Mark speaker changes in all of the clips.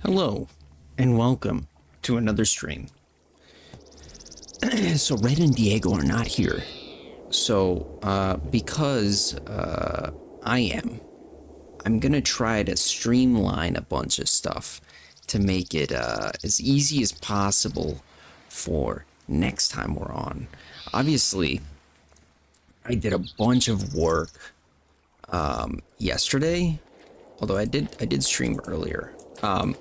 Speaker 1: Hello, and welcome to another stream. So Red and Diego are not here. So, because I'm gonna try to streamline a bunch of stuff to make it as easy as possible for next time we're on. Obviously, I did a bunch of work yesterday, although I did stream earlier. Let me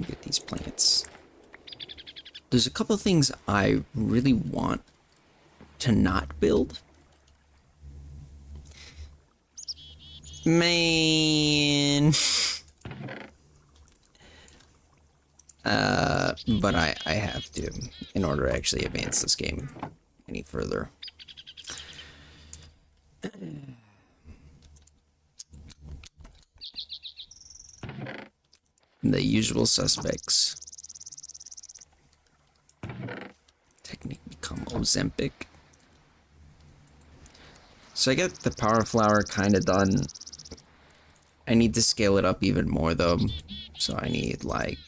Speaker 1: get these plants. There's a couple of things I really want to not build. Man. But I have to in order to actually advance this game any further. The usual suspects. Technic become Ozempic. So I get the power flower kind of done. I need to scale it up even more though. So I need like...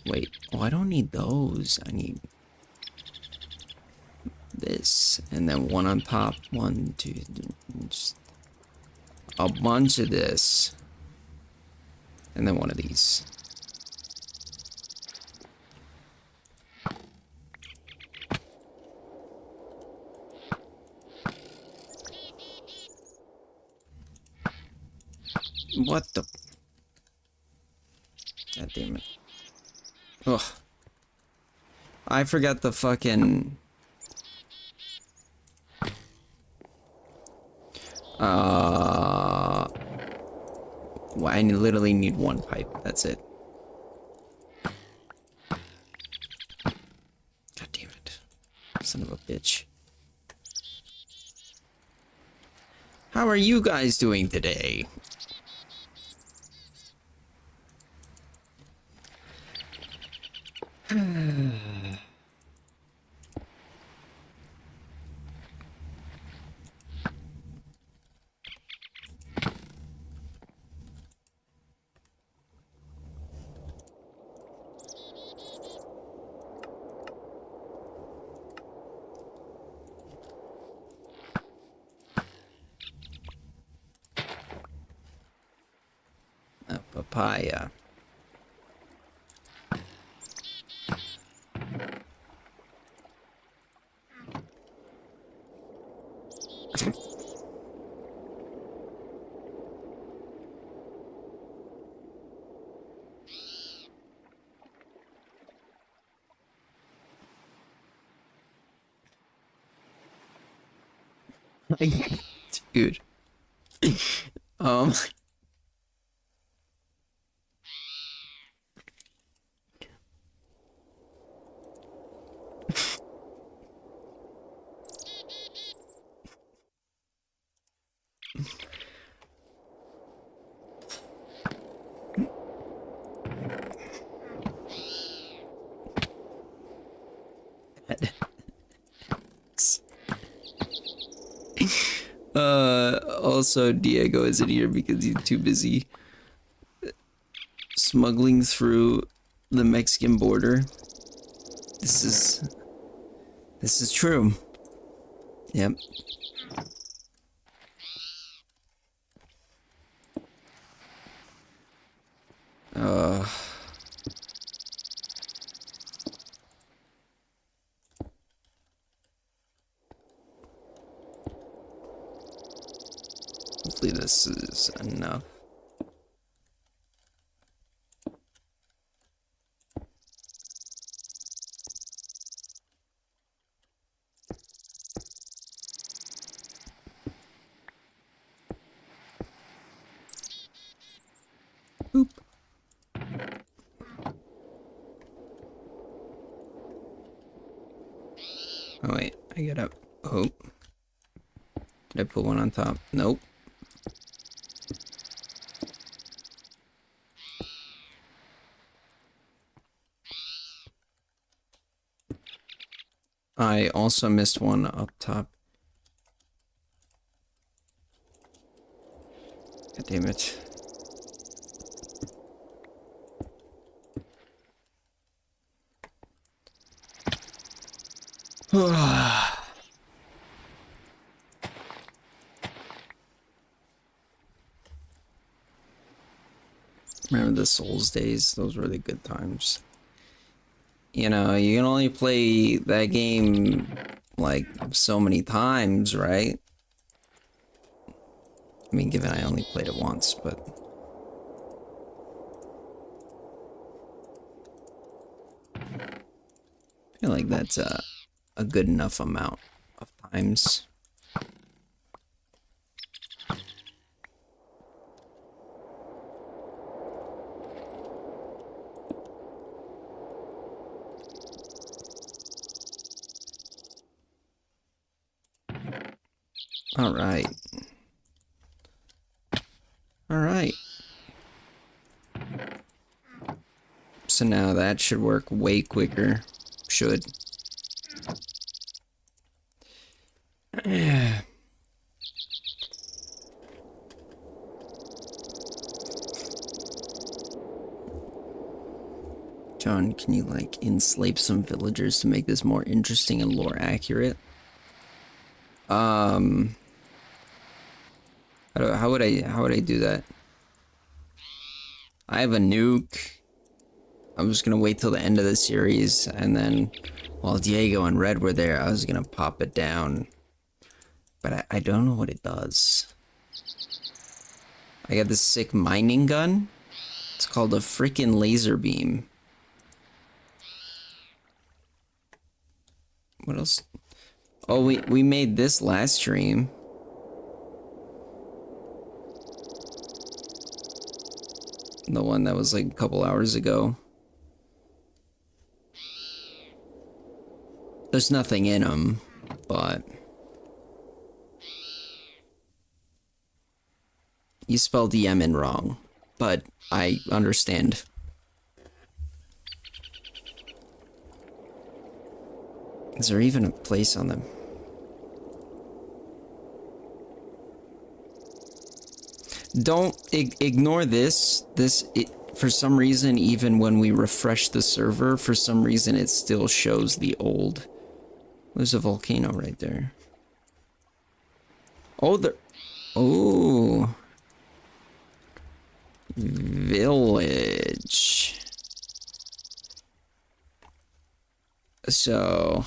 Speaker 1: Wait, oh, I don't need those. I need this. And then one on top. One, two, just a bunch of this. And then one of these. What the? God damn it. Ugh. I forgot the fucking... Well, I literally need one pipe. That's it. God damn it. Son of a bitch. How are you guys doing today? A papaya. Dude. Um... Also, Diego isn't here because he's too busy smuggling through the Mexican border. This is true. Yep. Uh... Hopefully this is enough. Boop. Oh wait, I gotta... Oh. Did I put one on top? Nope. I also missed one up top. God damn it. Remember the Souls days? Those were the good times. You know, you can only play that game like so many times, right? I mean, given I only played it once, but I feel like that's a good enough amount of times. All right. All right. So now that should work way quicker. Should. John, can you like enslave some villagers to make this more interesting and lore accurate? How would I do that? I have a nuke. I'm just gonna wait till the end of the series, and then while Diego and Red were there, I was gonna pop it down. But I don't know what it does. I got this sick mining gun. It's called a freaking laser beam. What else? Oh, we made this last stream. The one that was like a couple hours ago. There's nothing in them, but you spelled Yemen wrong, but I understand. Is there even a place on them? Don't ignore this. For some reason, even when we refresh the server, for some reason it still shows the old. There's a volcano right there. Oh, there. Oh. Village. So.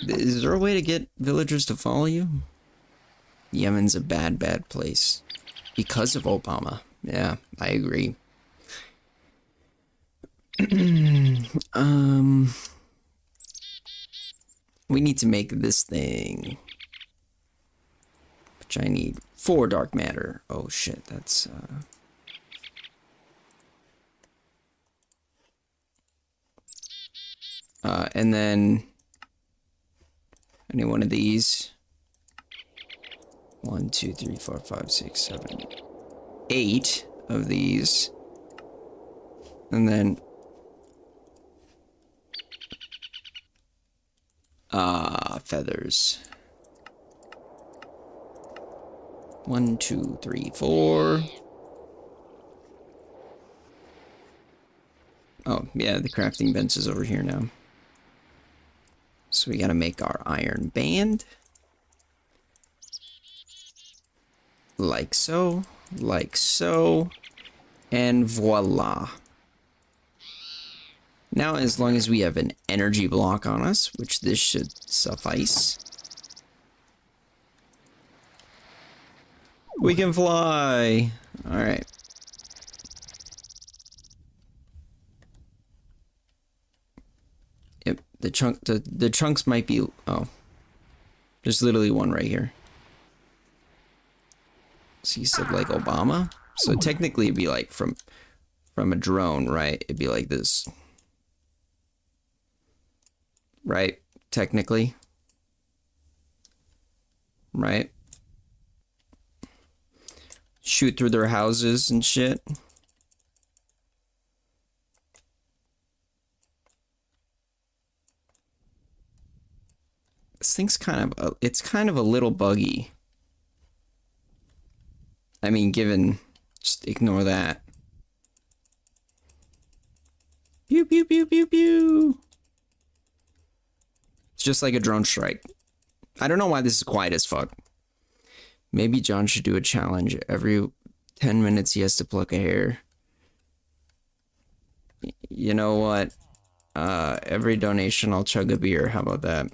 Speaker 1: Is there a way to get villagers to follow you? Yemen's a bad, bad place. Because of Obama. Yeah, I agree. We need to make this thing. Which I need 4 dark matter. Oh shit, that's and then I need one of these. 1, 2, 3, 4, 5, 6, 7, 8 of these. And then feathers. 1, 2, 3, 4. Oh, yeah, the crafting bench is over here now. So we gotta make our iron band. Like so, and voila. Now, as long as we have an energy block on us, which this should suffice, we can fly. All right. Yep, the chunks might be, oh, there's literally one right here. So you said like Obama? So technically it'd be like from a drone, right? It'd be like this. Right? Technically. Right? Shoot through their houses and shit. This thing's kind of it's kind of a little buggy. I mean, given... Just ignore that. Pew, pew, pew, pew, pew. It's just like a drone strike. I don't know why this is quiet as fuck. Maybe John should do a challenge. Every 10 minutes he has to pluck a hair. You know what? Every donation I'll chug a beer. How about that?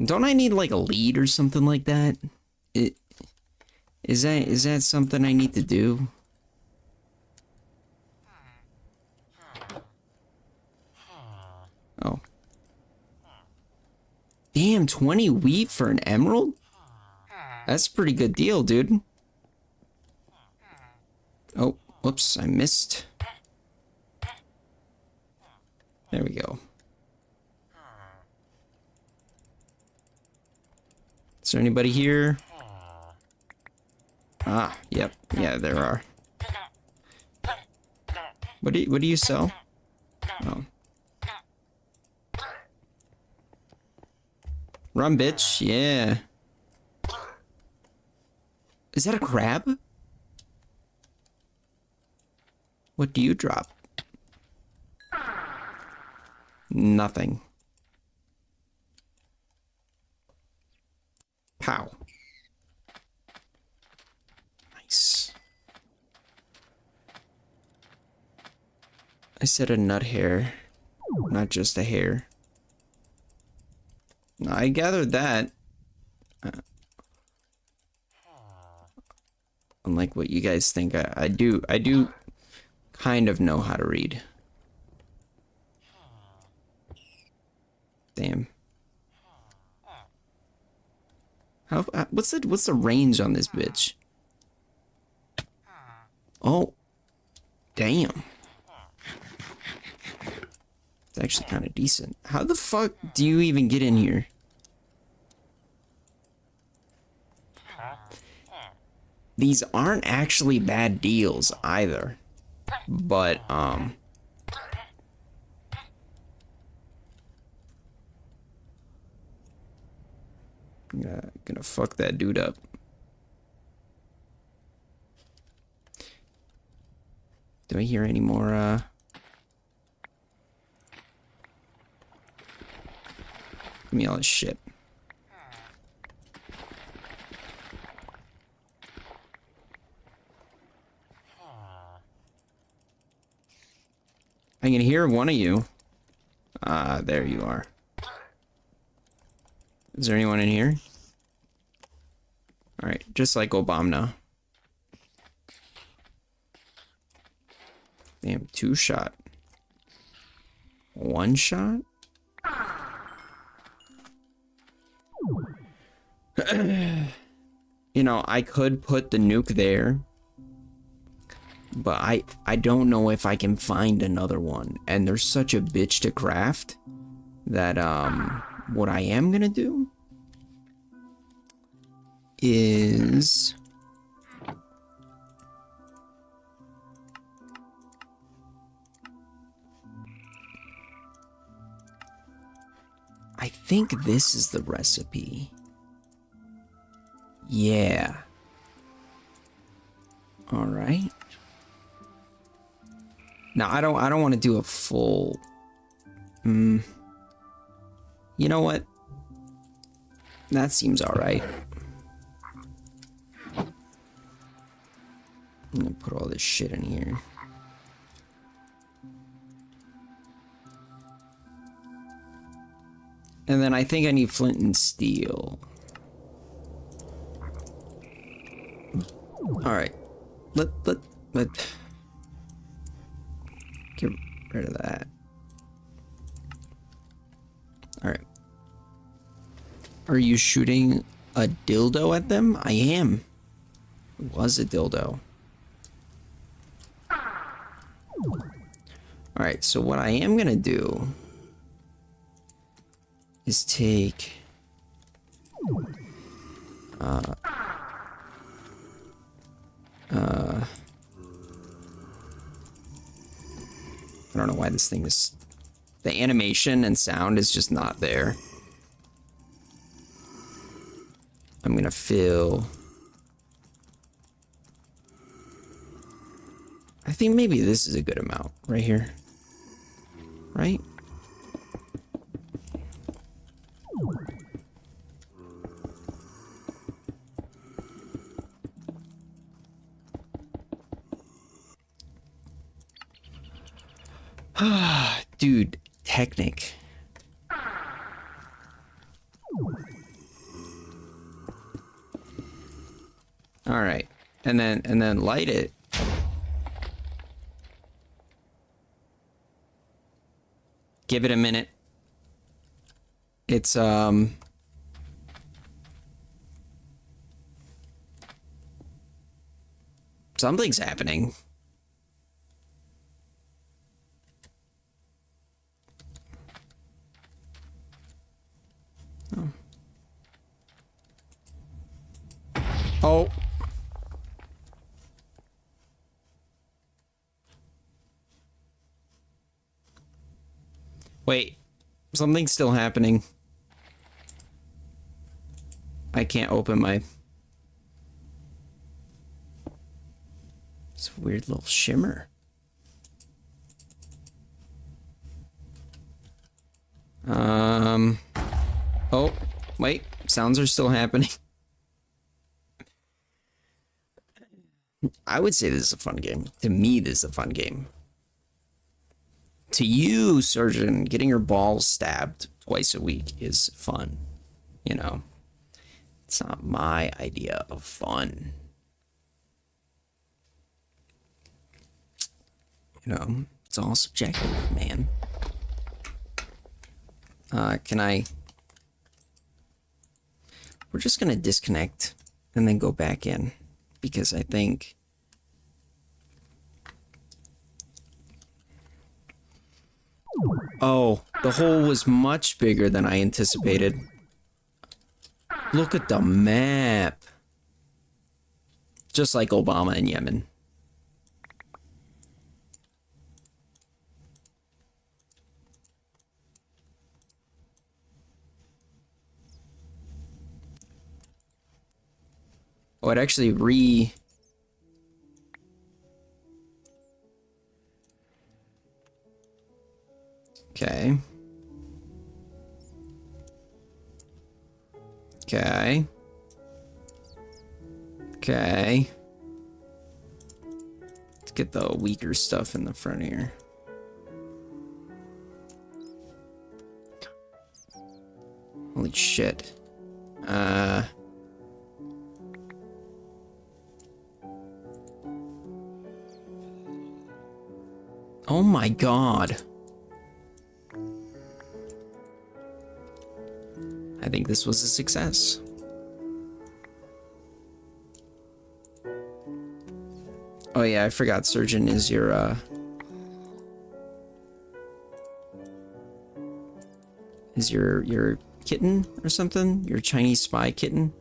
Speaker 1: Don't I need like a lead or something like that? Is that something I need to do? Oh. Damn, 20 wheat for an emerald? That's a pretty good deal, dude. Oh, whoops, I missed. There we go. Is there anybody here? Ah, yep. Yeah, there are. What do you sell? Oh. Run, bitch. Yeah. Is that a crab? What do you drop? Nothing. Pow. Nice. I said a nut hair, not just a hair. I gathered that. Unlike what you guys think, I do kind of know how to read. Damn. What's the range on this bitch? Oh. Damn. It's actually kind of decent. How the fuck do you even get in here? These aren't actually bad deals either. But, gonna fuck that dude up. Do I hear any more, Give me all this shit. I can hear one of you. Ah, there you are. Is there anyone in here? Alright, just like Obama. Damn, 2 shot. 1 shot? You know, I could put the nuke there. But I don't know if I can find another one. And they're such a bitch to craft that, what I am gonna do is I think this is the recipe. Yeah. All right. Now I don't want to do a full. You know what? That seems all right. I'm gonna put all this shit in here. And then I think I need flint and steel. All right. Let get rid of that. All right. Are you shooting a dildo at them? I am. It was a dildo. All right, so what I am gonna do is take I don't know why this thing is, the animation and sound is just not there. I'm gonna fill... I think maybe this is a good amount right here. Right? Dude, Technic. All right. And then light it. Give it a minute. It's something's happening. Oh. Oh. Wait. Something's still happening. I can't open my... It's a weird little shimmer. Oh, wait. Sounds are still happening. I would say this is a fun game. To me, this is a fun game. To you, surgeon, getting your balls stabbed twice a week is fun. You know, it's not my idea of fun. You know, it's all subjective, man. Can I... We're just gonna disconnect and then go back in because I think... Oh, the hole was much bigger than I anticipated. Look at the map. Just like Obama in Yemen. Oh, it actually Okay. Okay. Okay. Let's get the weaker stuff in the front here. Holy shit. Oh my god. I think this was a success. Oh yeah, I forgot surgeon is your kitten or something? Your Chinese spy kitten?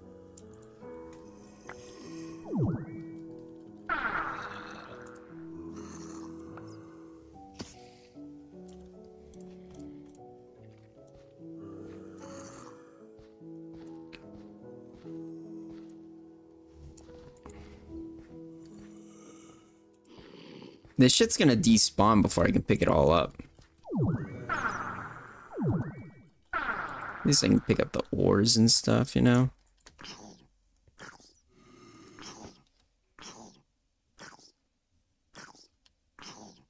Speaker 1: This shit's gonna despawn before I can pick it all up. At least I can pick up the ores and stuff, you know?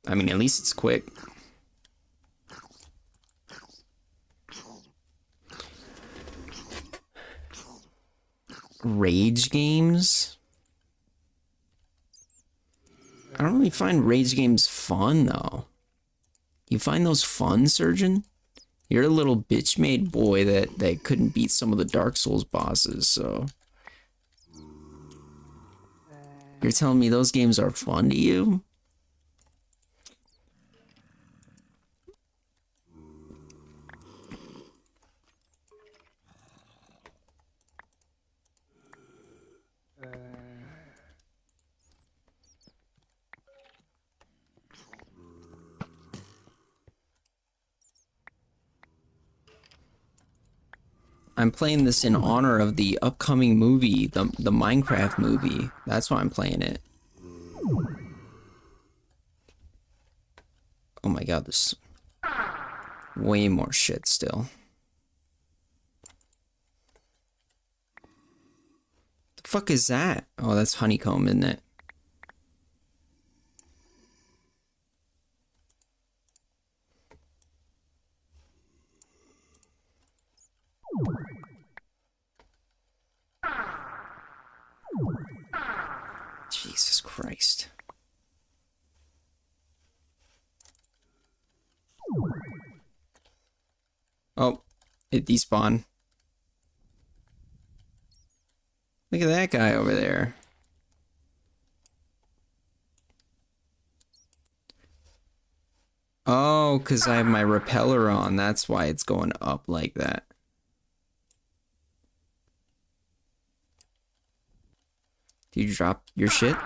Speaker 1: I mean, at least it's quick. Rage games? I don't really find rage games fun, though. You find those fun, surgeon? You're a little bitch-made boy that couldn't beat some of the Dark Souls bosses, so... You're telling me those games are fun to you? I'm playing this in honor of the upcoming movie, the Minecraft movie. That's why I'm playing it. Oh my god, there's way more shit still. The fuck is that? Oh, that's honeycomb, isn't it? Jesus Christ. Oh, it despawned. Look at that guy over there. Oh, because I have my repeller on. That's why it's going up like that. Did you drop your shit?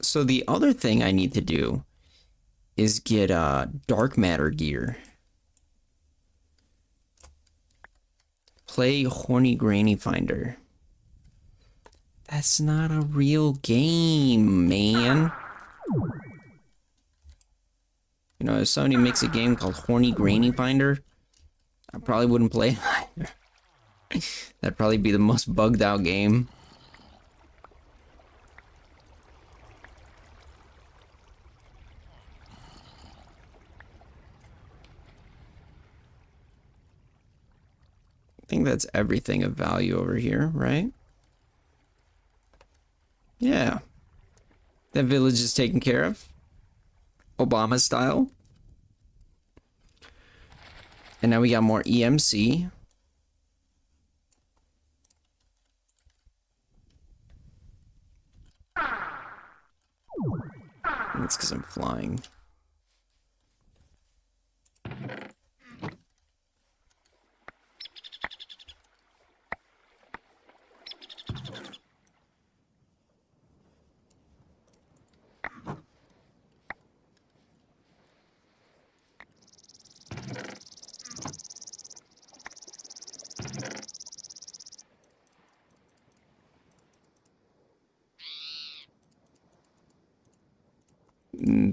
Speaker 1: So the other thing I need to do is get dark matter gear. Play Horny Granny Finder. That's not a real game, man. You know, if somebody makes a game called Horny Granny Finder, I probably wouldn't play it. That'd probably be the most bugged out game. I think that's everything of value over here, right? Yeah. That village is taken care of. Obama style. And now we got more EMC. That's because I'm flying.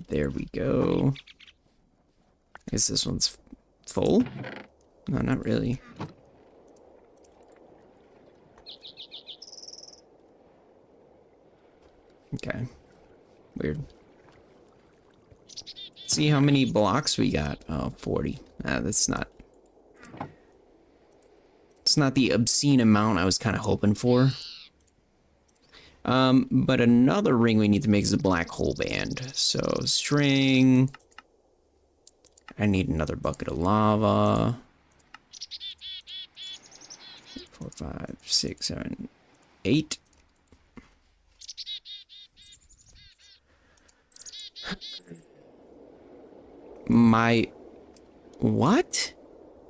Speaker 1: There we go. I guess this one's full? No, not really. Okay. Weird. See how many blocks we got. Oh, 40. That's not... It's not the obscene amount I was kind of hoping for. But another ring we need to make is a black hole band. So, string... I need another bucket of lava. 4, 5, 6, 7, 8. My... What?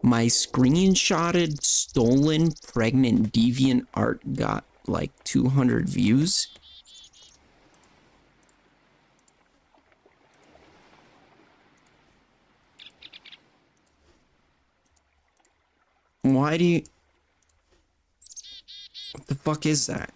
Speaker 1: My screenshotted, stolen, pregnant, deviant art got like 200 views? Why do you... What the fuck is that?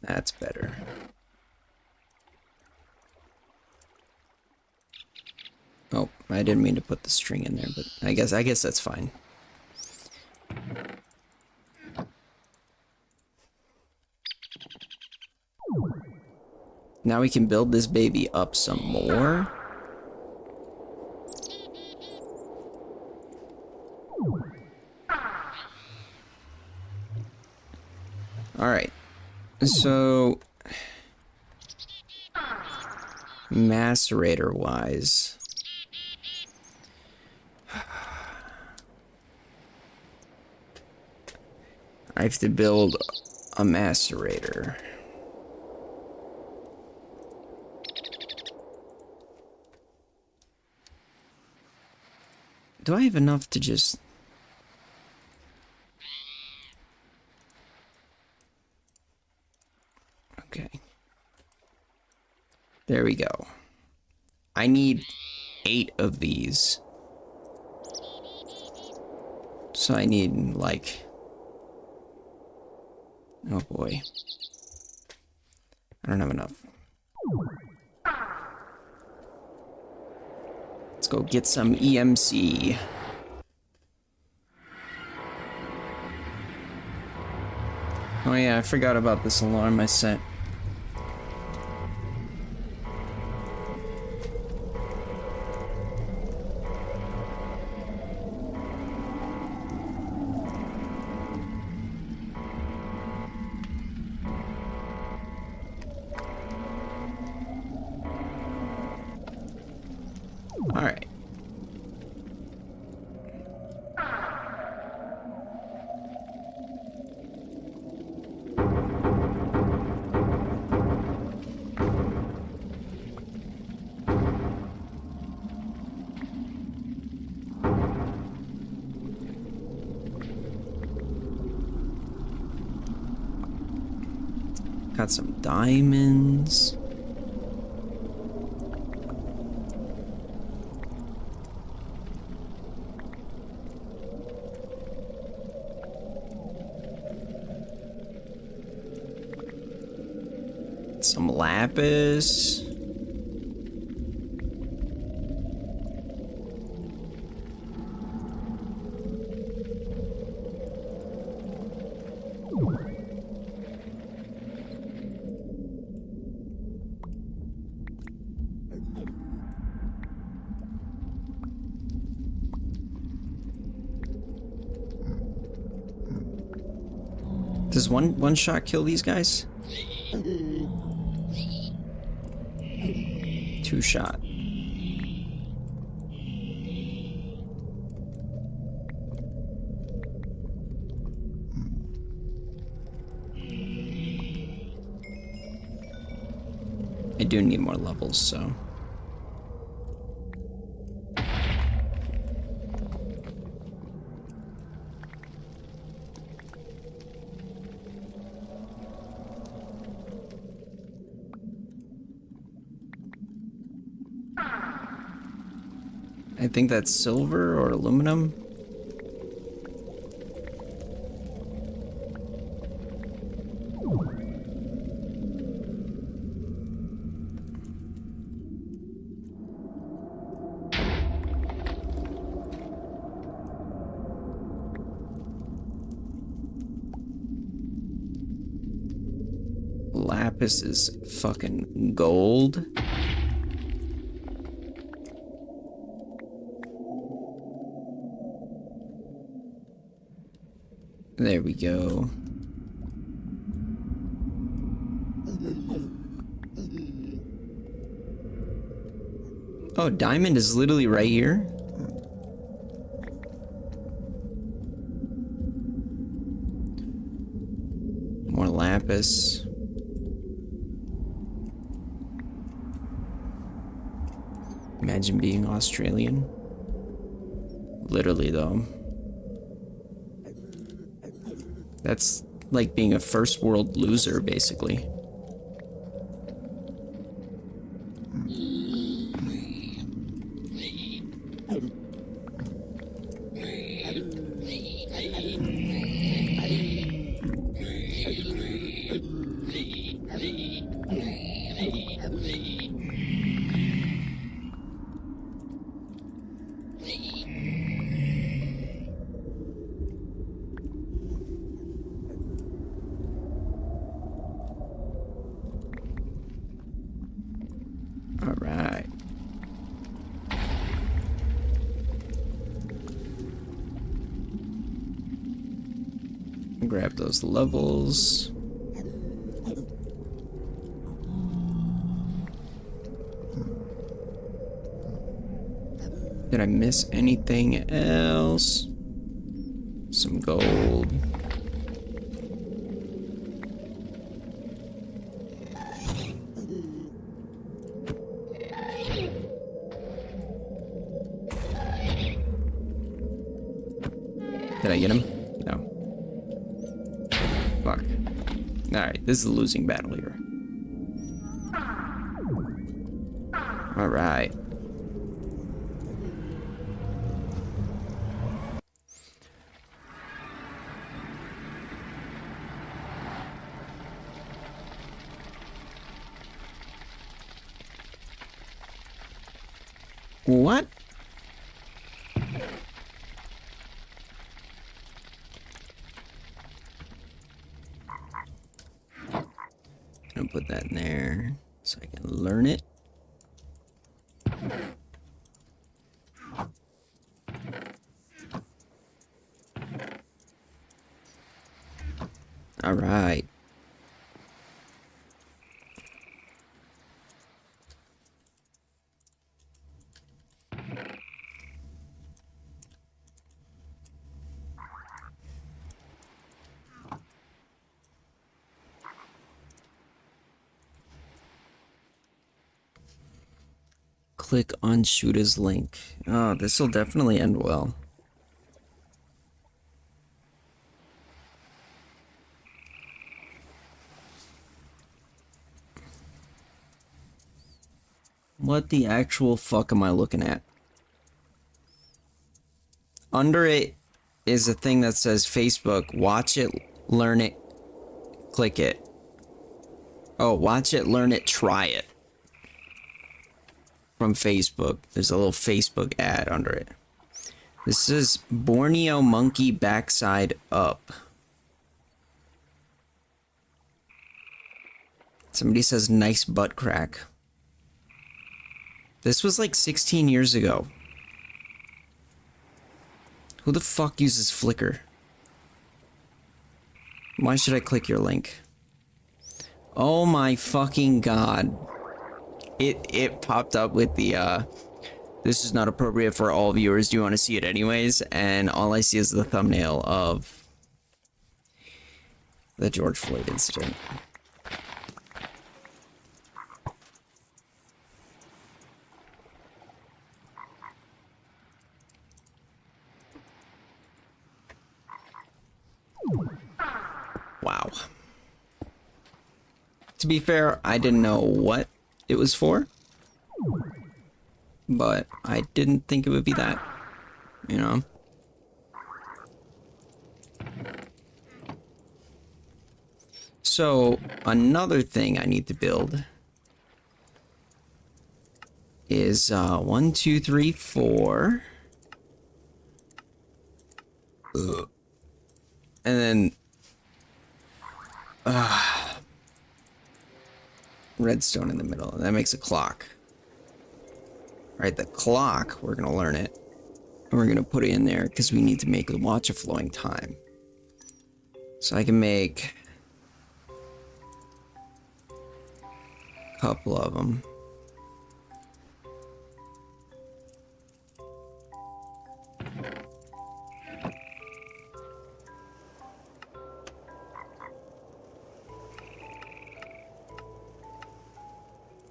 Speaker 1: That's better. Oh, I didn't mean to put the string in there, but I guess that's fine. Now we can build this baby up some more. All right. So macerator wise, I have to build a macerator. Do I have enough to just... Okay. There we go. I need 8 of these. So I need, like... Oh boy. I don't have enough. Let's go get some EMC. Oh yeah, I forgot about this alarm I set. Alright. Got some diamonds. Some lapis. Does one shot kill these guys? 2 shot. I do need more levels, so. I think that's silver or aluminum. Lapis is fucking gold. There we go. Oh, diamond is literally right here. More lapis. Imagine being Australian. Literally, though. That's like being a first world loser, basically. All right. Grab those levels. Did I miss anything else? Some gold. I get him? No. Fuck. Alright, this is a losing battle here. Alright. What? Gonna put that in there so I can learn it. All right. Click on Shoota's link. Oh, this will definitely end well. What the actual fuck am I looking at? Under it is a thing that says Facebook. Watch it, learn it, click it. Oh, watch it, learn it, try it. From Facebook. There's a little Facebook ad under it. This is Borneo monkey backside up. Somebody says nice butt crack. This was like 16 years ago. Who the fuck uses Flickr? Why should I click your link? Oh my fucking god. It popped up with the this is not appropriate for all viewers. Do you want to see it anyways? And all I see is the thumbnail of the George Floyd incident. Wow. To be fair, I didn't know what it was for, but I didn't think it would be that, you know? So, another thing I need to build is 1, 2, 3, 4. Ugh. And then redstone in the middle. That makes a clock. Alright, the clock, we're gonna learn it. And we're gonna put it in there because we need to make a watch a flowing time. So I can make a couple of them.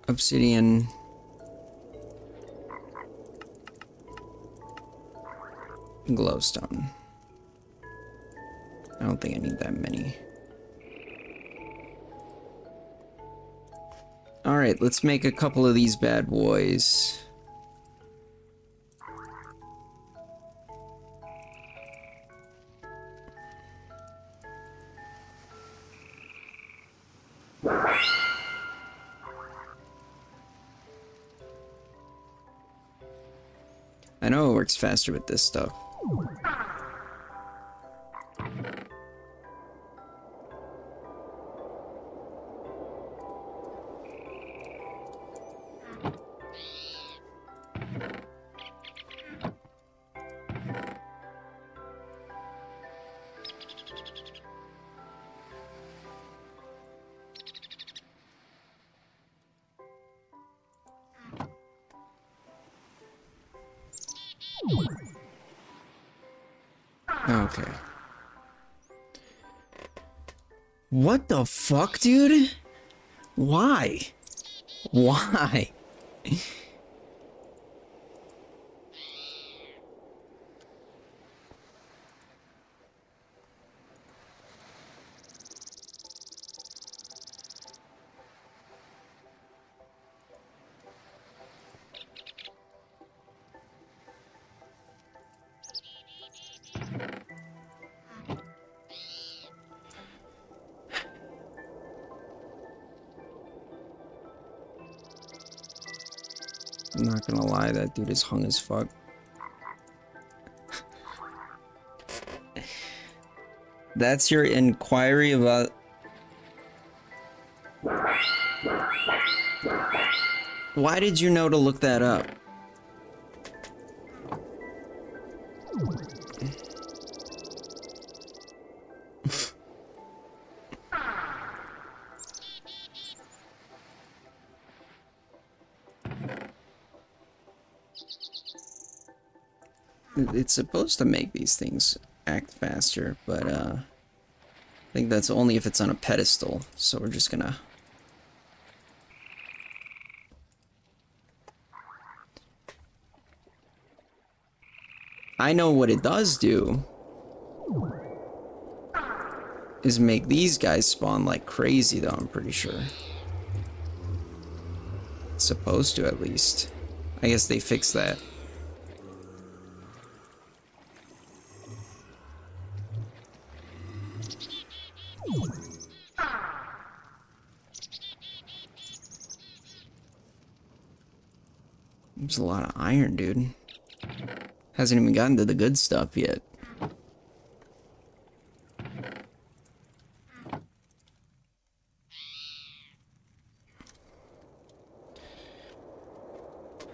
Speaker 1: Obsidian. Glowstone. I don't think I need that many. Alright, let's make a couple of these bad boys. I know it works faster with this stuff. Okay. What the fuck, dude? Why? Why? I'm not gonna lie, that dude is hung as fuck. That's your inquiry about... Why did you know to look that up? It's supposed to make these things act faster, but I think that's only if it's on a pedestal, so we're just gonna... I know what it does do is make these guys spawn like crazy, though, I'm pretty sure. It's supposed to, at least. I guess they fixed that. There's a lot of iron, dude. Hasn't even gotten to the good stuff yet.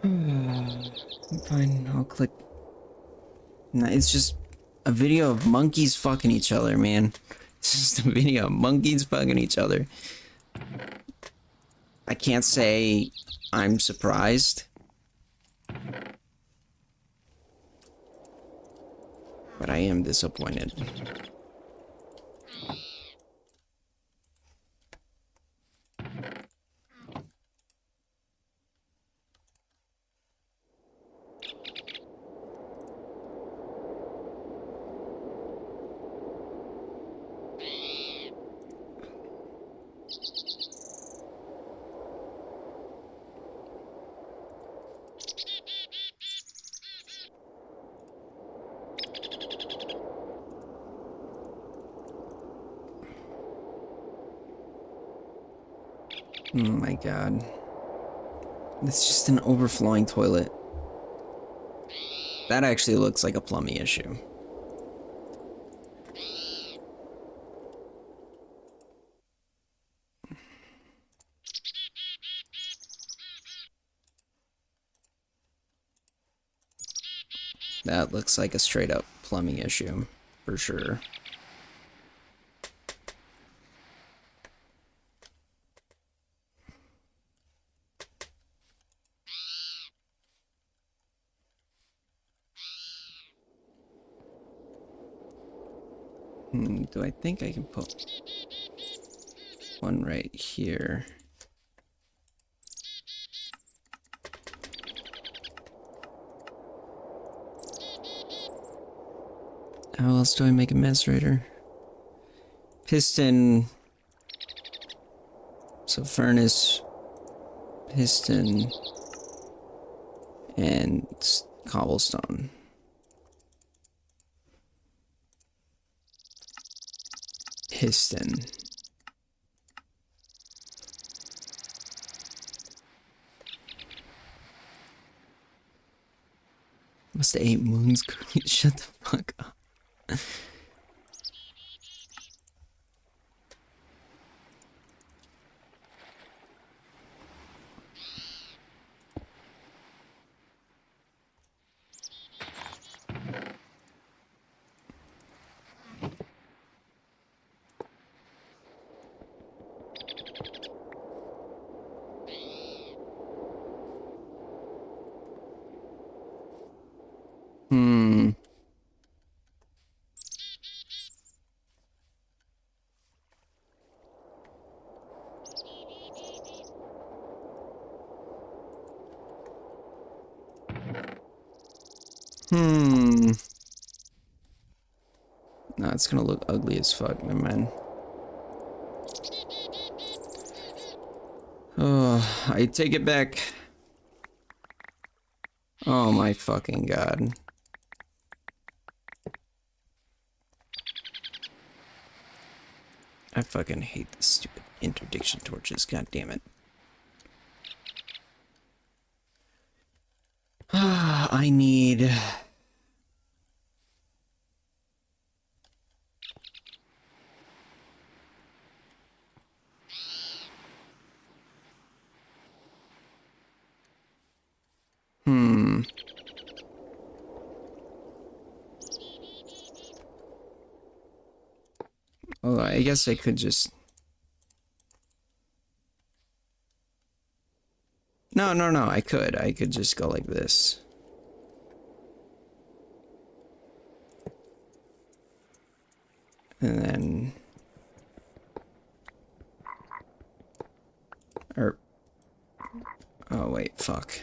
Speaker 1: Fine, I'll click. Nah, it's just a video of monkeys fucking each other, man. It's just a video of monkeys fucking each other. I can't say I'm surprised. But I am disappointed. Oh my god. It's just an overflowing toilet. That actually looks like a plumbing issue. That looks like a straight up plumbing issue, for sure. Do I think I can put one right here? How else do I make a macerator? Piston. So furnace, piston, and cobblestone. Piston. Must have ate moons cookie. Shut the fuck up. No, it's gonna look ugly as fuck, never mind. Oh, I take it back. Oh my fucking god. I fucking hate this stupid interdiction torches, god damn it. I need... Oh, I guess I could just... No, I could. I could just go like this. And then... Oh, wait, fuck.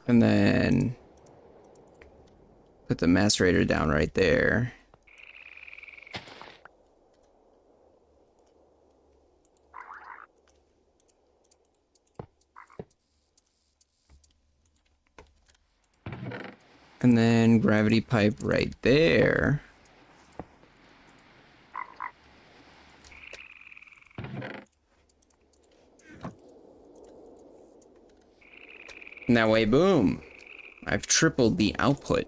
Speaker 1: And then... put the macerator down right there. And then gravity pipe right there. And that way, boom, I've tripled the output.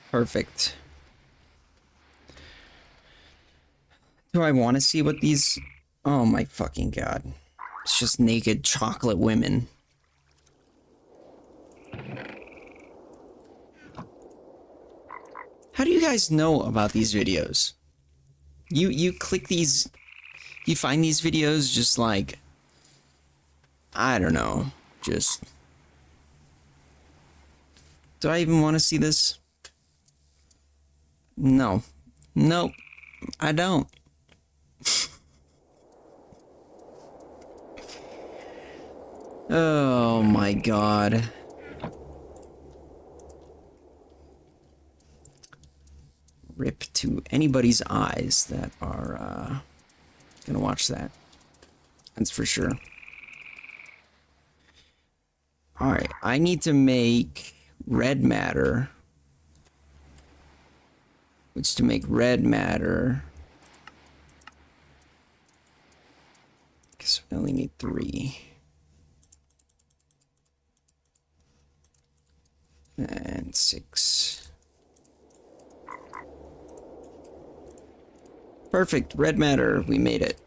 Speaker 1: Perfect. Do I want to see what these... Oh my fucking god. It's just naked chocolate women. How do you guys know about these videos? You click these... You find these videos just like... I don't know. Just... Do I even want to see this? No. Nope. I don't. Oh my god. Rip to anybody's eyes that are gonna watch that. That's for sure. Alright, I need to make red matter. Which to make red matter... Guess we only need 3. And 6. Perfect, red matter, we made it.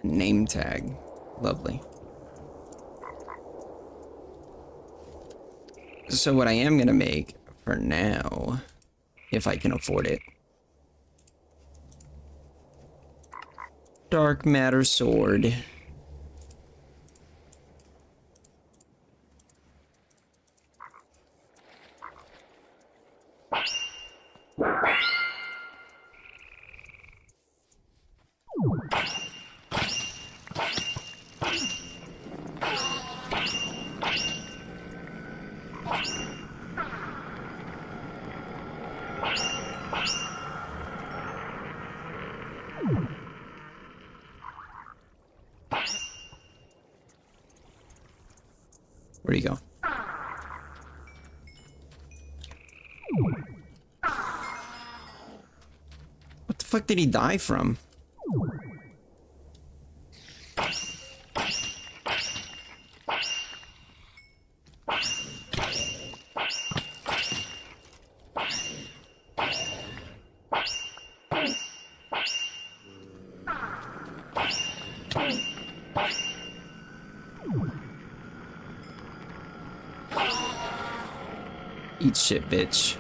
Speaker 1: Name tag. Lovely. So what I am gonna make for now, if I can afford it, dark matter sword. Where'd he go? What the fuck did he die from? Eat shit, bitch.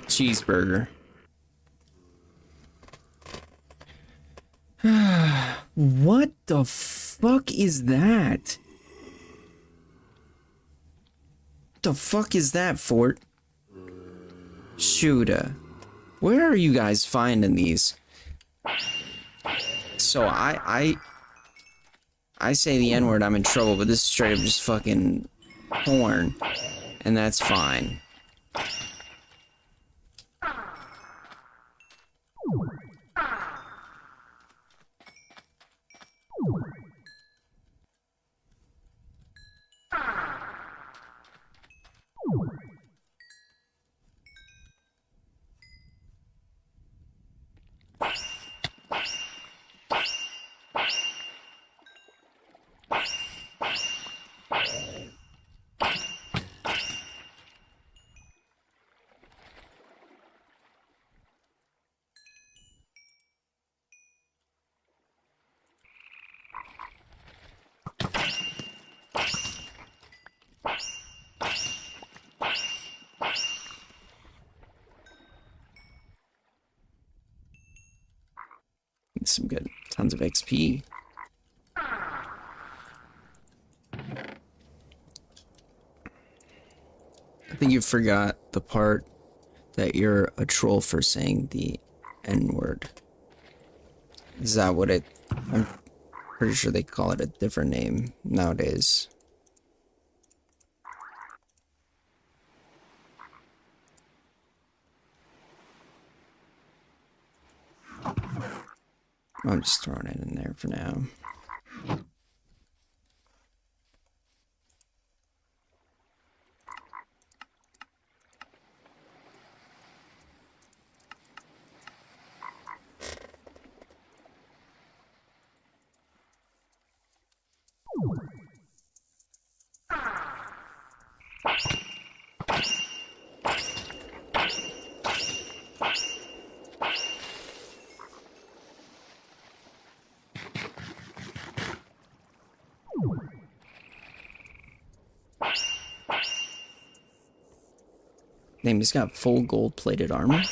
Speaker 1: Cheeseburger. What the fuck is that? The fuck is that, Fort? Shooter. Where are you guys finding these? So I say the N-word, I'm in trouble, but this is straight up just fucking porn. And that's fine. Some good, tons of XP. I think you forgot the part that you're a troll for saying the N-word. Is that what it... I'm pretty sure they call it a different name nowadays. I'm just throwing it in there for now. Damn, he's got full gold-plated armor.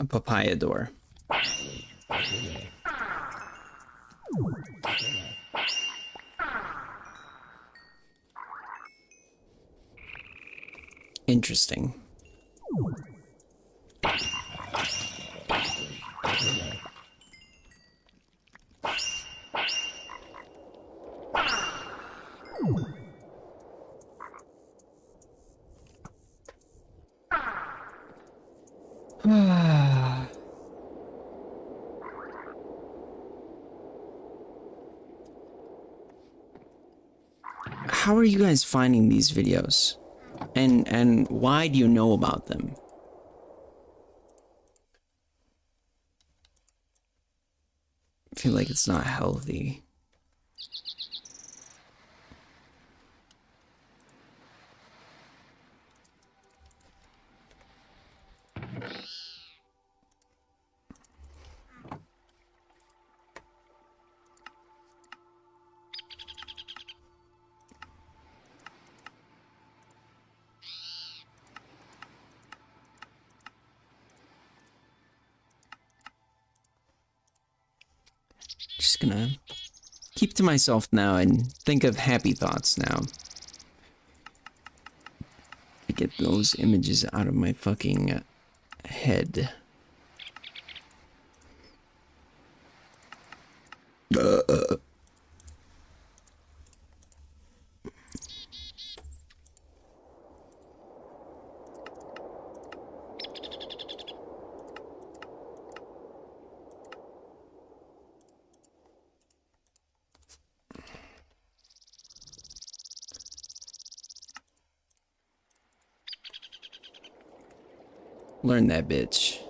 Speaker 1: A papaya door. Interesting. How are you guys finding these videos? And why do you know about them? I feel like it's not healthy. Just gonna keep to myself now and think of happy thoughts now. To get those images out of my fucking head. Learn that bitch.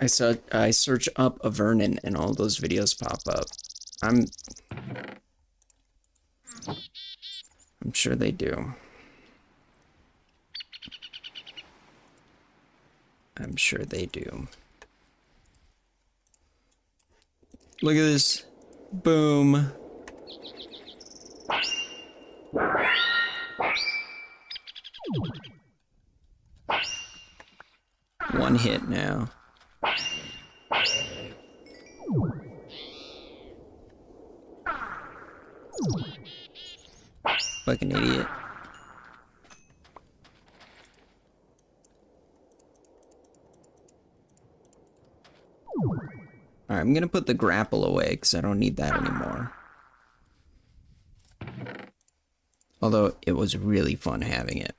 Speaker 1: I search up a Vernon and all those videos pop up. I'm sure they do. I'm sure they do. Look at this. Boom. One hit now. Fucking idiot. Alright, I'm gonna put the grapple away because I don't need that anymore. Although it was really fun having it.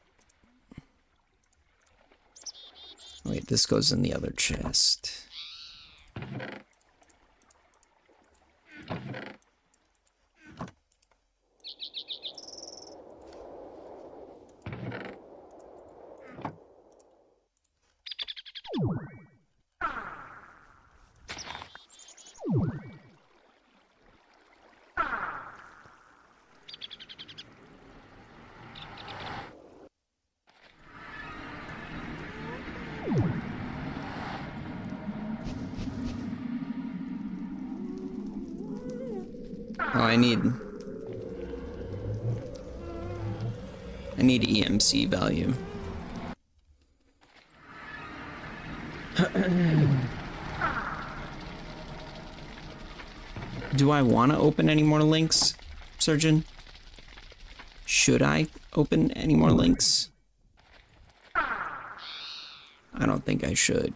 Speaker 1: Wait, this goes in the other chest. Oh, I need EMC value. Do I want to open any more links, Surgeon? Should I open any more links? I don't think I should.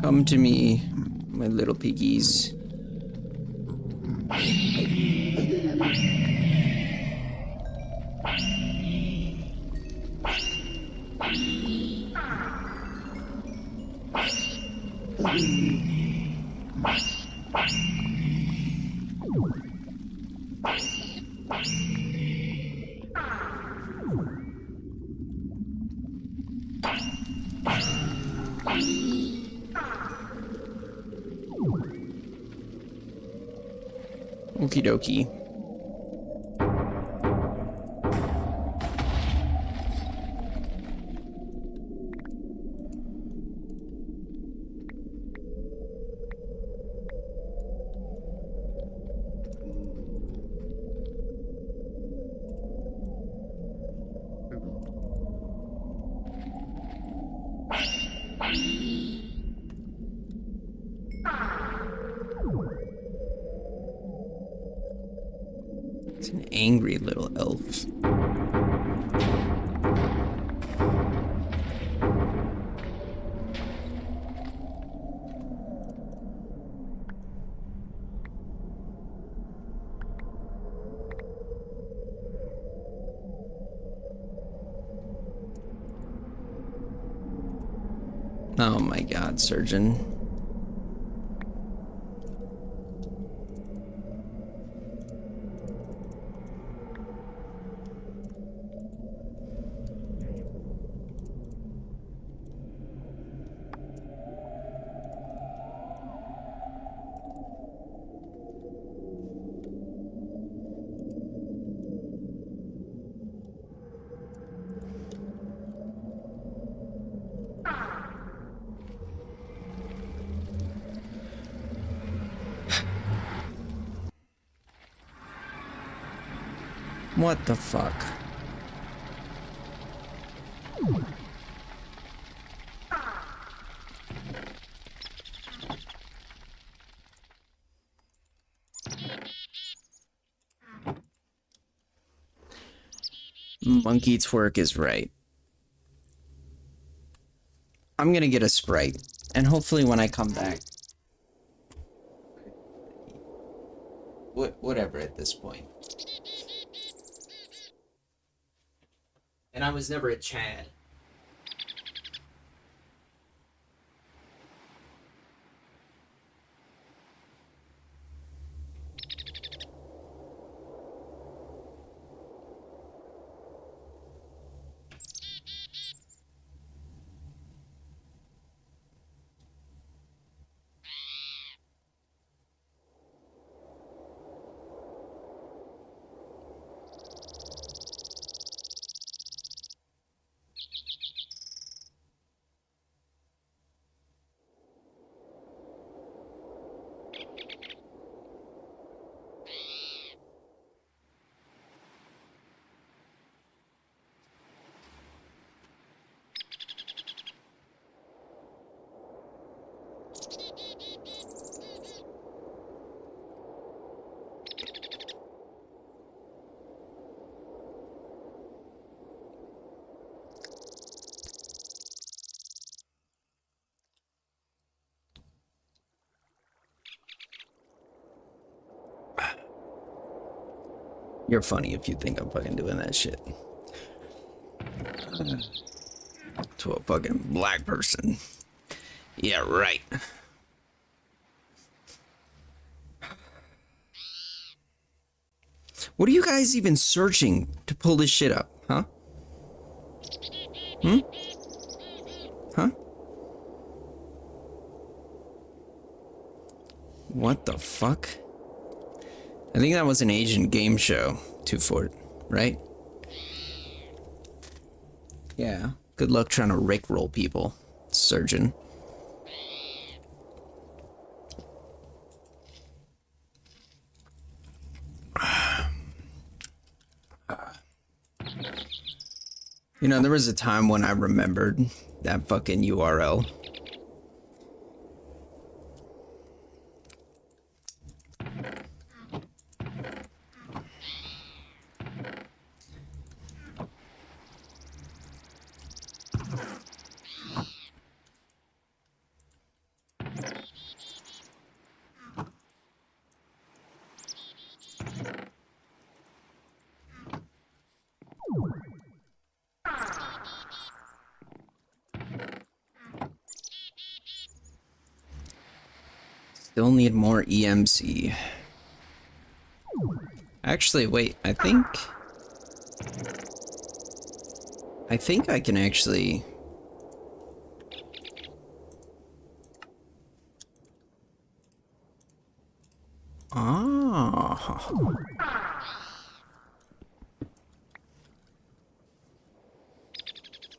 Speaker 1: Come to me, my little piggies. Okie dokie. It's an angry little elf. Oh my god, Surgeon. What the fuck? Monkey Twerk is right. I'm gonna get a Sprite, and hopefully when I come back, whatever at this point. And I was never a Chad. You're funny if you think I'm fucking doing that shit. To a fucking black person. Yeah, right. What are you guys even searching to pull this shit up, huh? Hmm? Huh? What the fuck? I think that was an Asian game show, Two Fort, right? Yeah. Good luck trying to rickroll people, surgeon. You know, there was a time when I remembered that fucking URL. Still need more EMC. Actually, wait, I think I can actually... Ah.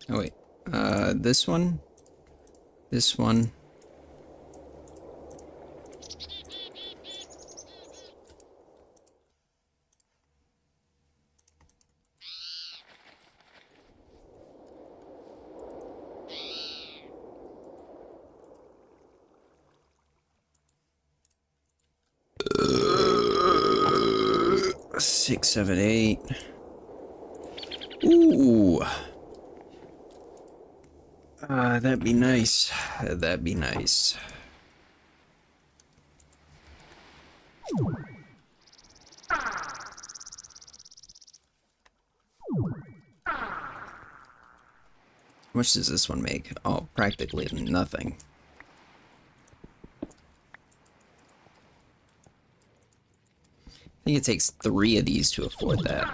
Speaker 1: Oh, wait. This one? This one? Six, seven, eight. Ooh. That'd be nice. That'd be nice. How much does this one make? Oh, practically nothing. I think it takes 3 of these to afford that.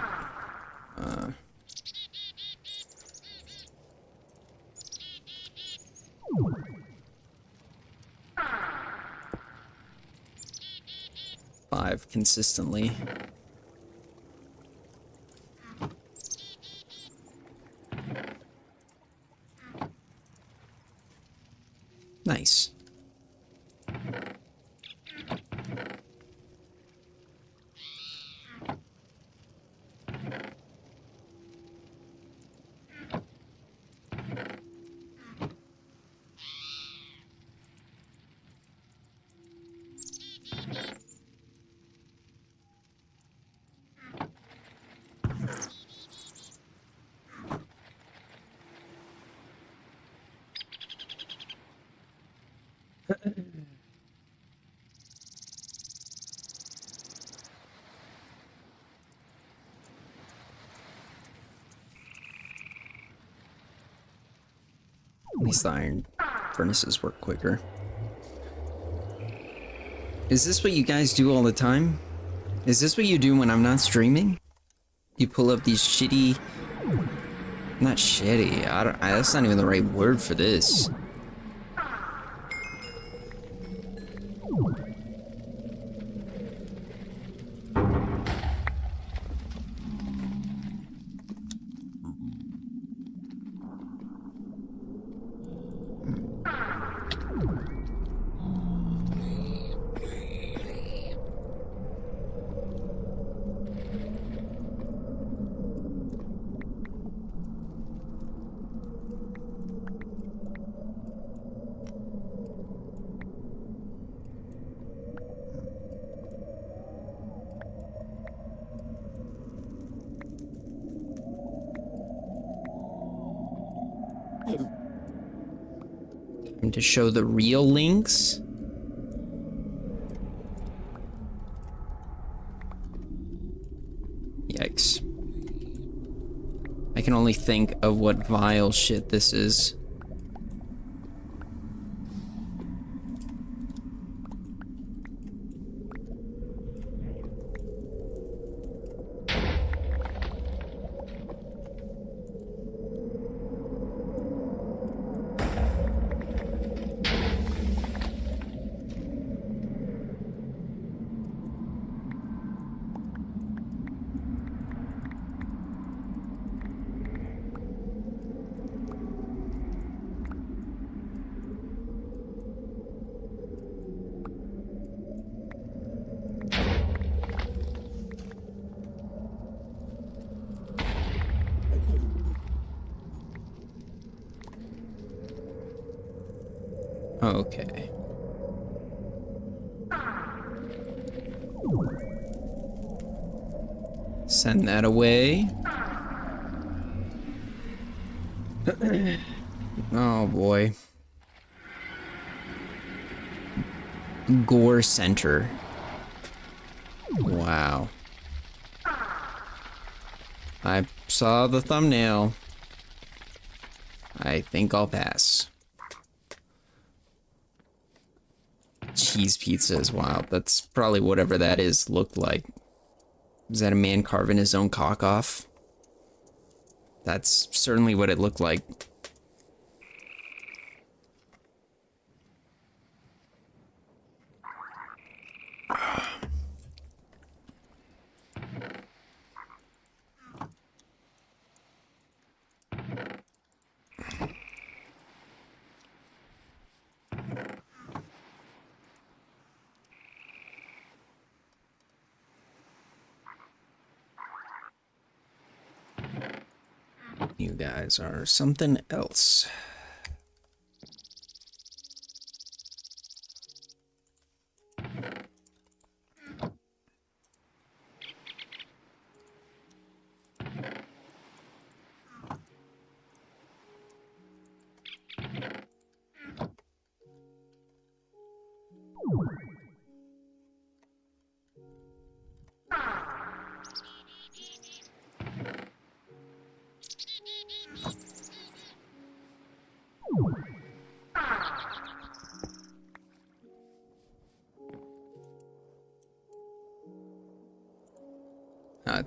Speaker 1: Five consistently. Nice. At least the iron furnaces work quicker. Is this what you guys do all the time? Is this what you do when I'm not streaming? You pull up these shitty... Not shitty, that's not even the right word for this. And to show the real links. Yikes. I can only think of what vile shit this is. Okay. Send that away. Oh boy. Gore Center. Wow. I saw the thumbnail. I think I'll pass. Cheese pizza is wild. That's probably whatever that is looked like. Is that a man carving his own cock off? That's certainly what it looked like. You guys are something else.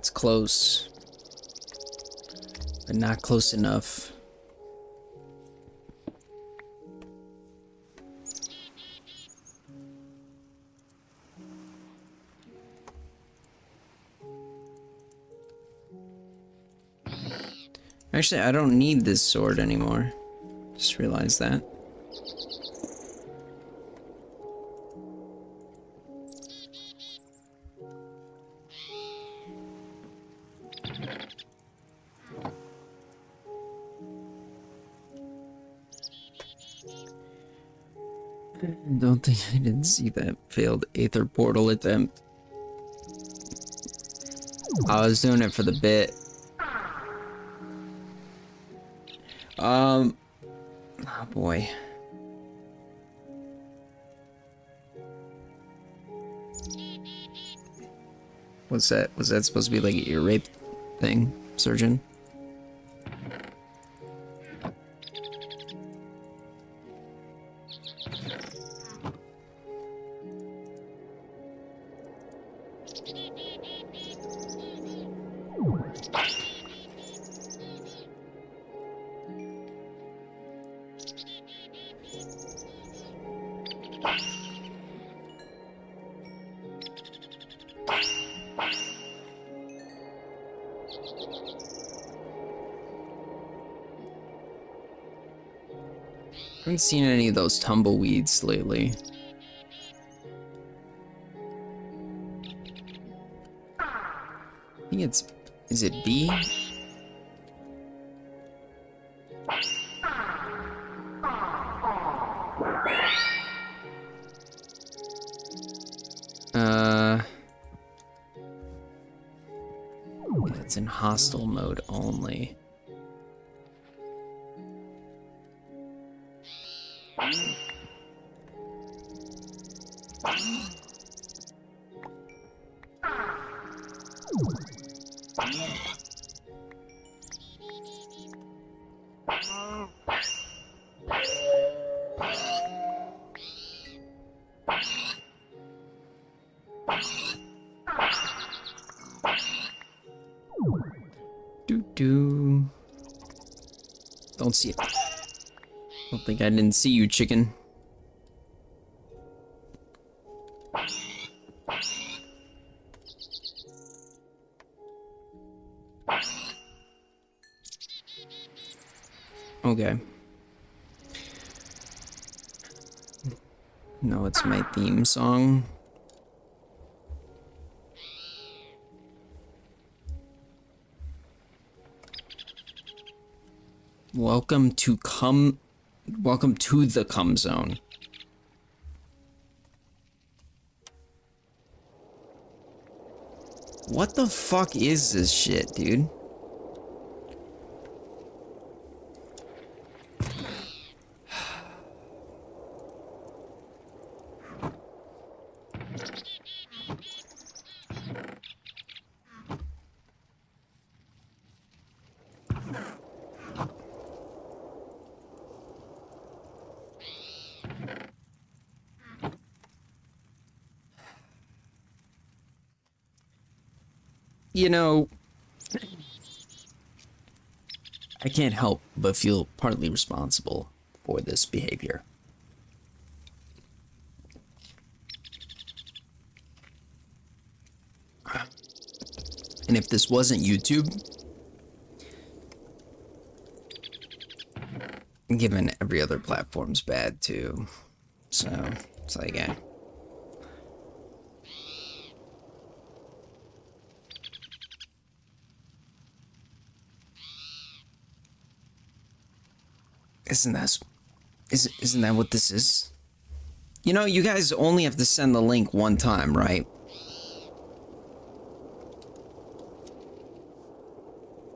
Speaker 1: It's close, but not close enough. Actually, I don't need this sword anymore. Just realized that. Don't think I didn't see that failed Aether portal attempt. I was doing it for the bit. Oh boy. Was that supposed to be like an ear rape thing, surgeon? Haven't seen any of those tumbleweeds lately. I think it's... Is it B? It's in hostile mode only. Don't see it. Don't think I didn't see you, chicken. Okay. No, it's my theme song. Welcome to the cum zone. What the fuck is this shit, dude? You know, I can't help but feel partly responsible for this behavior. And if this wasn't YouTube, given every other platform's bad too, so it's like, yeah. Isn't that what this is? You know, you guys only have to send the link one time, right?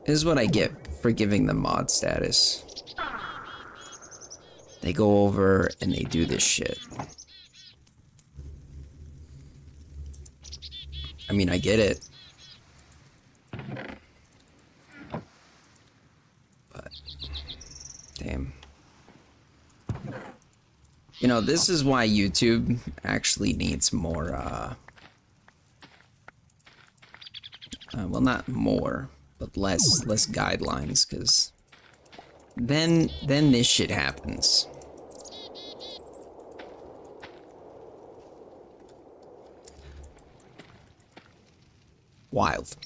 Speaker 1: This is what I get for giving them mod status. They go over and they do this shit. I mean, I get it. But, damn. You know, this is why YouTube actually needs more, well, not more, but less guidelines, because then this shit happens. Wild.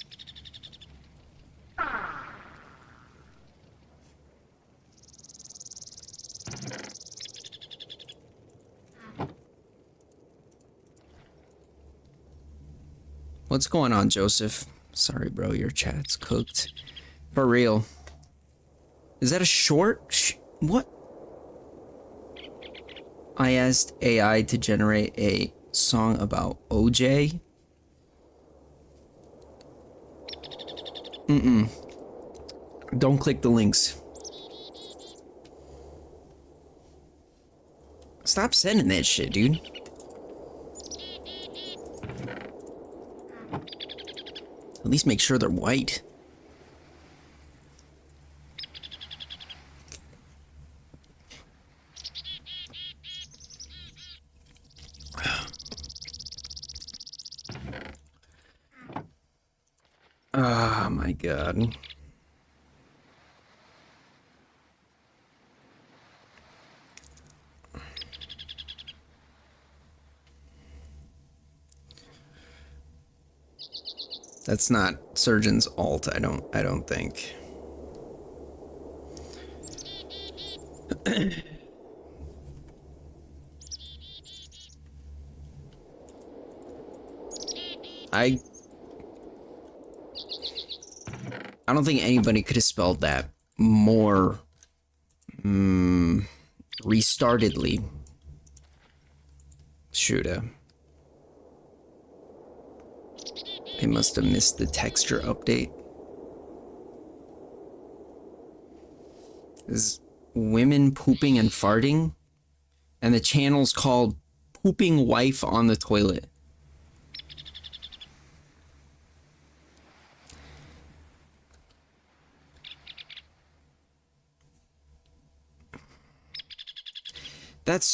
Speaker 1: What's going on, Joseph? Sorry, bro, your chat's cooked. For real. Is that a short? What? I asked AI to generate a song about OJ. Don't click the links. Stop sending that shit, dude. At least make sure they're white. Oh my god. That's not Surgeon's alt, I don't think. I don't think anybody could have spelled that more restartedly. Shoulda. They must have missed the texture update. This is women pooping and farting, and the channel's called Pooping Wife on the Toilet. That's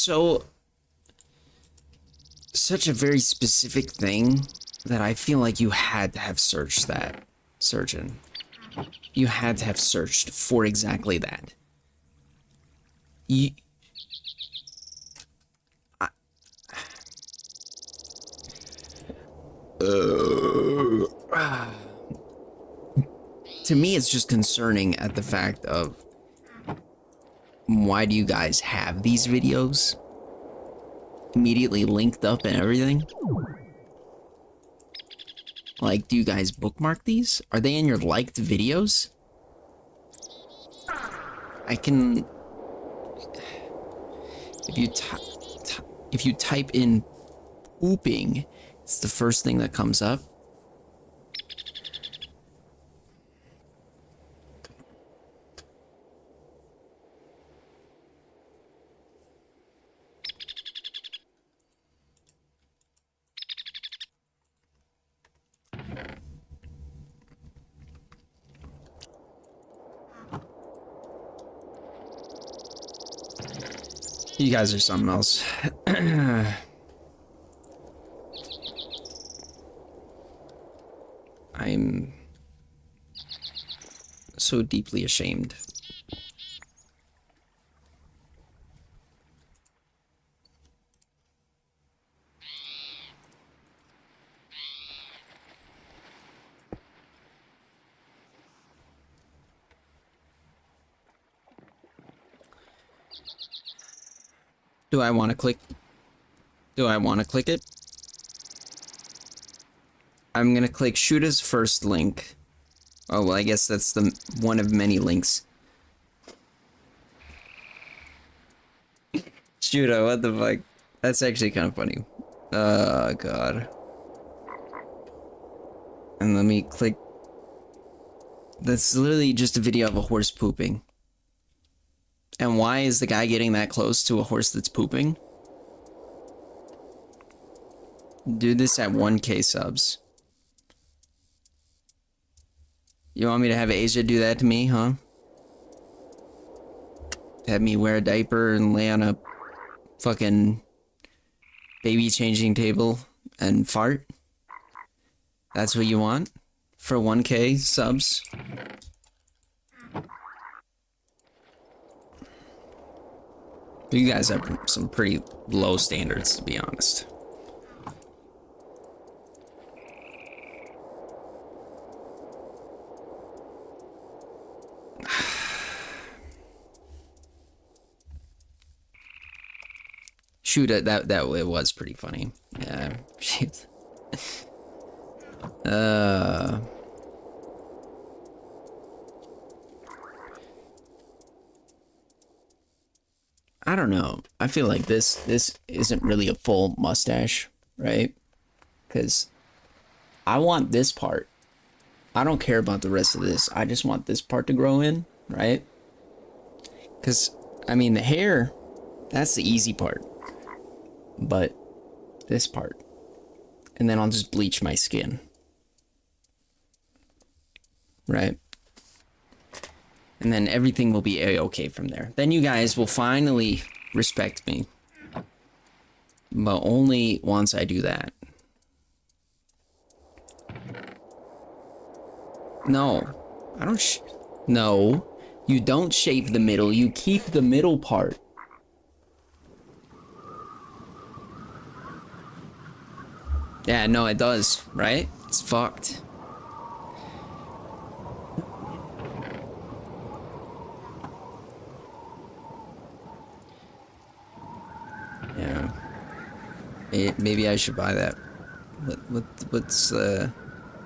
Speaker 1: such a very specific thing that I feel like you had to have searched that, Surgeon. You had to have searched for exactly that. To me, it's just concerning at the fact of why do you guys have these videos immediately linked up and everything? Like, do you guys bookmark these? Are they in your liked videos? I can... If you type in pooping, it's the first thing that comes up. You guys are something else. I'm so deeply ashamed. Do I want to click? Do I want to click it? I'm gonna click Shoota's first link. Oh, well, I guess that's the one of many links. Shoota, what the fuck? That's actually kind of funny. Oh, God. And let me click. That's literally just a video of a horse pooping. And why is the guy getting that close to a horse that's pooping? Do this at 1K subs. You want me to have Asia do that to me, huh? Have me wear a diaper and lay on a fucking baby changing table and fart? That's what you want? For 1K subs? You guys have some pretty low standards, to be honest. Shoot, that it was pretty funny. Yeah. I don't know. I feel like this isn't really a full mustache, right? Because I want this part. I don't care about the rest of this. I just want this part to grow in, right? Because, I mean, the hair, that's the easy part. But this part. And then I'll just bleach my skin. right? And then everything will be a-okay from there. Then you guys will finally respect me. But only once I do that. No. I don't No. You don't shave the middle. You keep the middle part. Yeah, no, it does, right? It's fucked. Yeah. Maybe I should buy that. What's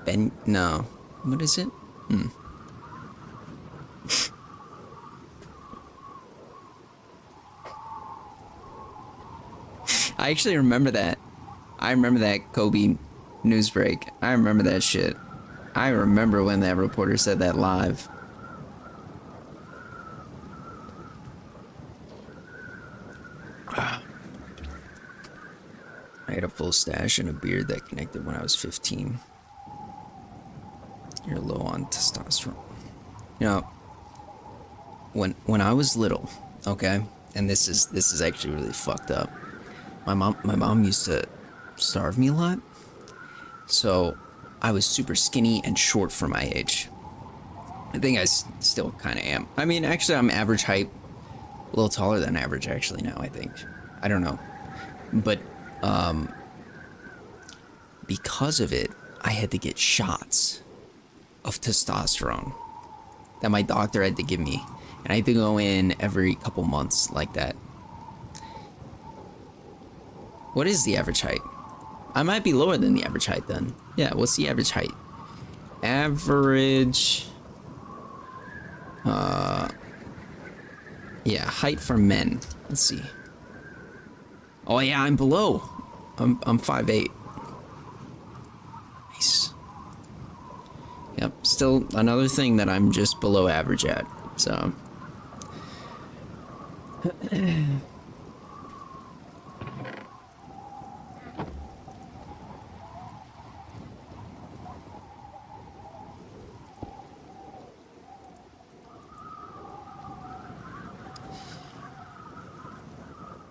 Speaker 1: Ben? No. What is it? I actually remember that. I remember that Kobe news break. I remember that shit. I remember when that reporter said that live. I had a full stash and a beard that connected when I was 15. You're low on testosterone. You know, when I was little, okay, and this is actually really fucked up. My mom used to starve me a lot, so I was super skinny and short for my age. I think I still kind of am. I mean, actually, I'm average height, a little taller than average actually now. I think. I don't know, but because of it, I had to get shots of testosterone that my doctor had to give me, and I had to go in every couple months like that. What is the average height? I might be lower than the average height then. Yeah, what's the average height? Average... yeah, height for men. Let's see. Oh yeah, I'm below. I'm 5'8". Nice. Yep, still another thing that I'm just below average at, so...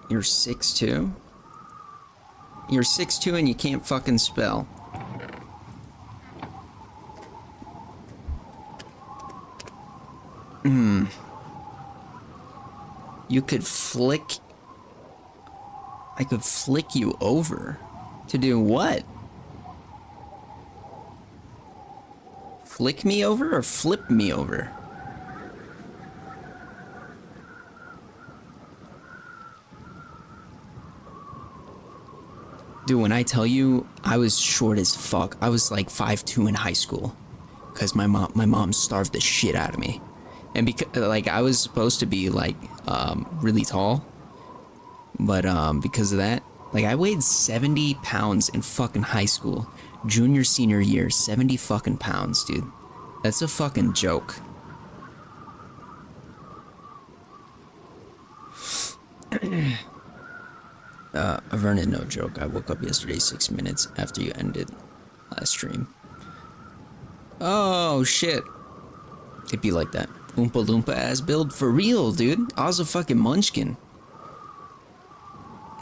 Speaker 1: You're 6'2"? You're 6'2" and you can't fucking spell. You could flick... I could flick you over. To do what? Flick me over or flip me over? Dude, when I tell you I was short as fuck, I was like 5'2" in high school. Because my mom starved the shit out of me. And because, like, I was supposed to be, like, really tall. But, because of that, like, I weighed 70 pounds in fucking high school. Junior, senior year, 70 fucking pounds, dude. That's a fucking joke. Vernon, no joke. I woke up yesterday 6 minutes after you ended last stream. Oh, shit. It'd be like that. Oompa Loompa ass build for real, dude. I was a fucking munchkin.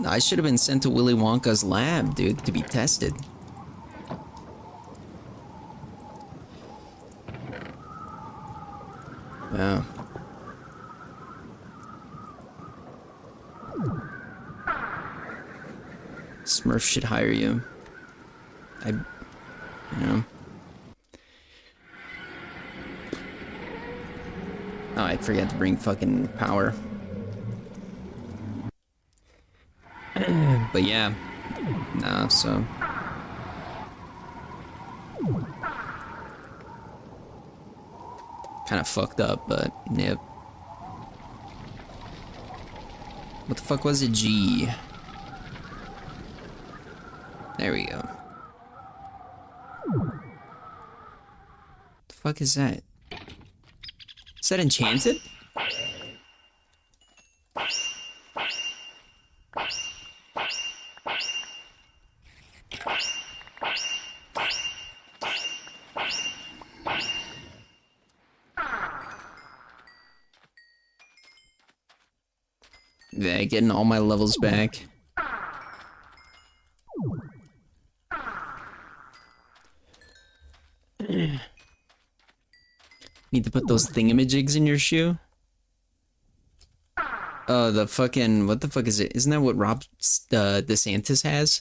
Speaker 1: I should have been sent to Willy Wonka's lab, dude, to be tested. Yeah. Smurf should hire you. You know. Oh, I forgot to bring fucking power. But yeah. Nah, so. Kind of fucked up, but yep. What the fuck was it? G. There we go. The fuck is that? Is that enchanted? Yeah, getting all my levels back. Need to put those thingamajigs in your shoe? Oh, the fucking, what the fuck is it? Isn't that what Rob DeSantis has?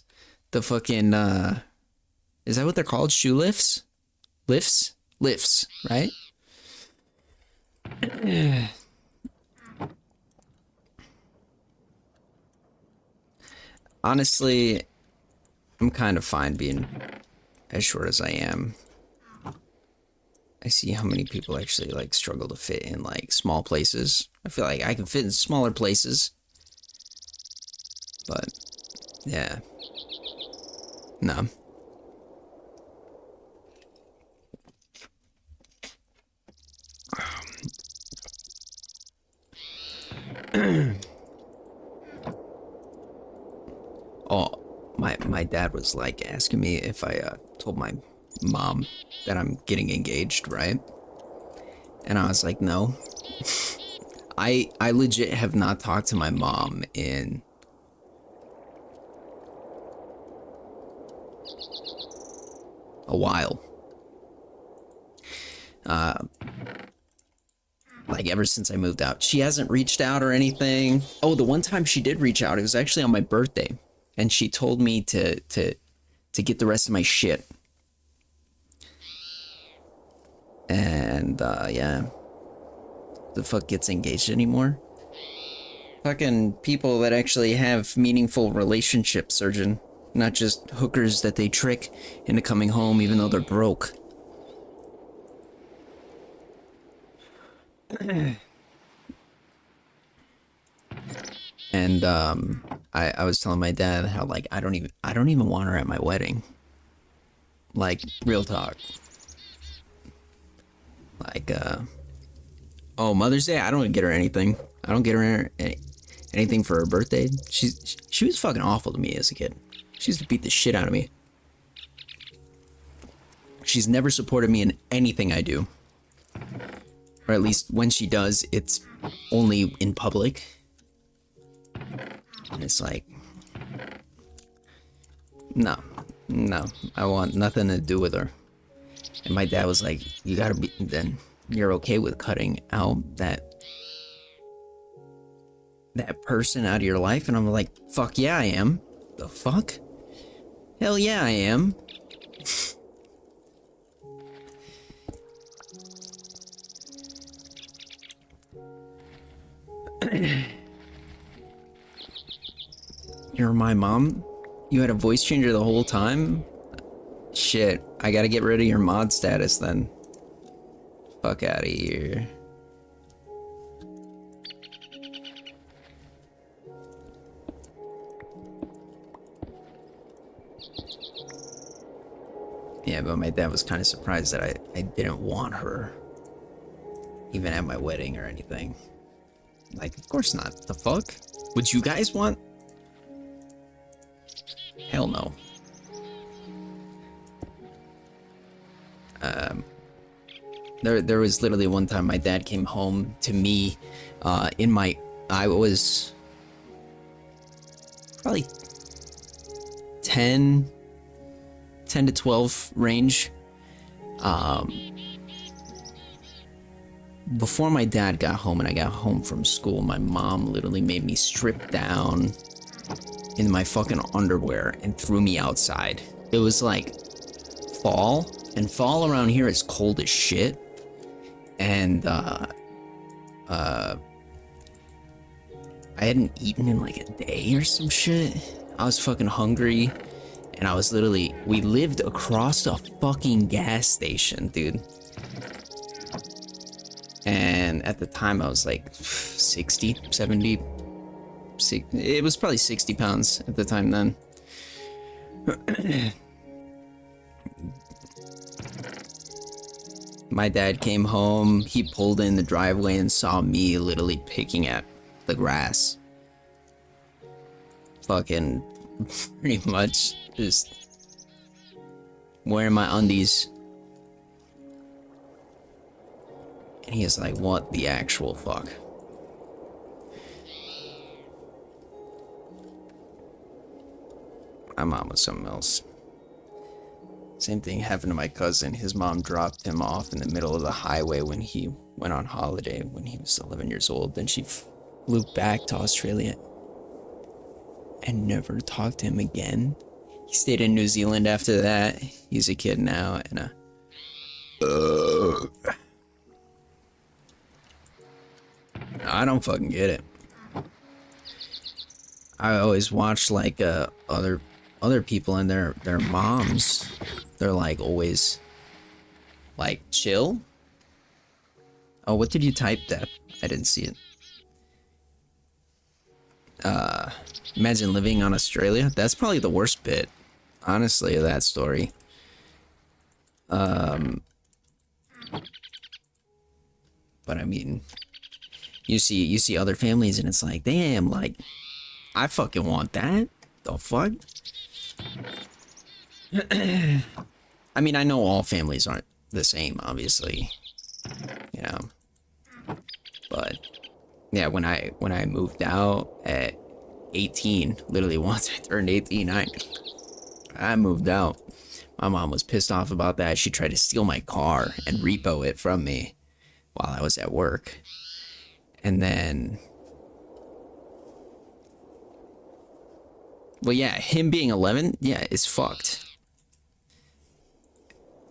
Speaker 1: The fucking, is that what they're called? Shoe lifts? Lifts? Lifts, right? Honestly, I'm kind of fine being as short as I am. I see how many people actually like struggle to fit in like small places. I feel like I can fit in smaller places. But yeah. No. Oh, my dad was like asking me if I told my mom that I'm getting engaged, right? And I was like, no. I legit have not talked to my mom in a while. Like ever since I moved out. She hasn't reached out or anything. Oh, the one time she did reach out, it was actually on my birthday. And she told me to get the rest of my shit. And yeah. The fuck gets engaged anymore? Fucking people that actually have meaningful relationships, surgeon. Not just hookers that they trick into coming home even though they're broke. And I was telling my dad how like I don't even want her at my wedding. Like real talk. Like oh, Mother's Day, I don't get her anything. I don't get her anything for her birthday. She was fucking awful to me as a kid. She used to beat the shit out of me. She's never supported me in anything I do. Or at least when she does, it's only in public. And it's like, no, I want nothing to do with her. And my dad was like, you gotta be, then you're okay with cutting out that person out of your life? And I'm like, fuck yeah, I am. The fuck? Hell yeah, I am. You're my mom? You had a voice changer the whole time? Shit, I gotta get rid of your mod status then. Fuck out of here. Yeah, but my dad was kind of surprised that I didn't want her. Even at my wedding or anything. Like, of course not. The fuck? Would you guys want? Hell no. There was literally one time my dad came home to me, I was probably 10 to 12 range. Before my dad got home and I got home from school, my mom literally made me strip down in my fucking underwear and threw me outside. It was like fall, and fall around here is cold as shit. And I hadn't eaten in like a day or some shit. I was fucking hungry, and I was literally, we lived across a fucking gas station, dude. And at the time I was like 60, 70, it was probably 60 pounds at the time then. My dad came home, he pulled in the driveway and saw me literally picking at the grass. Fucking pretty much just wearing my undies. And he was like, what the actual fuck? My mom was something else. Same thing happened to my cousin. His mom dropped him off in the middle of the highway when he went on holiday when he was 11 years old. Then she flew back to Australia and never talked to him again. He stayed in New Zealand after that. He's a kid now, and I don't fucking get it. I always watch like other people and their moms. They're like always like chill. Oh, what did you type that? I didn't see it. Imagine living on Australia. That's probably the worst bit, honestly, of that story. But I mean, you see other families and it's like, damn, like I fucking want that. The fuck? I mean, I know all families aren't the same, obviously. You know. But yeah, when I moved out at 18, literally once I turned 18, I moved out. My mom was pissed off about that. She tried to steal my car and repo it from me while I was at work. And then, well, yeah, him being 11, yeah, is fucked.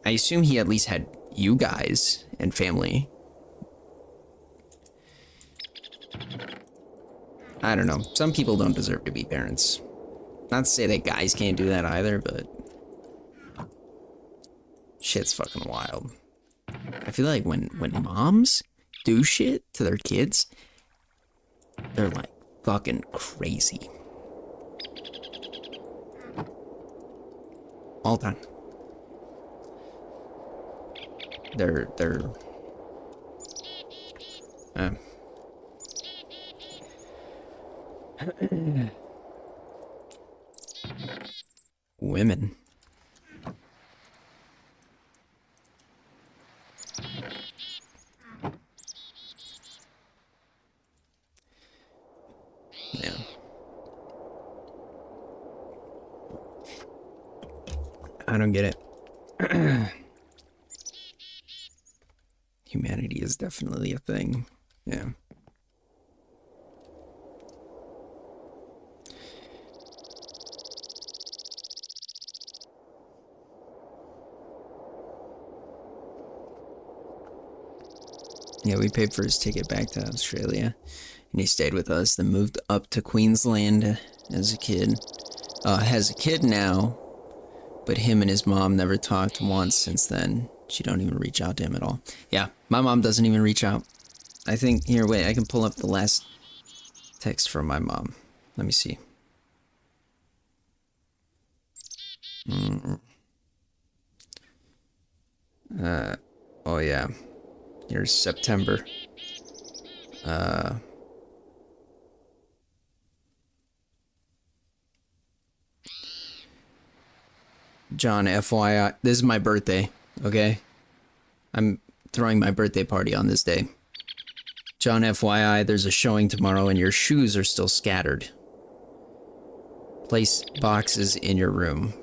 Speaker 1: I assume he at least had you guys and family. I don't know. Some people don't deserve to be parents. Not to say that guys can't do that either, but shit's fucking wild. I feel like when moms do shit to their kids, they're like fucking crazy. All the time. They're women. Yeah. I don't get it. Humanity is definitely a thing. Yeah. Yeah, we paid for his ticket back to Australia, and he stayed with us, then moved up to Queensland as a kid. Has a kid now, but him and his mom never talked once since then. She don't even reach out to him at all. Yeah, my mom doesn't even reach out. I think, here, wait, I can pull up the last text from my mom. Let me see. Oh yeah. Here's September. John, FYI, this is my birthday, okay? I'm throwing my birthday party on this day. John, FYI, there's a showing tomorrow and your shoes are still scattered. Place boxes in your room.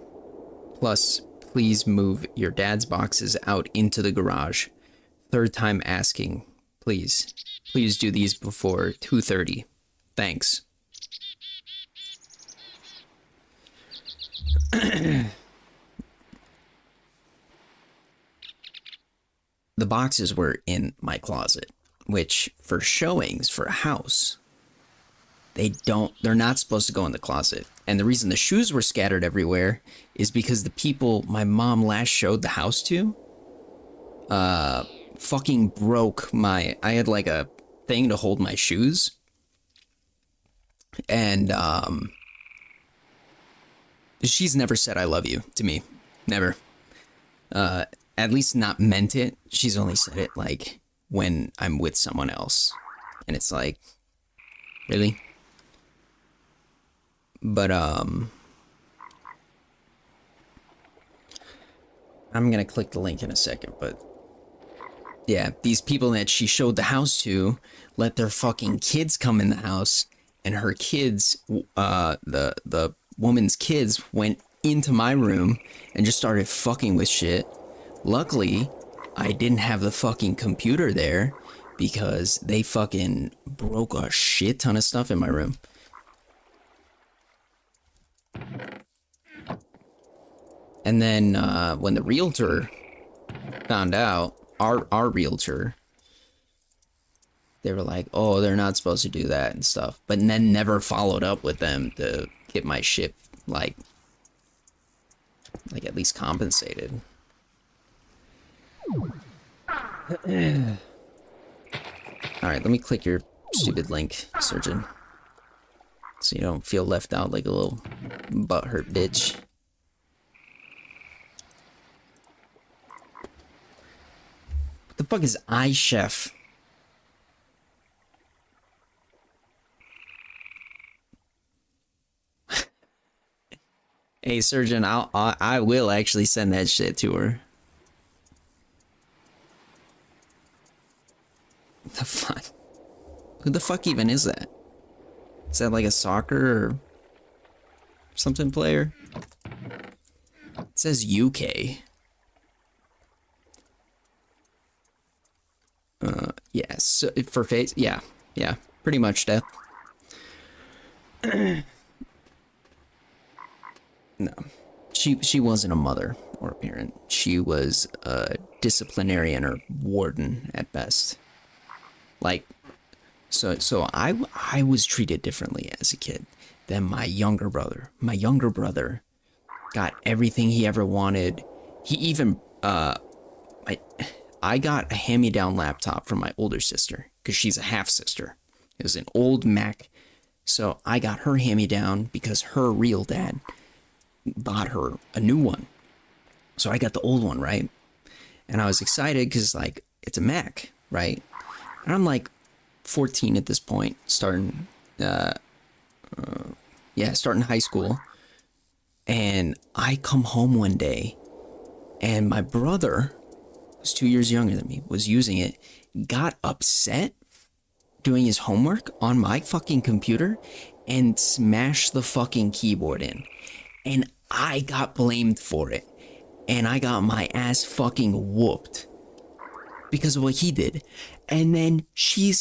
Speaker 1: Plus, please move your dad's boxes out into the garage. Third time asking, please. Please do these before 2:30. Thanks. The boxes were in my closet, which for showings for a house, they're not supposed to go in the closet. And the reason the shoes were scattered everywhere is because the people my mom last showed the house to, fucking broke I had like a thing to hold my shoes. And, she's never said I love you to me. Never. At least not meant it. She's only said it like when I'm with someone else. And it's like, really? But, I'm gonna click the link in a second, but yeah, these people that she showed the house to let their fucking kids come in the house, and her kids, the woman's kids went into my room and just started fucking with shit. Luckily, I didn't have the fucking computer there because they fucking broke a shit ton of stuff in my room. And then when the realtor found out, our realtor, they were like, oh, they're not supposed to do that and stuff. But then never followed up with them to get my shit, like at least compensated. Alright, let me click your stupid link, Surgeon. So you don't feel left out like a little butthurt bitch. What the fuck is iChef? Hey, Surgeon, I will actually send that shit to her. What the fuck? Who the fuck even is that? Is that like a soccer or something player? It says UK. Yeah, so for face, yeah, pretty much death. No, she wasn't a mother or a parent. She was a disciplinarian or warden at best. Like, so I was treated differently as a kid than my younger brother. My younger brother got everything he ever wanted. He even I got a hand-me-down laptop from my older sister because she's a half sister. It was an old Mac, so I got her hand-me-down because her real dad bought her a new one. So I got the old one, right? And I was excited because, like, it's a Mac, right? And I'm like 14 at this point, starting high school. And I come home one day and my brother, who's 2 years younger than me, was using it, got upset doing his homework on my fucking computer and smashed the fucking keyboard in. And I got blamed for it. And I got my ass fucking whooped because of what he did. And then she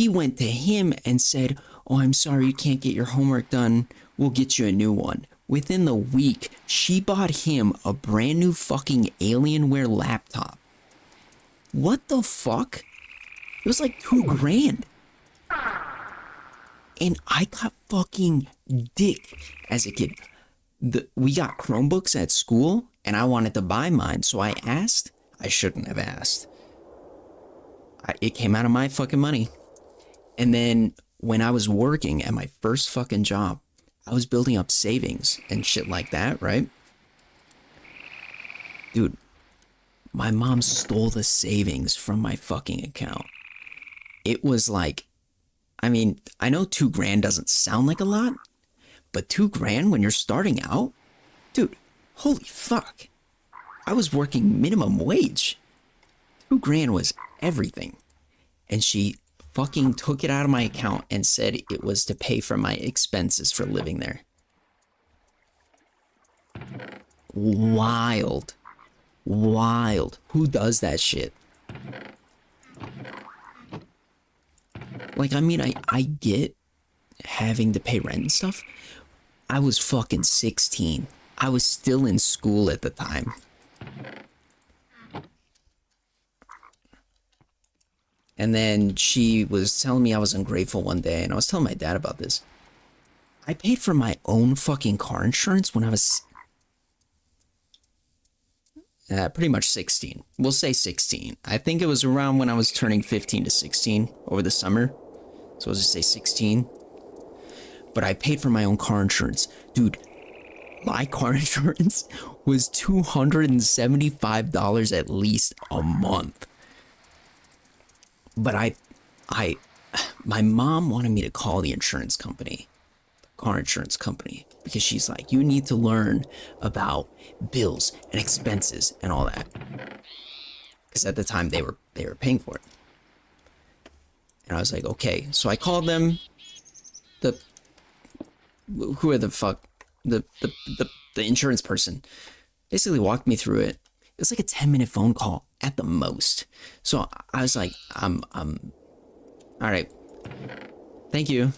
Speaker 1: went to him and said, oh, I'm sorry you can't get your homework done. We'll get you a new one. Within the week, she bought him a brand new fucking Alienware laptop. What the fuck? It was like $2,000. And I got fucking dick as a kid. We got Chromebooks at school and I wanted to buy mine. So I asked. I shouldn't have asked. It came out of my fucking money. And then when I was working at my first fucking job, I was building up savings and shit like that, right? Dude, my mom stole the savings from my fucking account. It was like, I mean, I know $2,000 doesn't sound like a lot, but $2,000 when you're starting out? Dude, holy fuck. I was working minimum wage. $2,000 was everything. And she fucking took it out of my account and said it was to pay for my expenses for living there. Wild. Wild. Who does that shit? Like, I mean, I get having to pay rent and stuff. I was fucking 16. I was still in school at the time. And then she was telling me I was ungrateful one day, and I was telling my dad about this. I paid for my own fucking car insurance when I was pretty much 16. We'll say 16. I think it was around when I was turning 15 to 16 over the summer. So let's just say 16. But I paid for my own car insurance. Dude, my car insurance was $275 at least a month. But my mom wanted me to call the insurance company, the car insurance company, because she's like, you need to learn about bills and expenses and all that. Because at the time they were paying for it. And I was like, okay. So I called them. Who are the fuck? the the the insurance person basically walked me through it. It was like a 10-minute phone call at the most. So I was like, all right, thank you.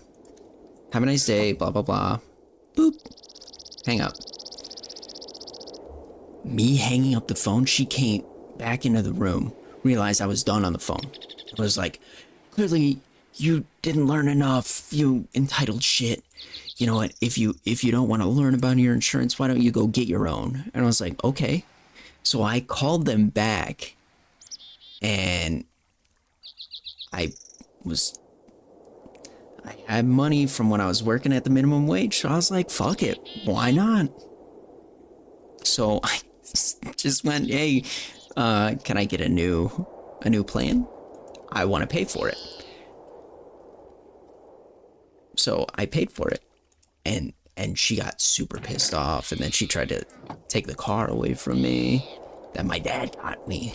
Speaker 1: Have a nice day. Blah blah blah. Boop. Hang up. Me hanging up the phone, she came back into the room, realized I was done on the phone. It was like, clearly you didn't learn enough, you entitled shit. You know what, if you don't want to learn about your insurance, why don't you go get your own? And I was like, okay. So I called them back and I was I had money from when I was working at the minimum wage, so I was like, fuck it, why not? So I just went, hey, can I get a new plan? I want to pay for it. So I paid for it, and she got super pissed off, and then she tried to take the car away from me that my dad got me.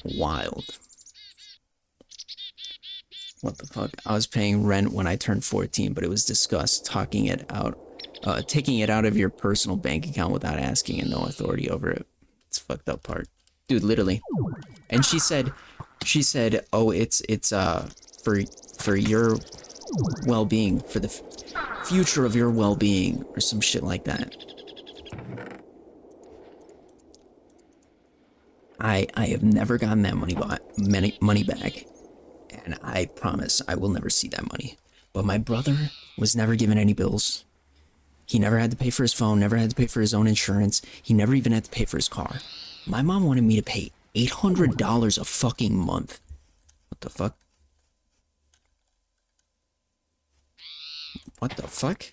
Speaker 1: Wild. What the fuck? I was paying rent when I turned 14, but it was discussed taking it out of your personal bank account without asking and no authority over it. It's fucked up part. Dude, literally. And she said, oh, it's for your well-being, for the future of your well-being, or some shit like that. I have never gotten that money back, and I promise I will never see that money. But my brother was never given any bills. He never had to pay for his phone, never had to pay for his own insurance. He never even had to pay for his car. My mom wanted me to pay $800 a fucking month. What the fuck? What the fuck?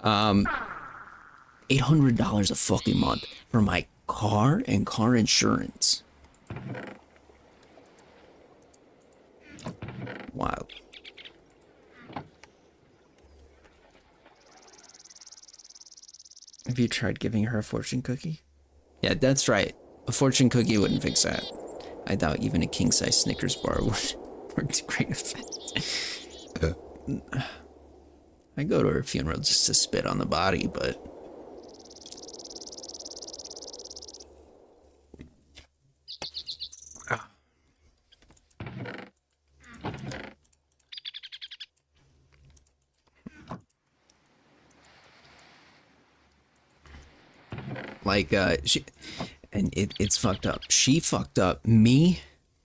Speaker 1: $800 a fucking month for my car and car insurance. Wild. Have you tried giving her a fortune cookie? Yeah, that's right. A fortune cookie wouldn't fix that. I doubt even a king-size Snickers bar would work to great effect. I go to her funeral just to spit on the body, but... Like, it's fucked up. She fucked up me,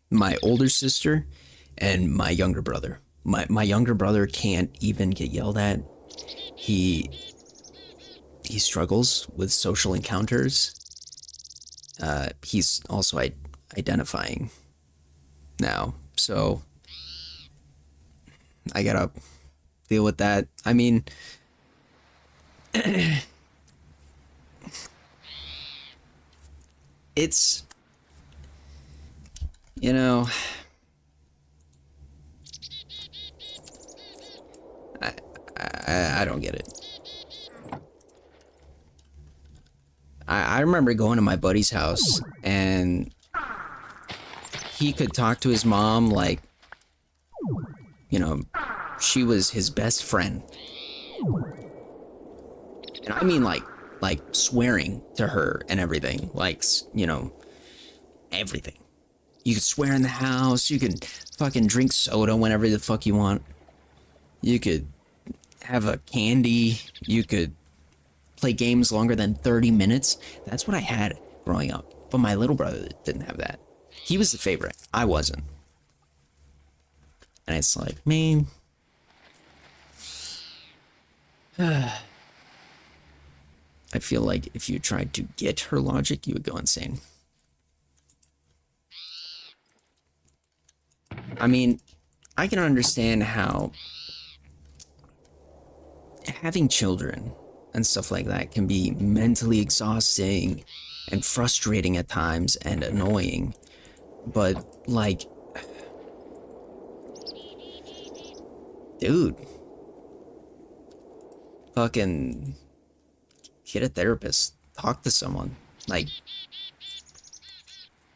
Speaker 1: my older sister, and my younger brother. My younger brother can't even get yelled at. He struggles with social encounters. He's also identifying now, so I gotta deal with that. I mean, it's, you know, I don't get it. I remember going to my buddy's house and he could talk to his mom like, you know, she was his best friend. And I mean like swearing to her and everything, like, you know, everything. You could swear in the house, you could fucking drink soda whenever the fuck you want. You could have a candy, you could play games longer than 30 minutes. That's what I had growing up. But my little brother didn't have that. He was the favorite. I wasn't. And it's like, man. I feel like if you tried to get her logic, you would go insane. I mean, I can understand how having children and stuff like that can be mentally exhausting and frustrating at times and annoying. But, like, dude, fucking get a therapist, talk to someone. Like,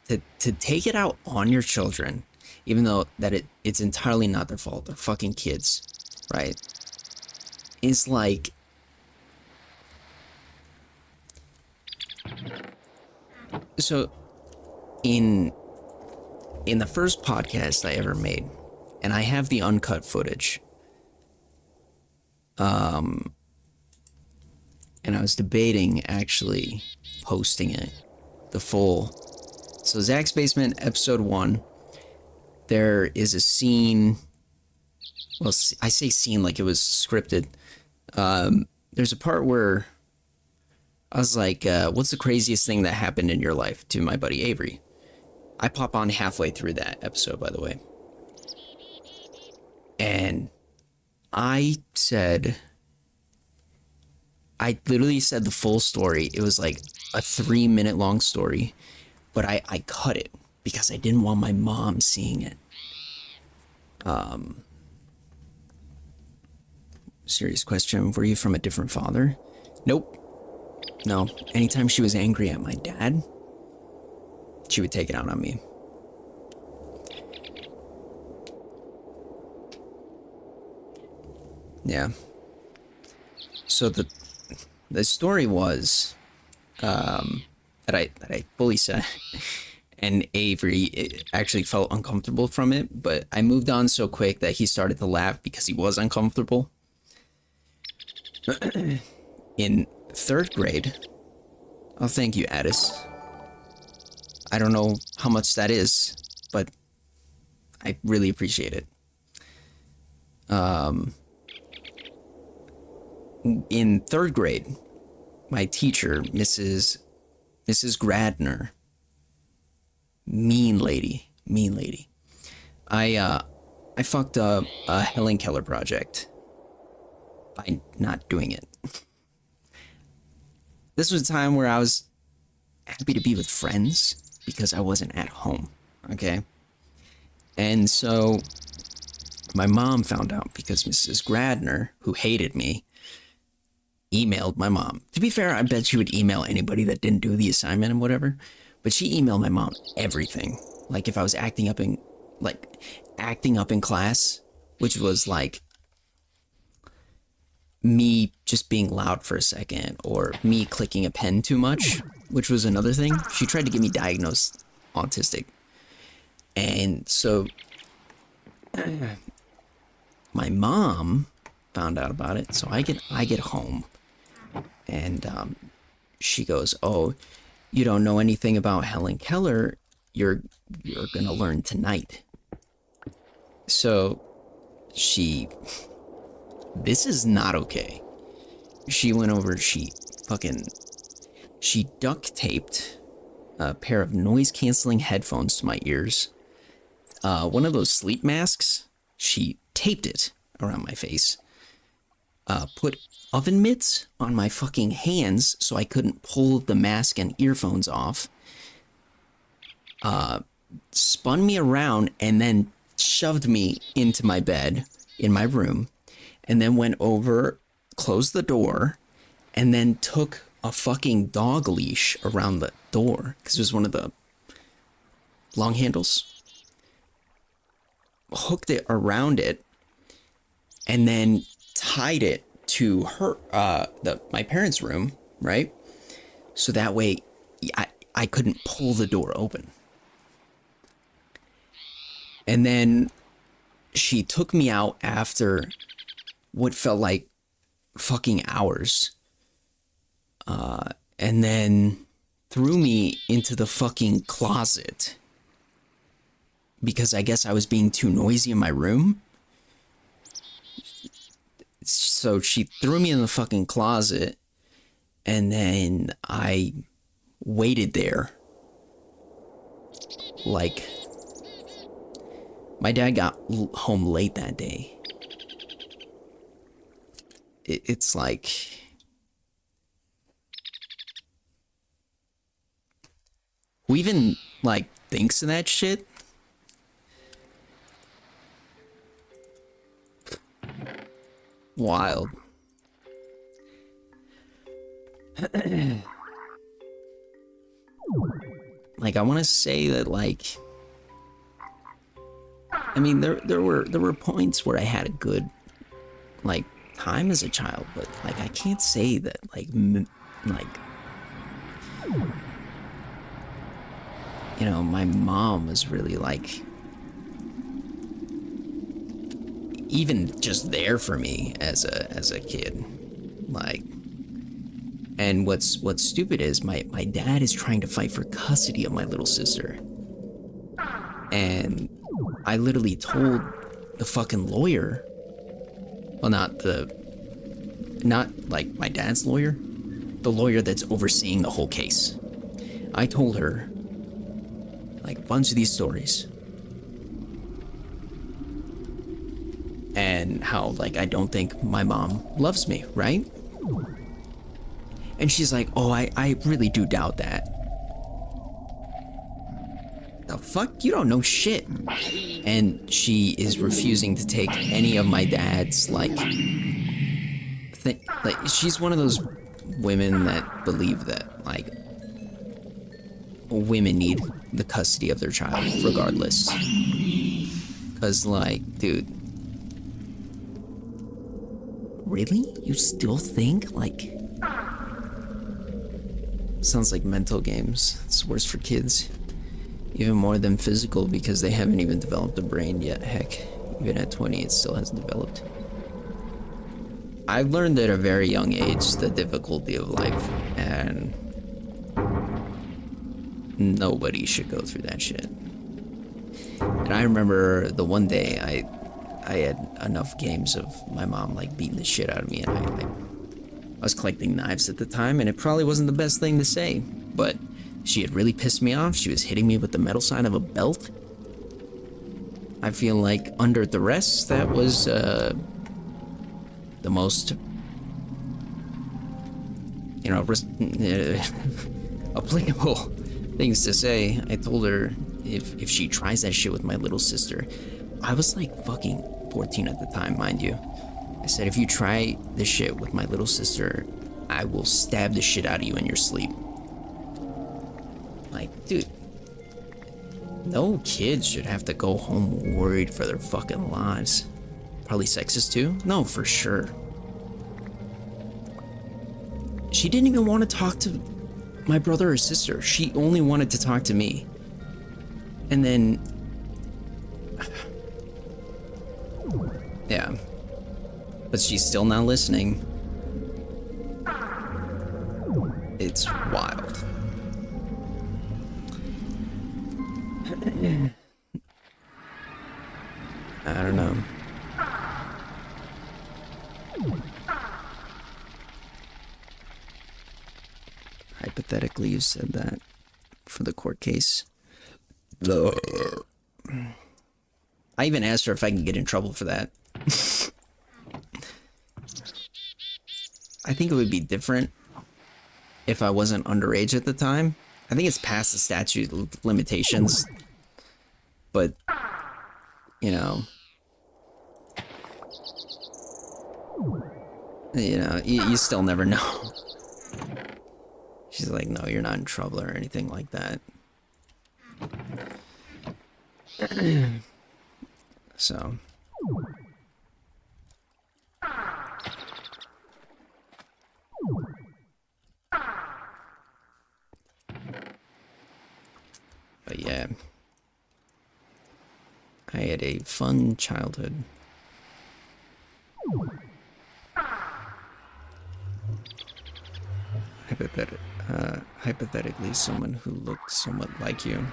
Speaker 1: to take it out on your children even though that it's entirely not their fault. They're fucking kids, right? It's like, so in in the first podcast I ever made, and I have the uncut footage, and I was debating actually posting it, the full. So Zach's Basement, episode 1, there is a scene, well, I say scene like it was scripted. There's a part where I was like, what's the craziest thing that happened in your life, to my buddy Avery? I pop on halfway through that episode, by the way. And I literally said the full story. It was like a 3-minute long story, but I cut it because I didn't want my mom seeing it. Serious question. Were you from a different father? Nope. No. Anytime she was angry at my dad, she would take it out on me. Yeah. So the story was that I fully said, and Avery actually felt uncomfortable from it, but I moved on so quick that he started to laugh because he was uncomfortable. In 3rd grade, oh, thank you, Addis. I don't know how much that is, but I really appreciate it. In 3rd grade, my teacher, Mrs. Gradner, mean lady. I fucked up a Helen Keller project by not doing it. This was a time where I was happy to be with friends because I wasn't at home, okay? And so my mom found out because Mrs. Gradner, who hated me, emailed my mom. To be fair, I bet she would email anybody that didn't do the assignment and whatever, but she emailed my mom everything. Like if I was acting up in class, which was like me just being loud for a second, or me clicking a pen too much, which was another thing. She tried to get me diagnosed autistic. And so my mom found out about it. So I get home, and she goes, "Oh, you don't know anything about Helen Keller. You're gonna learn tonight." So this is not okay. She went over, she duct taped a pair of noise canceling headphones to my ears. One of those sleep masks, she taped it around my face. Put oven mitts on my fucking hands so I couldn't pull the mask and earphones off. Spun me around and then shoved me into my bed in my room, and then went over, closed the door, and then took a fucking dog leash around the door, because it was one of the long handles, hooked it around it, and then tied it to her, my parents' room, right? So that way I couldn't pull the door open. And then she took me out after what felt like fucking hours, and then threw me into the fucking closet because I guess I was being too noisy in my room. So she threw me in the fucking closet, and then I waited there. Like, my dad got home late that day. It's like, who even like thinks of that shit? Wild. Like, I want to say that, like, I mean, there were points where I had a good like time as a child, but like I can't say that like you know, my mom was really like even just there for me as a kid. Like, and what's stupid is my dad is trying to fight for custody of my little sister. And I literally told the fucking lawyer, well, not like my dad's lawyer, the lawyer that's overseeing the whole case. I told her like a bunch of these stories. And how like I don't think my mom loves me, right? And she's like, oh, I really do doubt that. The fuck? You don't know shit. And she is refusing to take any of my dad's like she's one of those women that believe that like women need the custody of their child regardless. Cause like, dude, really? You still think like sounds like mental games. It's worse for kids. Even more than physical because they haven't even developed a brain yet. Heck, even at 20 it still hasn't developed. I've learned at a very young age the difficulty of life, and nobody should go through that shit. And I remember the one day I had enough games of my mom like beating the shit out of me, and I was collecting knives at the time, and it probably wasn't the best thing to say, but she had really pissed me off. She was hitting me with the metal sign of a belt. I feel like under duress, that was the most, you know, applicable things to say. I told her if she tries that shit with my little sister, I was like fucking 14 at the time, mind you. I said, if you try this shit with my little sister, I will stab the shit out of you in your sleep. Like, dude, no kids should have to go home worried for their fucking lives. Probably sexist too? No, for sure. She didn't even want to talk to my brother or sister. She only wanted to talk to me. And then, yeah, but she's still not listening. It's wild. I don't know. Hypothetically, you said that for the court case. I even asked her if I can get in trouble for that. I think it would be different if I wasn't underage at the time. I think it's past the statute of limitations. But, you know, you still never know. She's like, no, you're not in trouble or anything like that. So. But yeah. I had a fun childhood. Hypothetically, someone who looked somewhat like you.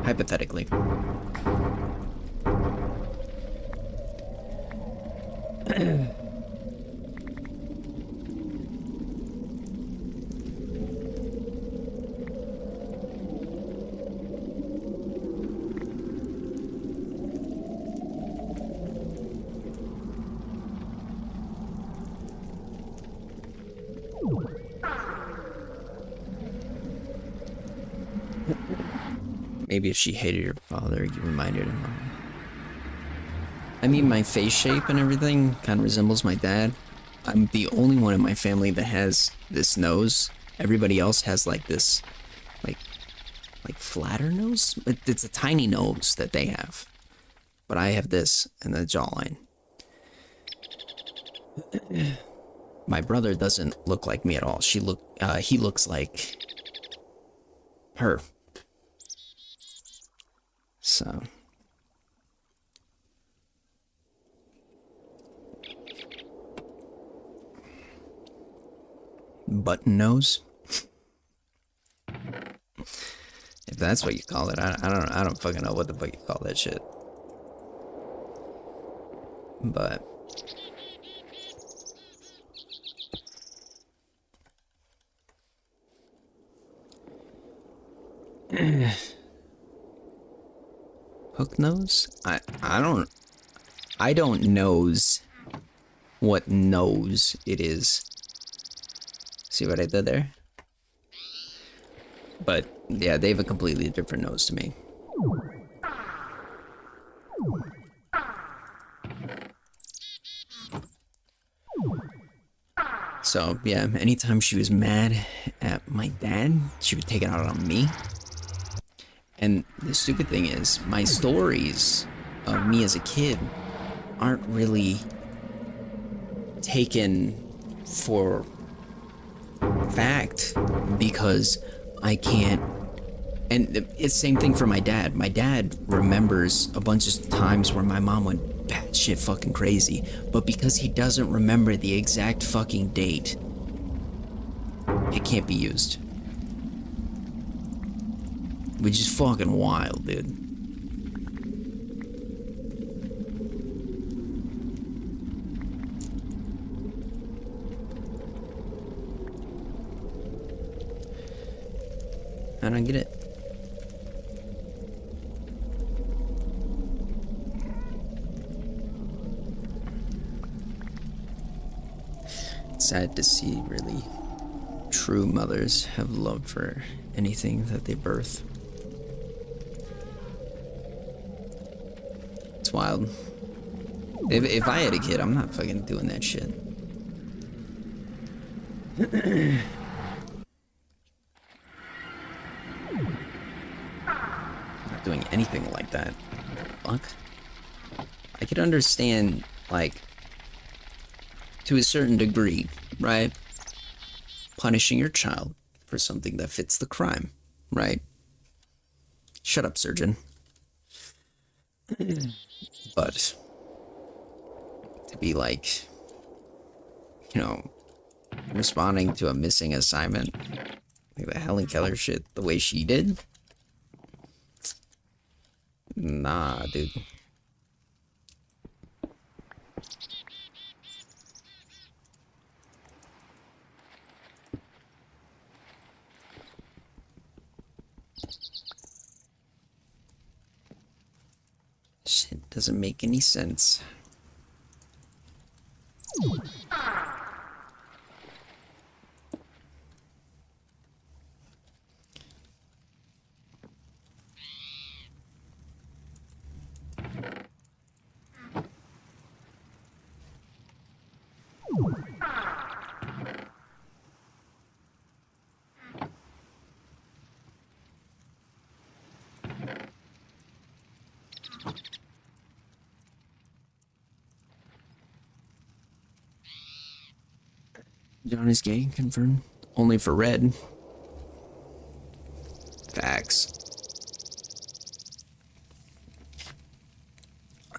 Speaker 1: Hypothetically. Maybe if she hated your father, you reminded him of him. I mean, my face shape and everything kind of resembles my dad. I'm the only one in my family that has this nose. Everybody else has like this, like, flatter nose. It's a tiny nose that they have, but I have this and the jawline. My brother doesn't look like me at all. He looks like her. So. Button nose. If that's what you call it, I don't fucking know what the fuck you call that shit. But hook nose? I don't knows what nose it is. See what I did there? But yeah, they have a completely different nose to me. So yeah, anytime she was mad at my dad, she would take it out on me. And the stupid thing is, my stories of me as a kid aren't really taken for fact because I can't. And it's the same thing for my dad. My dad remembers a bunch of times where my mom went batshit fucking crazy, but because he doesn't remember the exact fucking date, it can't be used. Which is fucking wild, dude. I don't get it. It's sad to see really true mothers have love for anything that they birth. It's wild. If I had a kid, I'm not fucking doing that shit. Not doing anything like that. Fuck. I could understand, like, to a certain degree, right? Punishing your child for something that fits the crime, right? Shut up, surgeon. But to be like, you know, responding to a missing assignment, like the Helen Keller shit, the way she did, nah, dude. Shit doesn't make any sense. John is gay, confirmed. Only for red. Facts.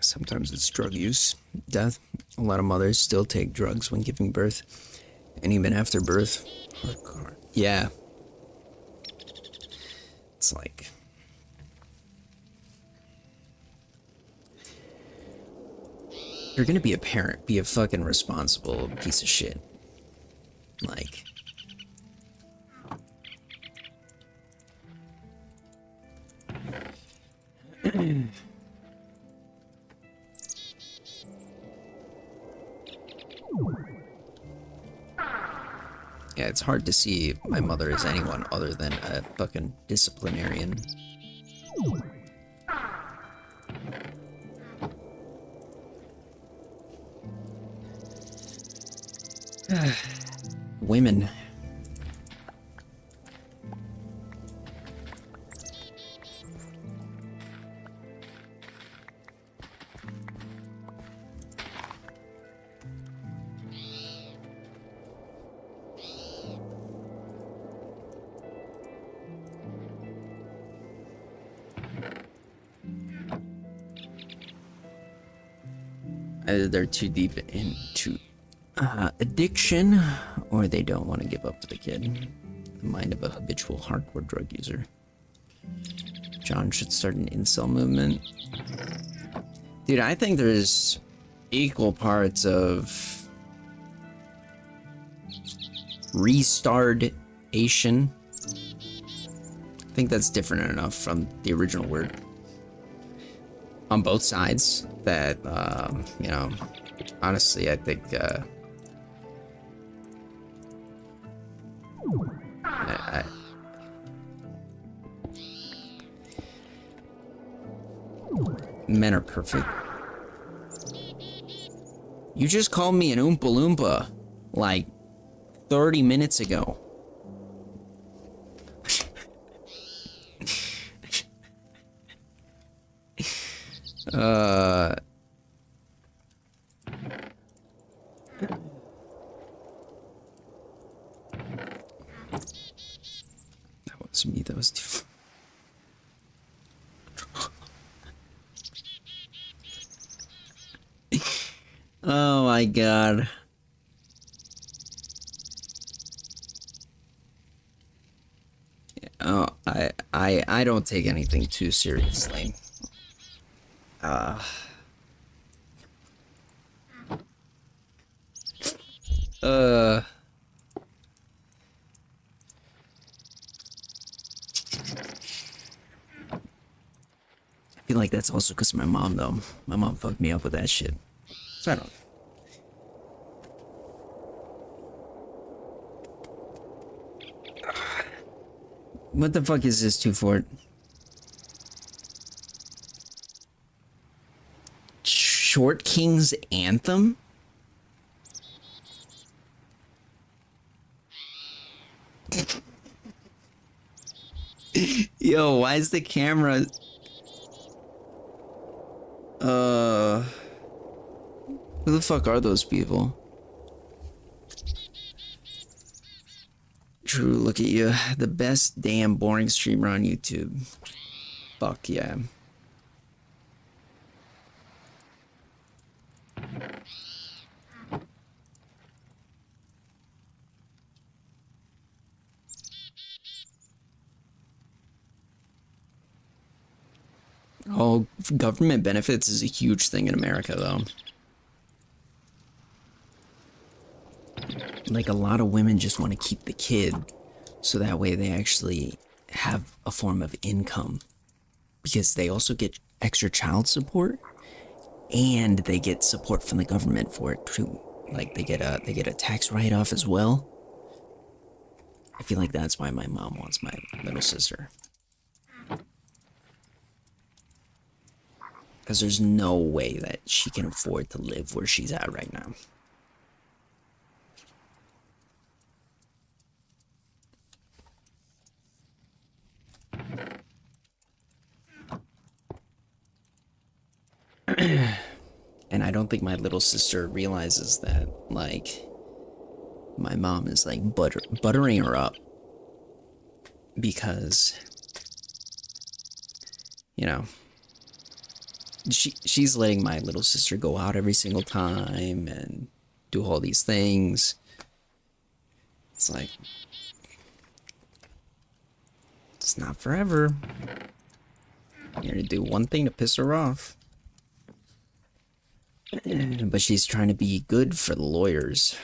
Speaker 1: Sometimes it's drug use, death. A lot of mothers still take drugs when giving birth, and even after birth. Yeah. It's like... You're gonna be a parent, be a fucking responsible piece of shit. Like... Yeah, it's hard to see my mother as anyone other than a fucking disciplinarian. Women. Either they're too deep into addiction, or they don't want to give up for the kid. The mind of a habitual hardcore drug user. John should start an incel movement. Dude, I think there's equal parts of restart-ation. I think that's different enough from the original word. On both sides, that, you know, honestly, I think, men are perfect. You just called me an Oompa Loompa, like, 30 minutes ago. That wasn't me, that was too... Oh my god. Oh, I don't take anything too seriously. I feel like that's also because of my mom, though. My mom fucked me up with that shit. So I don't. What the fuck is this 2 Fort? Short King's Anthem? Yo, why is the camera... Who the fuck are those people? True, look at you. The best damn boring streamer on YouTube. Fuck yeah. Oh, government benefits is a huge thing in America, though. Like, a lot of women just want to keep the kid, so that way they actually have a form of income. Because they also get extra child support, and they get support from the government for it, too. Like, they get a tax write-off as well. I feel like that's why my mom wants my little sister. Because there's no way that she can afford to live where she's at right now. And I don't think my little sister realizes that, like, my mom is, like, buttering her up. Because, you know, she's letting my little sister go out every single time and do all these things. It's like, it's not forever. You're gonna do one thing to piss her off. But she's trying to be good for the lawyers.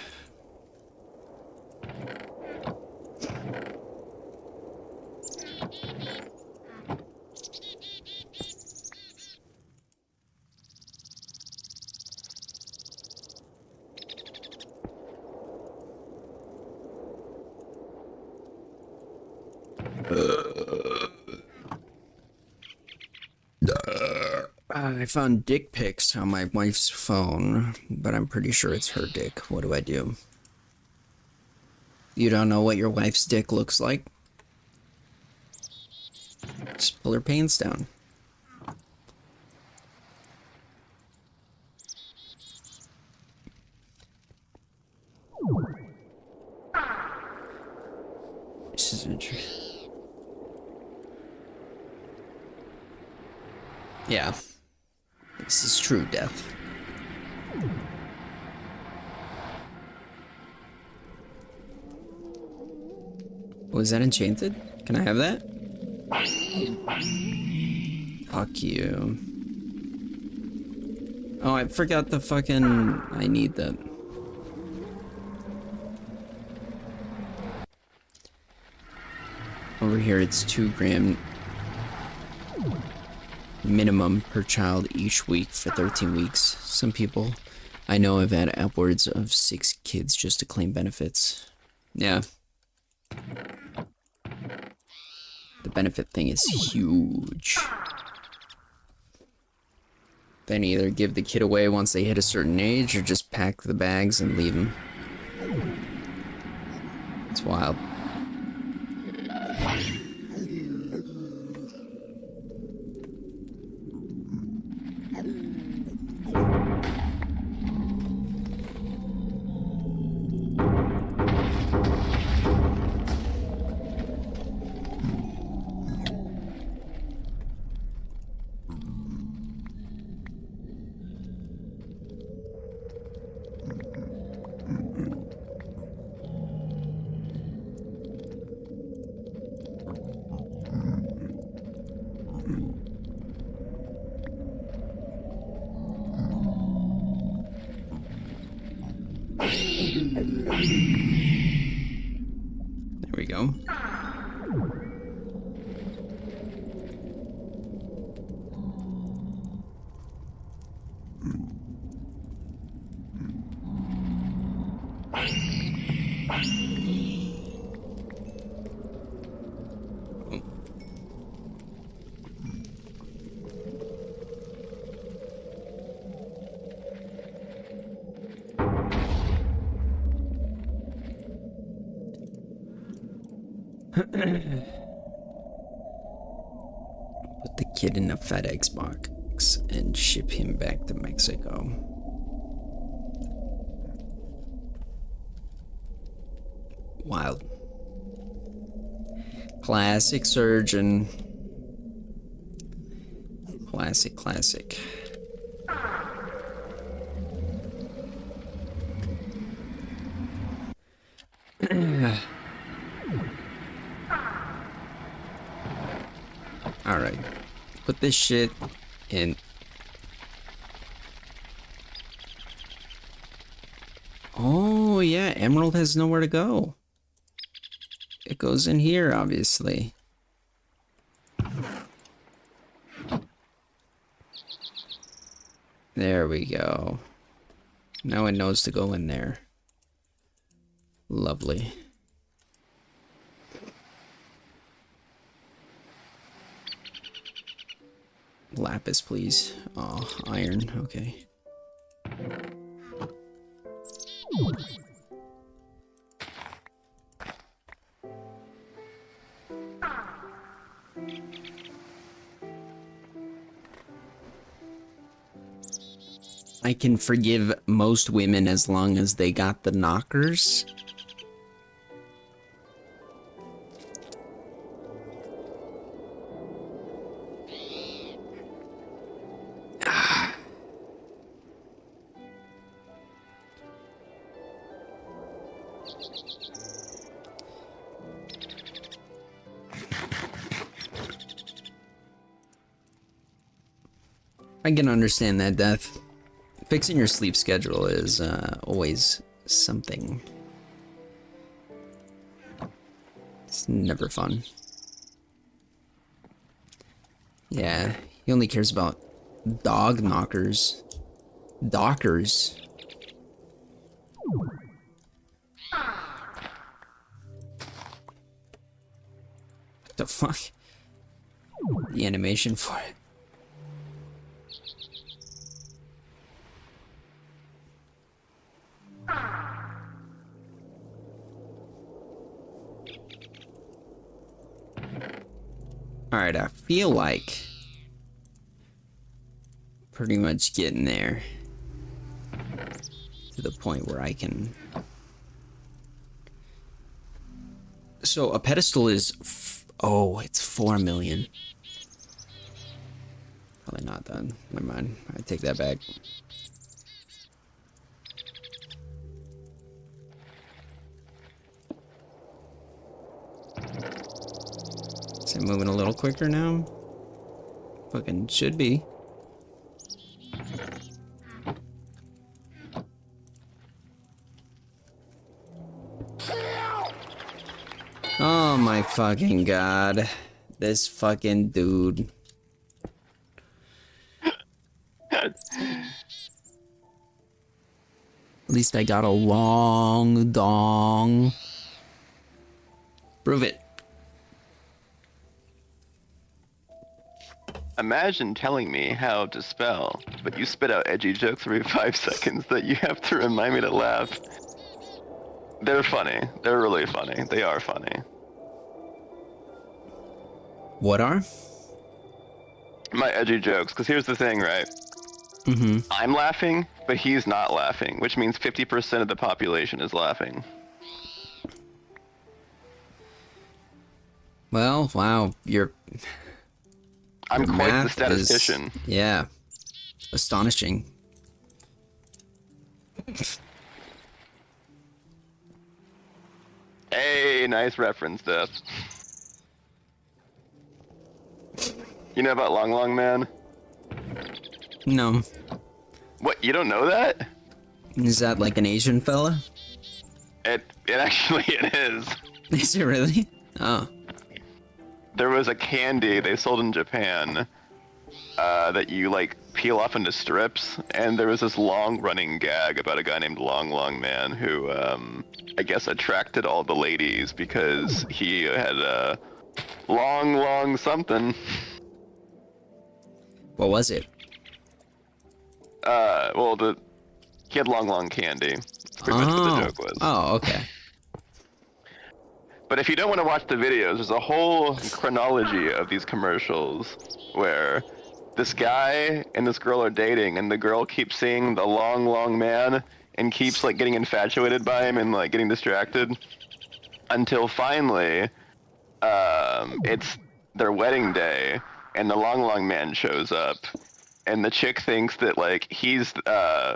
Speaker 1: I found dick pics on my wife's phone, but I'm pretty sure it's her dick. What do I do? You don't know what your wife's dick looks like? Just pull her pants down. This is interesting. Yeah. This is true death. Was that enchanted? Can I have that? Fuck you. Oh, I forgot the fucking... I need that. Over here it's 2 grand minimum per child each week for 13 weeks. Some people I know have had upwards of 6 kids just to claim benefits. Yeah. The benefit thing is huge. Then either give the kid away once they hit a certain age or just pack the bags and leave them. It's wild. There we go. Put the kid in a FedEx box and ship him back to Mexico. Wild. Classic surgeon. Classic. Alright. Put this shit in. Oh, yeah. Emerald has nowhere to go. It goes in here, obviously. There we go. Now it knows to go in there. Lovely. Lapis, please. Oh, iron. Okay. I can forgive most women as long as they got the knockers. I can understand that, Death. Fixing your sleep schedule is always something. It's never fun. Yeah, he only cares about dog knockers. Dockers. What the fuck? The animation for it. Alright, I feel like pretty much getting there to the point where I can. So a pedestal is oh, it's 4 million. Probably not then. Never mind. I take that back. Is it moving a little quicker now? Fucking should be. Oh my fucking god. This fucking dude. At least I got a long dong. Prove it.
Speaker 2: Imagine telling me how to spell, but you spit out edgy jokes every 5 seconds that you have to remind me to laugh. They're funny. They're really funny. They are funny.
Speaker 1: What are?
Speaker 2: My edgy jokes, because here's the thing, right?
Speaker 1: Mm-hmm.
Speaker 2: I'm laughing, but he's not laughing, which means 50% of the population is laughing.
Speaker 1: Well, wow,
Speaker 2: I'm
Speaker 1: your
Speaker 2: quite the
Speaker 1: math
Speaker 2: statistician.
Speaker 1: Yeah. Astonishing.
Speaker 2: Hey, nice reference, Death. You know about Long Long Man?
Speaker 1: No.
Speaker 2: What, you don't know that?
Speaker 1: Is that like an Asian fella?
Speaker 2: It actually it is.
Speaker 1: Is it really? Oh.
Speaker 2: There was a candy they sold in Japan that you like peel off into strips, and there was this long-running gag about a guy named Long Long Man who, I guess, attracted all the ladies because he had a long something.
Speaker 1: What was it?
Speaker 2: Well, he had long candy. That's pretty much what the joke was.
Speaker 1: Oh, okay.
Speaker 2: But if you don't want to watch the videos, there's a whole chronology of these commercials where this guy and this girl are dating, and the girl keeps seeing the long man and keeps like getting infatuated by him and like getting distracted until finally it's their wedding day and the long man shows up, and the chick thinks that like he's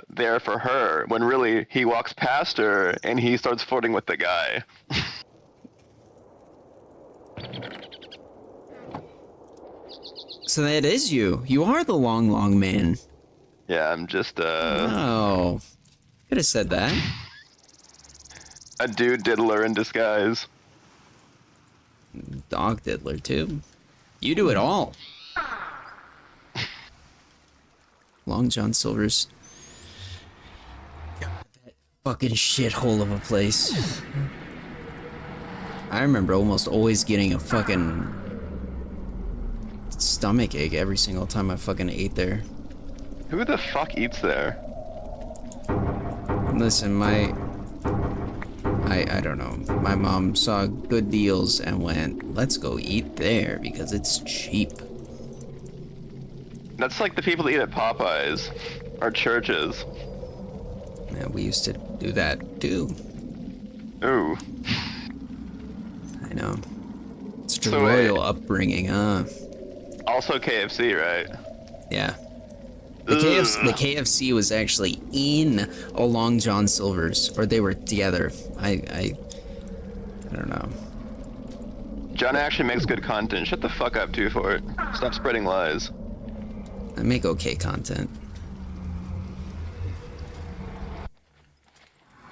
Speaker 2: there for her when really he walks past her and he starts flirting with the guy.
Speaker 1: So that is you. You are the long man.
Speaker 2: Yeah, I'm just
Speaker 1: Oh. Could have said that.
Speaker 2: a dude diddler in disguise.
Speaker 1: Dog diddler, too. You do it all. Long John Silver's. God, that fucking shithole of a place. I remember almost always getting a fucking stomach ache every single time I fucking ate there.
Speaker 2: Who the fuck eats there?
Speaker 1: Listen, I don't know. My mom saw good deals and went, let's go eat there because it's cheap.
Speaker 2: That's like the people that eat at Popeyes or churches.
Speaker 1: Yeah, we used to do that too.
Speaker 2: Ooh.
Speaker 1: I know. It's a
Speaker 2: So
Speaker 1: royal upbringing, huh?
Speaker 2: Also KFC, right?
Speaker 1: Yeah. The KFC was actually in a Long John Silver's, or they were together. I don't know.
Speaker 2: John actually makes good content. Shut the fuck up, too, for it. Stop spreading lies.
Speaker 1: I make okay content.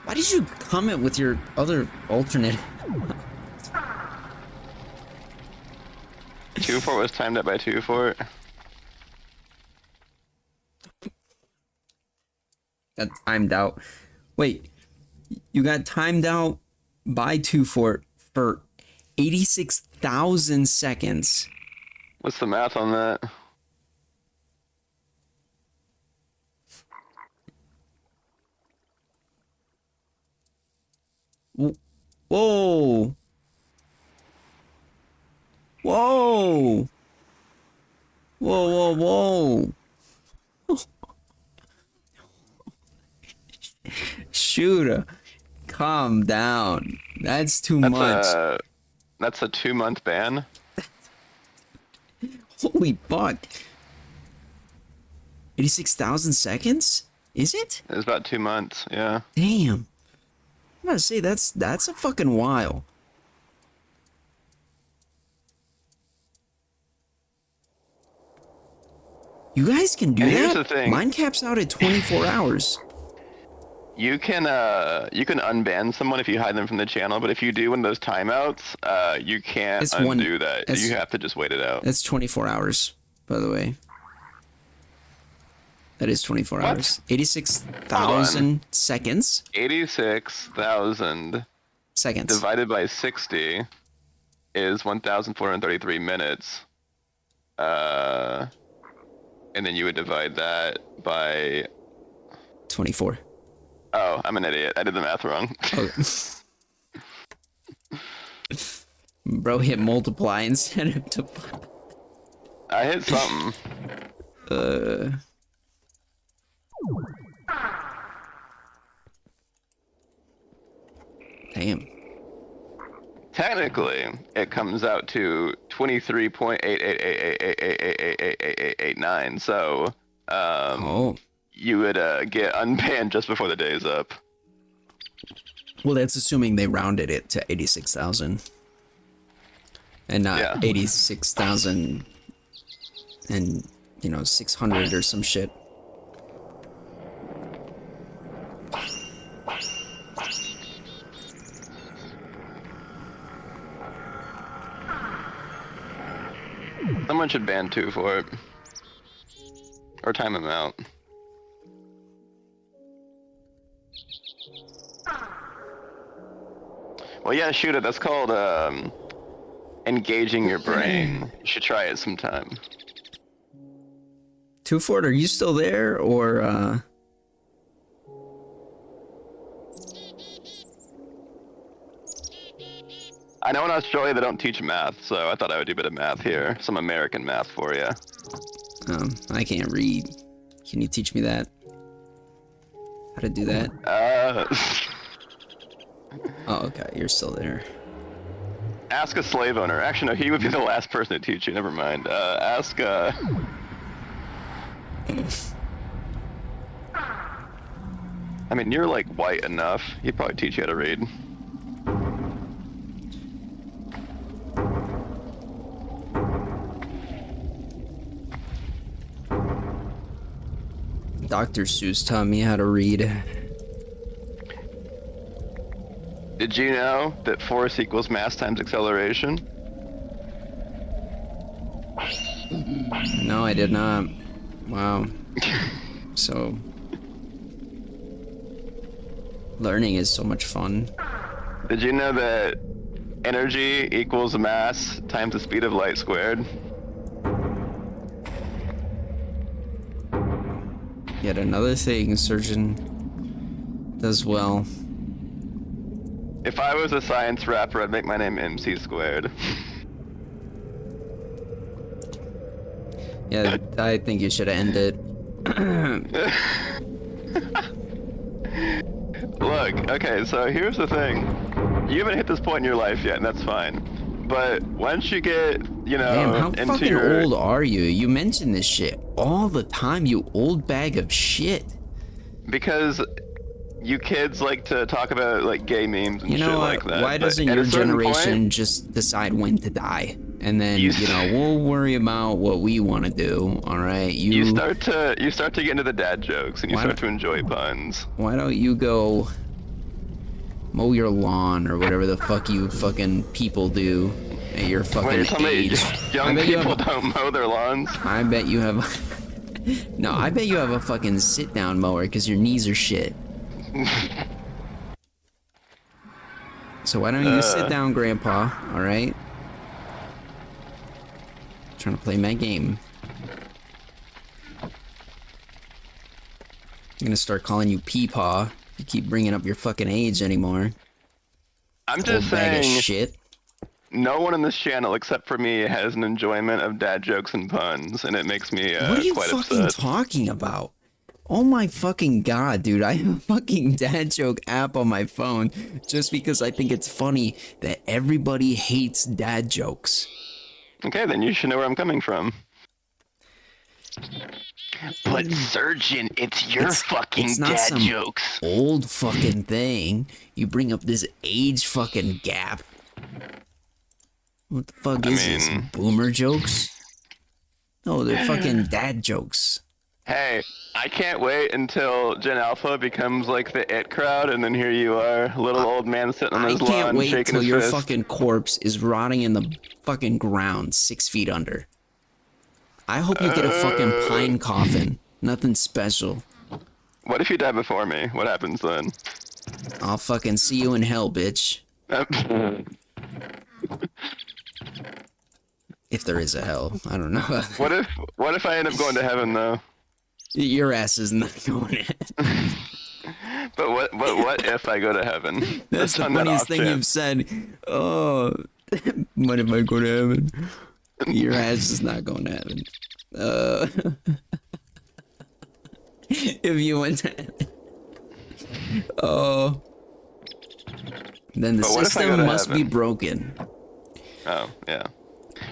Speaker 1: Why did you comment with your other alternate?
Speaker 2: 2-4 was timed up by 2-4.
Speaker 1: Got timed out. Wait, you got timed out by 2-4 for 86,000 seconds.
Speaker 2: What's the math on that?
Speaker 1: Whoa. Whoa. Whoa, whoa. Shooter, calm down. That's too much.
Speaker 2: That's a 2-month ban?
Speaker 1: Holy fuck. 86,000 seconds? Is it?
Speaker 2: It was about 2 months, yeah.
Speaker 1: Damn. I'm about to say, that's a fucking while. You guys can do
Speaker 2: And
Speaker 1: that?
Speaker 2: here's the thing.
Speaker 1: Mine caps out at 24 hours.
Speaker 2: You can unban someone if you hide them from the channel, but if you do one of those timeouts, you can't undo that. You have to just wait it out.
Speaker 1: That's 24 hours, by the way. That is 24
Speaker 2: What?
Speaker 1: hours. 86,000 seconds.
Speaker 2: 86,000
Speaker 1: Seconds.
Speaker 2: divided by 60 is 1,433 minutes. And then you would divide that by
Speaker 1: 24.
Speaker 2: Oh, I'm an idiot. I did the math wrong.
Speaker 1: Oh. Bro hit multiply instead of divide.
Speaker 2: I hit something.
Speaker 1: Damn.
Speaker 2: Technically, it comes out to 23.8888888889. So, you would get unbanned just before the day's up.
Speaker 1: Well, that's assuming they rounded it to 86,000. And not 86,000 and, 600 or some shit.
Speaker 2: Someone should ban 2 for it. Or time him out. Well, yeah, shoot it. That's called engaging your brain. You should try it sometime.
Speaker 1: Two Ford, are you still there, or
Speaker 2: I know in Australia they don't teach math, so I thought I would do a bit of math here. Some American math for you.
Speaker 1: I can't read. Can you teach me that? How to do that? Oh, okay, you're still there.
Speaker 2: Ask a slave owner. Actually, no, he would be the last person to teach you. Never mind. Ask. I mean, you're like white enough. He'd probably teach you how to read.
Speaker 1: Dr. Seuss taught me how to read.
Speaker 2: Did you know that force equals mass times acceleration?
Speaker 1: No, I did not. Wow. So, learning is so much fun.
Speaker 2: Did you know that energy equals mass times the speed of light squared?
Speaker 1: Yet another thing Surgeon does well.
Speaker 2: If I was a science rapper, I'd make my name MC squared.
Speaker 1: Yeah, I think you should end it.
Speaker 2: Look, okay, so here's the thing. You haven't hit this point in your life yet, and that's fine. But once you get,
Speaker 1: Damn, how
Speaker 2: into
Speaker 1: fucking
Speaker 2: your...
Speaker 1: old are you? You mention this shit all the time, you old bag of shit.
Speaker 2: Because you kids like to talk about, like, gay memes and
Speaker 1: You know
Speaker 2: shit
Speaker 1: what?
Speaker 2: like that.
Speaker 1: Why
Speaker 2: but
Speaker 1: doesn't
Speaker 2: at
Speaker 1: your
Speaker 2: a certain
Speaker 1: generation
Speaker 2: point,
Speaker 1: just decide when to die? And then,
Speaker 2: You-
Speaker 1: we'll worry about what we want to do, alright?
Speaker 2: you start to get into the dad jokes, and you
Speaker 1: Why
Speaker 2: start
Speaker 1: don't-
Speaker 2: to enjoy puns.
Speaker 1: Why don't you go mow your lawn or whatever the fuck you fucking people do at your fucking
Speaker 2: Wait, you're telling me
Speaker 1: age?
Speaker 2: young people don't mow their lawns?
Speaker 1: I bet you have No, I bet you have a fucking sit-down mower because your knees are shit. So why don't you sit down, Grandpa, alright? Trying to play my game. I'm gonna start calling you Peepaw. You keep bringing up your fucking age anymore.
Speaker 2: I'm
Speaker 1: Old
Speaker 2: just
Speaker 1: bag of
Speaker 2: saying,
Speaker 1: shit.
Speaker 2: no one on this channel except for me has an enjoyment of dad jokes and puns, and it makes me
Speaker 1: What are you
Speaker 2: quite
Speaker 1: fucking
Speaker 2: upset.
Speaker 1: talking about? Oh my fucking god, dude. I have a fucking dad joke app on my phone just because I think it's funny that everybody hates dad jokes.
Speaker 2: Okay, then you should know where I'm coming from. But Surgeon, it's your fucking
Speaker 1: it's not
Speaker 2: dad
Speaker 1: some
Speaker 2: jokes.
Speaker 1: old fucking thing. You bring up this age fucking gap. What the fuck is this?
Speaker 2: mean-
Speaker 1: Boomer jokes? No, they're fucking dad jokes.
Speaker 2: Hey, I can't wait until Gen Alpha becomes like the it crowd, and then here you are, little old man sitting on
Speaker 1: I
Speaker 2: his
Speaker 1: can't
Speaker 2: lawn,
Speaker 1: wait
Speaker 2: shaking
Speaker 1: till
Speaker 2: his
Speaker 1: your
Speaker 2: fist.
Speaker 1: fucking corpse is rotting in the fucking ground 6 feet under. I hope you get a fucking pine coffin. Nothing special.
Speaker 2: What if you die before me? What happens then?
Speaker 1: I'll fucking see you in hell, bitch. If there is a hell. I don't know.
Speaker 2: What if I end up going to heaven though?
Speaker 1: Your ass is not going in.
Speaker 2: But what if I go to heaven?
Speaker 1: That's
Speaker 2: Just
Speaker 1: the
Speaker 2: on that
Speaker 1: funniest
Speaker 2: off
Speaker 1: thing you've
Speaker 2: chance.
Speaker 1: said. Oh, what if I go to heaven? Your ass is not going to heaven. If you went to heaven. Oh. Then the
Speaker 2: But what if I go
Speaker 1: system
Speaker 2: to
Speaker 1: must be
Speaker 2: heaven?
Speaker 1: broken.
Speaker 2: Oh, yeah.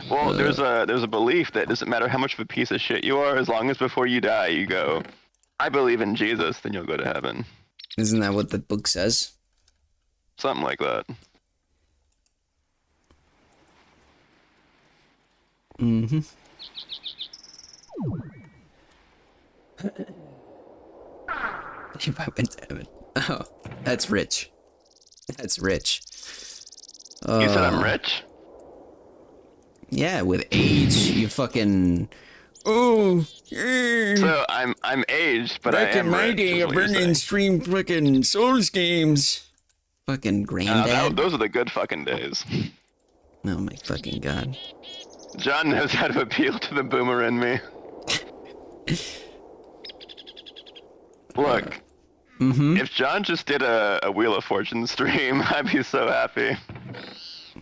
Speaker 2: Well, there's a belief that it doesn't matter how much of a piece of shit you are, as long as before you die you go, I believe in Jesus, then you'll go to heaven.
Speaker 1: Isn't that what the book says?
Speaker 2: Something like that.
Speaker 1: Mm-hmm. If I went to heaven. Oh, that's rich. That's rich.
Speaker 2: You said I'm rich?
Speaker 1: Yeah, with age, you fucking. Oh.
Speaker 2: So I'm aged, but
Speaker 1: Back
Speaker 2: I am
Speaker 1: in my
Speaker 2: rich,
Speaker 1: day,
Speaker 2: is
Speaker 1: I
Speaker 2: what you're
Speaker 1: burned and
Speaker 2: saying.
Speaker 1: streamed fucking Souls games. Fucking granddad.
Speaker 2: Those are the good fucking days.
Speaker 1: Oh my fucking god.
Speaker 2: John knows how to appeal to the boomer in me. Look, if John just did a Wheel of Fortune stream, I'd be so happy.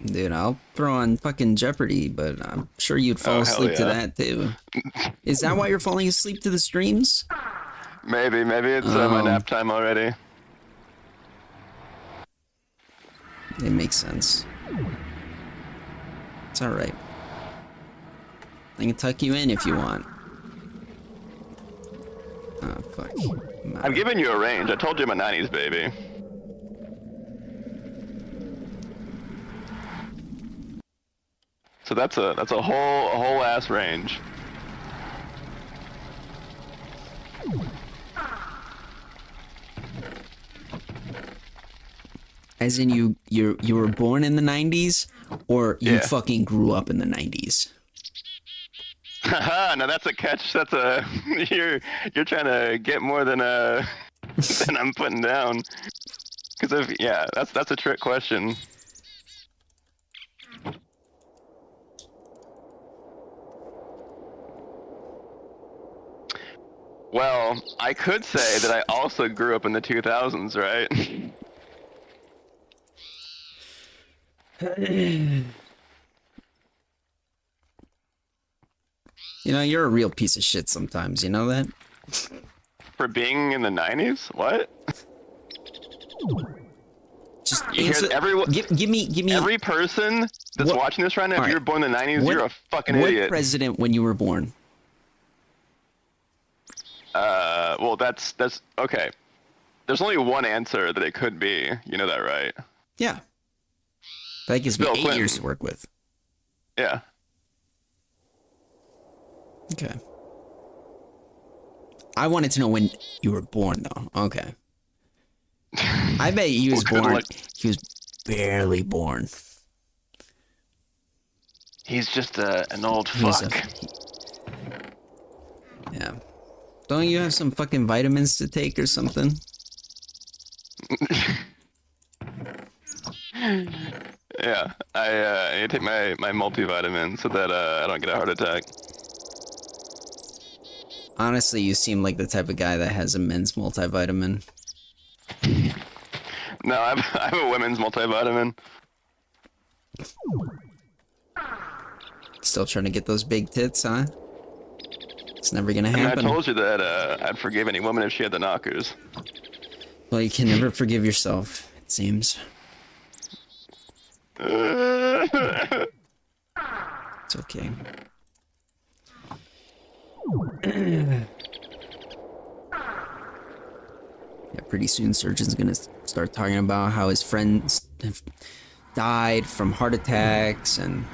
Speaker 1: Dude, I'll throw on fucking Jeopardy, but I'm sure you'd fall
Speaker 2: Oh, hell
Speaker 1: asleep to
Speaker 2: yeah.
Speaker 1: that too. Is that why you're falling asleep to the streams?
Speaker 2: Maybe it's my nap time already.
Speaker 1: It makes sense. It's alright. I can tuck you in if you want. Oh, fuck.
Speaker 2: I'm giving you a range. I told you I'm a 90s baby. So that's a whole ass range.
Speaker 1: As in you were born in the 90s, or you
Speaker 2: Yeah.
Speaker 1: fucking grew up in the 90s?
Speaker 2: Haha, now that's a catch. That's a you're trying to get more than than I'm putting down. Because if yeah, that's a trick question. Well, I could say that I also grew up in the 2000s, right?
Speaker 1: You know, you're a real piece of shit sometimes, you know that?
Speaker 2: For being in the 90s? What?
Speaker 1: Just
Speaker 2: Here's
Speaker 1: answer.
Speaker 2: everyone-
Speaker 1: Give me.
Speaker 2: Every person that's
Speaker 1: What-
Speaker 2: watching this right now, if
Speaker 1: Alright.
Speaker 2: you were born in the 90s,
Speaker 1: What-
Speaker 2: you're a fucking
Speaker 1: what
Speaker 2: idiot.
Speaker 1: president when you were born?
Speaker 2: Well, that's okay. There's only one answer that it could be. You know that, right?
Speaker 1: Yeah. That gives me
Speaker 2: Bill
Speaker 1: 8
Speaker 2: Clinton.
Speaker 1: years to work with.
Speaker 2: Yeah.
Speaker 1: Okay. I wanted to know when you were born, though. Okay. I bet he was
Speaker 2: Well, good
Speaker 1: born.
Speaker 2: luck.
Speaker 1: He was barely born.
Speaker 2: He's just an old
Speaker 1: He's a-
Speaker 2: fuck.
Speaker 1: Yeah. Don't you have some fucking vitamins to take or something?
Speaker 2: Yeah, I need to take my multivitamin so that I don't get a heart attack.
Speaker 1: Honestly, you seem like the type of guy that has a men's multivitamin.
Speaker 2: No, I have a women's multivitamin.
Speaker 1: Still trying to get those big tits, huh? It's never gonna
Speaker 2: And I
Speaker 1: happen.
Speaker 2: told you that I'd forgive any woman if she had the knockers.
Speaker 1: Well, you can never forgive yourself, it seems. It's okay. Yeah, pretty soon Surgeon's gonna start talking about how his friends have died from heart attacks and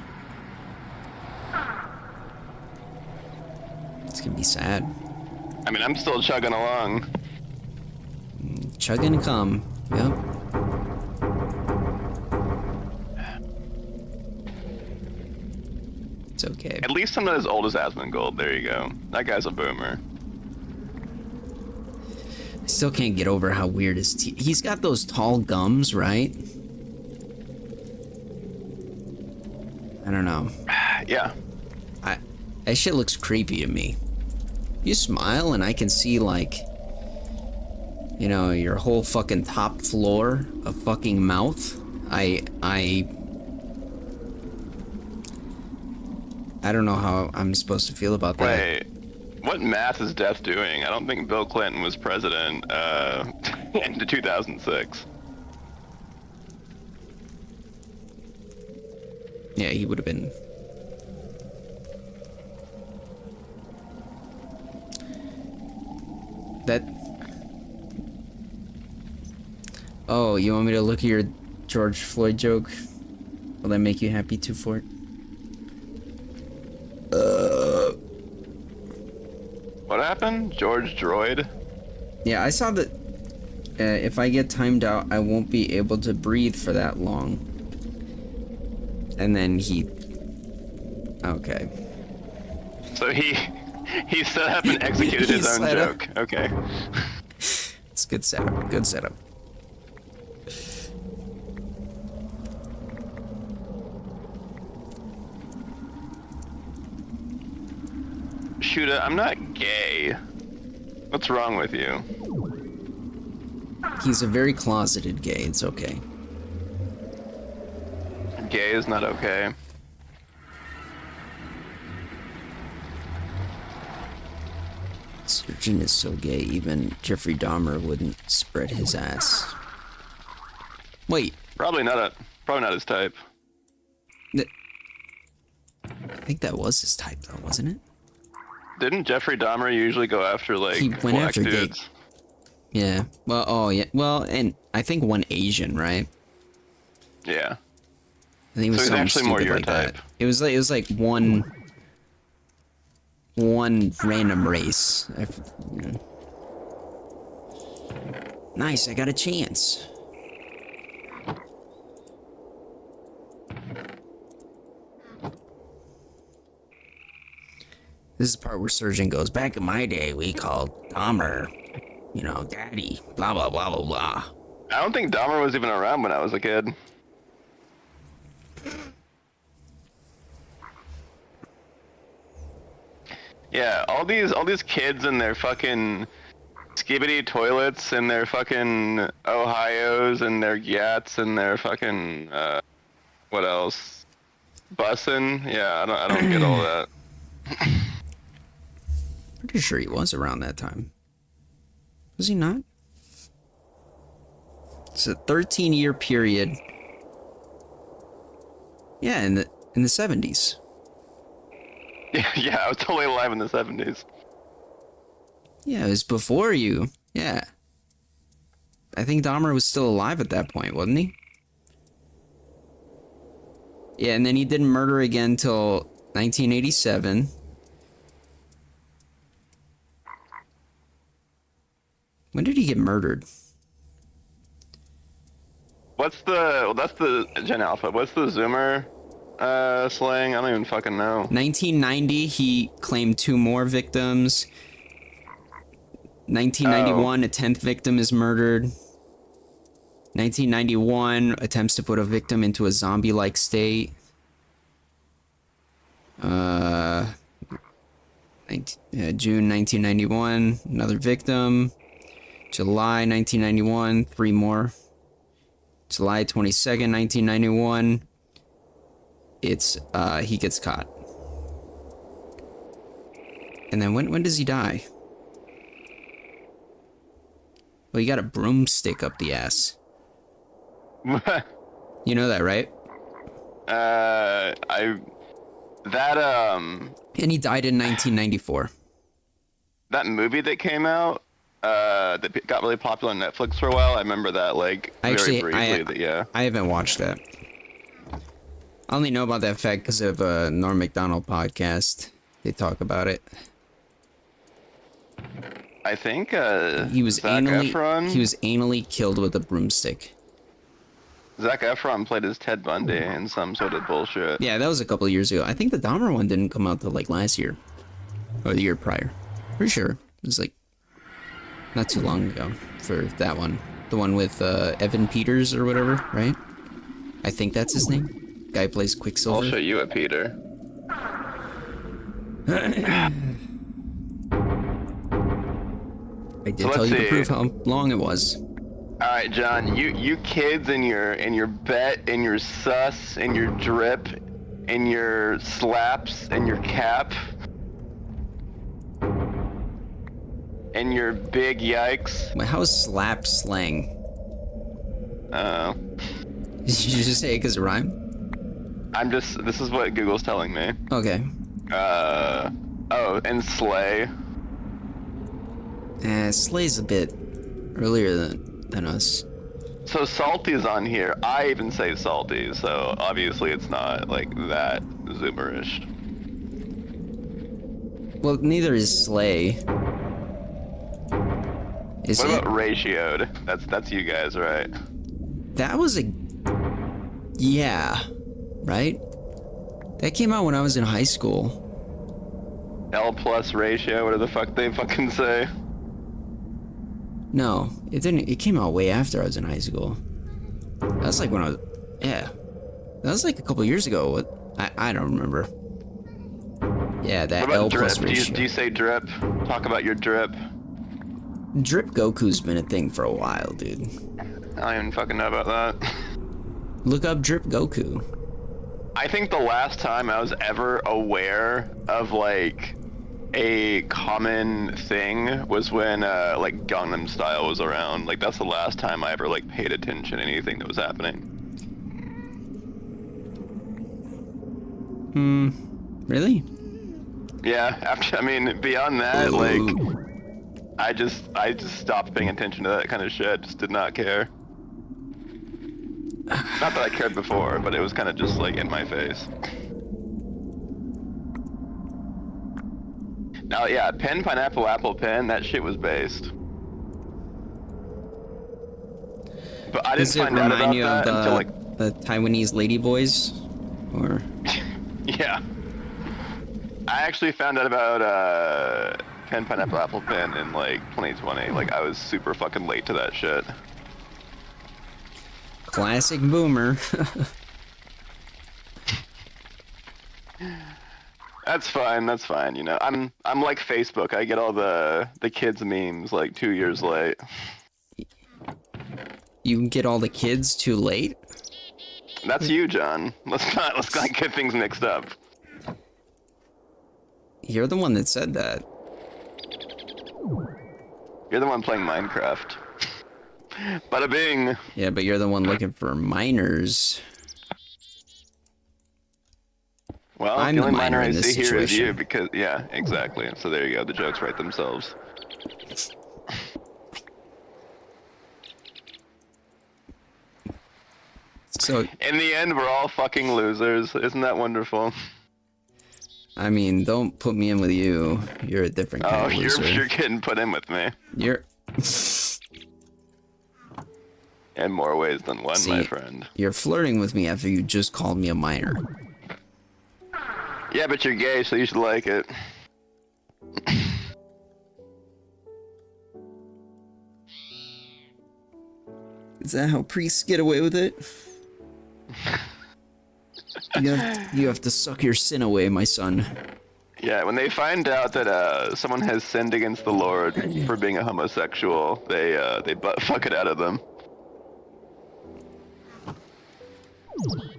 Speaker 1: It's gonna be sad.
Speaker 2: I mean, I'm still chugging along.
Speaker 1: Chug and come. Yep. It's okay.
Speaker 2: At least I'm not as old as Asmongold. There you go. That guy's a boomer.
Speaker 1: I still can't get over how weird his teeth. He's got those tall gums, right? I don't know.
Speaker 2: Yeah.
Speaker 1: That shit looks creepy to me. You smile and I can see, like, you know, your whole fucking top floor of fucking mouth. I don't know how I'm supposed to feel about that.
Speaker 2: Wait, what math is death doing? I don't think Bill Clinton was president in 2006.
Speaker 1: Yeah, he would have been. That. Oh, you want me to look at your George Floyd joke? Will that make you happy too, Fort?
Speaker 2: What happened? George Droid?
Speaker 1: Yeah, I saw that if I get timed out, I won't be able to breathe for that long. And then he... Okay.
Speaker 2: So he set up and executed
Speaker 1: He
Speaker 2: his own
Speaker 1: set up-
Speaker 2: joke. Okay.
Speaker 1: It's good setup. Good setup.
Speaker 2: Shuda, I'm not gay. What's wrong with you?
Speaker 1: He's a very closeted gay. It's okay.
Speaker 2: Gay is not okay.
Speaker 1: Surgeon is so gay, even Jeffrey Dahmer wouldn't spread his ass. Wait,
Speaker 2: Probably not his type.
Speaker 1: I think that was his type, though, wasn't it?
Speaker 2: Didn't Jeffrey Dahmer usually go after like
Speaker 1: He went
Speaker 2: black
Speaker 1: after gay-
Speaker 2: dudes?
Speaker 1: Yeah. Well, oh yeah. Well, and I think one Asian, right?
Speaker 2: Yeah.
Speaker 1: I think it was
Speaker 2: So he's
Speaker 1: something
Speaker 2: actually more
Speaker 1: stupid
Speaker 2: your
Speaker 1: like
Speaker 2: type.
Speaker 1: that. It was like one random race. Nice, I got a chance. This is the part where Surgeon goes, back in my day, we called Dahmer, you know, daddy, blah, blah, blah, blah, blah.
Speaker 2: I don't think Dahmer was even around when I was a kid. Yeah, all these kids and their fucking skibbity toilets and their fucking Ohios and their Yats and their fucking what else? Bussin'? Yeah, I don't get all that.
Speaker 1: Pretty sure he was around that time. Was he not? It's a 13-year period. Yeah, in the 70s.
Speaker 2: Yeah, I was totally alive in the 70s.
Speaker 1: Yeah, it was before you. Yeah. I think Dahmer was still alive at that point, wasn't he? Yeah, and then he didn't murder again till 1987. When did he get murdered?
Speaker 2: That's the Gen Alpha. What's the Zoomer slang? I don't even fucking know.
Speaker 1: 1990, he claimed 2 more victims. 1991, a 10th victim is murdered. 1991, attempts to put a victim into a zombie-like state. June 1991, another victim. July 1991, 3 more. July 22nd, 1991. It's he gets caught. And then when does he die? Well, he got a broomstick up the ass. You know that, right? And he died in 1994.
Speaker 2: That movie that came out that got really popular on Netflix for a while. I remember that like very briefly.
Speaker 1: I haven't watched that. I only know about that fact because of a Norm Macdonald podcast. They talk about it.
Speaker 2: I think
Speaker 1: He was
Speaker 2: Zac Efron.
Speaker 1: he was anally killed with a broomstick.
Speaker 2: Zac Efron played as Ted Bundy in some sort of bullshit.
Speaker 1: Yeah, that was a couple of years ago. I think the Dahmer one didn't come out till like last year or the year prior. Pretty sure it was like not too long ago for that one. The one with Evan Peters or whatever, right? I think that's his name. Guy who plays
Speaker 2: I'll
Speaker 1: Quicksilver.
Speaker 2: show you a Peter.
Speaker 1: I did tell you to prove how long it was.
Speaker 2: All right, John. You kids and your bet and your sus and your drip and your slaps and your cap and your big yikes.
Speaker 1: Wait, how is slap slang? Did you just say it because it rhyme?
Speaker 2: This is what Google's telling me.
Speaker 1: Okay.
Speaker 2: Oh, and slay.
Speaker 1: Slay's a bit earlier than us.
Speaker 2: So salty's on here. I even say salty, so obviously it's not like that zoomerish.
Speaker 1: Well, neither is Slay. Is
Speaker 2: What
Speaker 1: it?
Speaker 2: about ratioed? That's you guys, right?
Speaker 1: That was a... Yeah. Right? That came out when I was in high school.
Speaker 2: L plus ratio, whatever the fuck they fucking say.
Speaker 1: No, it didn't. It came out way after I was in high school. That was like when I was... Yeah. That was like a couple years ago. I don't remember. Yeah, that
Speaker 2: What about
Speaker 1: L
Speaker 2: drip?
Speaker 1: plus ratio.
Speaker 2: Do you say drip? Talk about your drip.
Speaker 1: Drip Goku's been a thing for a while, dude.
Speaker 2: I don't even fucking know about that.
Speaker 1: Look up Drip Goku.
Speaker 2: I think the last time I was ever aware of like a common thing was when like Gangnam Style was around. Like that's the last time I ever like paid attention to anything that was happening.
Speaker 1: Really?
Speaker 2: Yeah, I mean beyond that, like I just stopped paying attention to that kind of shit. Just did not care. Not that I cared before, but it was kind of just like in my face. Now, yeah, pen, pineapple, apple, pen, that shit was based. But I didn't find out about that until like...
Speaker 1: the Taiwanese ladyboys? Or...
Speaker 2: Yeah. I actually found out about pen, pineapple, apple, pen in like 2020. Like, I was super fucking late to that shit.
Speaker 1: Classic boomer.
Speaker 2: That's fine, you know. I'm like Facebook. I get all the kids memes like 2 years late.
Speaker 1: You can get all the kids too late?
Speaker 2: That's you, John. Let's not get things mixed up.
Speaker 1: You're the one that said that.
Speaker 2: You're the one playing Minecraft. Bada bing.
Speaker 1: Yeah, but you're the one looking for minors.
Speaker 2: Well,
Speaker 1: I'm
Speaker 2: the
Speaker 1: the
Speaker 2: only miner
Speaker 1: miner
Speaker 2: I
Speaker 1: in this
Speaker 2: see here is you,
Speaker 1: situation.
Speaker 2: because yeah, exactly. So there you go. The jokes write themselves.
Speaker 1: So,
Speaker 2: In the end, we're all fucking losers. Isn't that wonderful?
Speaker 1: I mean, don't put me in with you. You're a different kind
Speaker 2: Oh,
Speaker 1: of loser.
Speaker 2: you're getting put in with me.
Speaker 1: You're...
Speaker 2: In more ways than one,
Speaker 1: See,
Speaker 2: my friend.
Speaker 1: You're flirting with me after you just called me a minor.
Speaker 2: Yeah, but you're gay, so you should like it.
Speaker 1: Is that how priests get away with it? You have to suck your sin away, my son.
Speaker 2: Yeah, when they find out that someone has sinned against the Lord for being a homosexual, they butt fuck it out of them.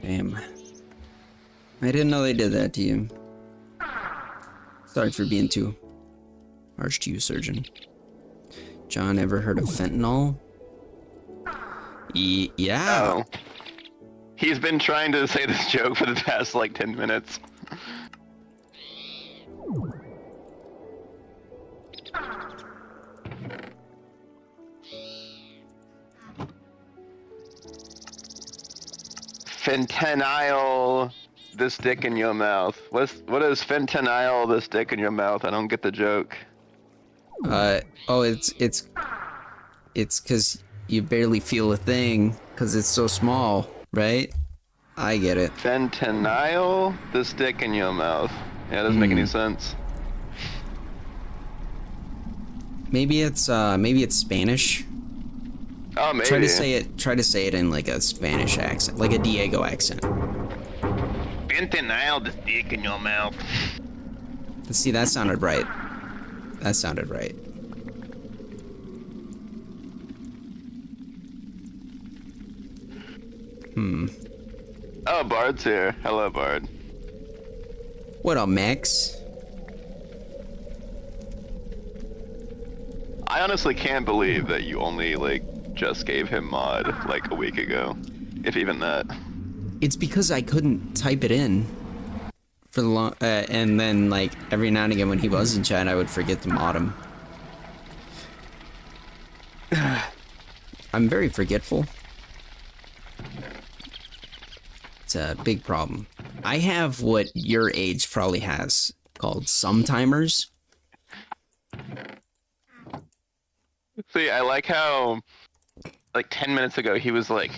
Speaker 1: Damn. I didn't know they did that to you. Sorry for being too harsh to you, surgeon. John, ever heard of fentanyl? Yeah.
Speaker 2: Oh. He's been trying to say this joke for the past like 10 minutes. Fentanyl, this dick in your mouth. What is fentanyl, this dick in your mouth? I don't get the joke.
Speaker 1: Oh, it's because you barely feel a thing because it's so small, right? I get it.
Speaker 2: Fentanyl, the stick in your mouth. Yeah, it doesn't make any sense.
Speaker 1: Maybe it's Spanish.
Speaker 2: Oh, maybe.
Speaker 1: Try to say it in like a Spanish accent, like a Diego accent.
Speaker 2: Fentanyl, the stick in your mouth.
Speaker 1: See, that sounded right. That sounded right.
Speaker 2: Oh, Bard's here. Hello, Bard.
Speaker 1: What up, Max?
Speaker 2: I honestly can't believe that you only, like, just gave him mod, like, a week ago. If even that.
Speaker 1: It's because I couldn't type it in for the long, and then like every now and again when he was in chat, I would forget to mod him. I'm very forgetful. It's a big problem. I have what your age probably has called sometimers.
Speaker 2: See, I like how, like, 10 minutes ago he was like,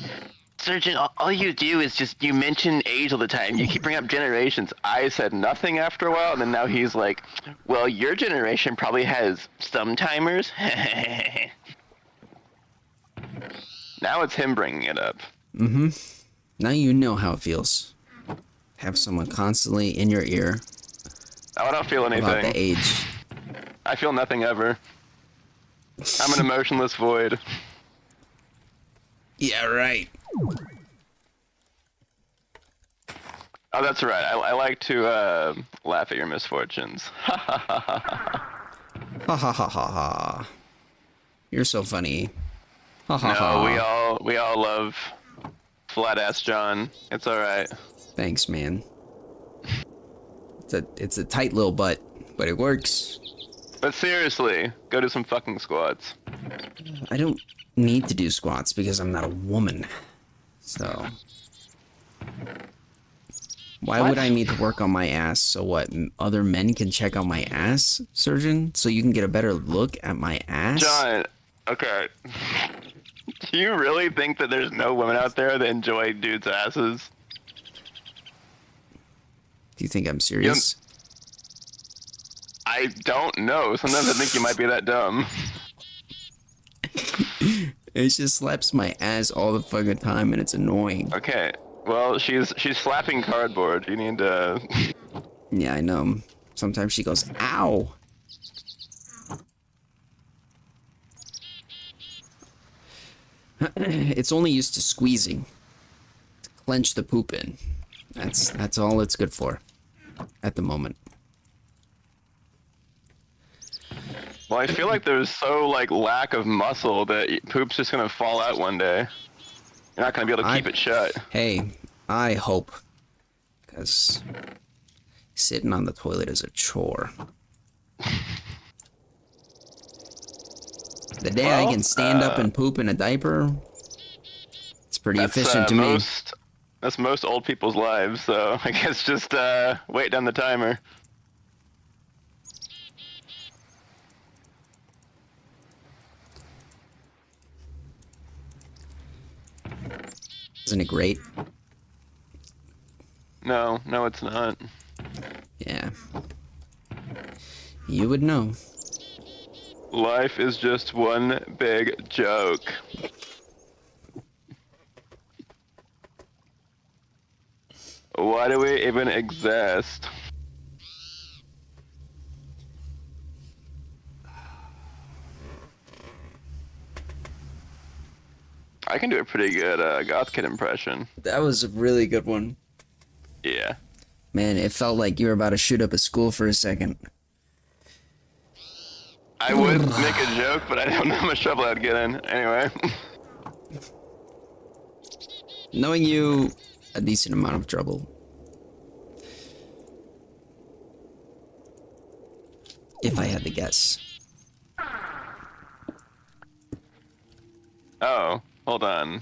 Speaker 2: Surgeon, all you do is just, you mention age all the time. You keep bringing up generations. I said nothing after a while, and then now he's like, well, your generation probably has some timers. Now it's him bringing it up.
Speaker 1: Now you know how it feels. Have someone constantly in your ear
Speaker 2: I don't feel
Speaker 1: about
Speaker 2: anything.
Speaker 1: the age.
Speaker 2: I feel nothing ever. I'm an emotionless void.
Speaker 1: Yeah, right.
Speaker 2: Oh, that's right. I like to laugh at your misfortunes.
Speaker 1: Ha ha ha ha ha. You're so funny. Ha ha
Speaker 2: No,
Speaker 1: ha.
Speaker 2: we all love flat ass John. It's all right.
Speaker 1: Thanks, man. It's a tight little butt, but it works.
Speaker 2: But seriously, go do some fucking squats.
Speaker 1: I don't need to do squats because I'm not a woman. So why
Speaker 2: What?
Speaker 1: would I need to work on my ass? So what? Other men can check out my ass, surgeon? So you can get a better look at my ass?
Speaker 2: John, okay. Do you really think that there's no women out there that enjoy dudes' asses?
Speaker 1: Do you think I'm serious?
Speaker 2: I don't know. Sometimes I think you might be that dumb.
Speaker 1: It just slaps my ass all the fucking time and it's annoying.
Speaker 2: Okay. Well, she's slapping cardboard. You need to.
Speaker 1: Yeah, I know. Sometimes she goes, ow! It's only used to squeezing. To clench the poop in. That's all it's good for. At the moment.
Speaker 2: Well, I feel like there's so like lack of muscle that poop's just gonna fall out one day. You're not gonna be able to keep it shut.
Speaker 1: Hey, I hope. Because sitting on the toilet is a chore. The day I can stand up and poop in a diaper, it's pretty efficient to me.
Speaker 2: That's most old people's lives, so I guess just wait down the timer.
Speaker 1: Isn't it great?
Speaker 2: No, it's not.
Speaker 1: Yeah. You would know.
Speaker 2: Life is just one big joke. Why do we even exist? I can do a pretty good Goth Kid impression.
Speaker 1: That was a really good one.
Speaker 2: Yeah.
Speaker 1: Man, it felt like you were about to shoot up a school for a second.
Speaker 2: I would make a joke, but I don't know how much trouble I'd get in. Anyway.
Speaker 1: Knowing you, a decent amount of trouble. If I had to guess.
Speaker 2: Oh, hold on.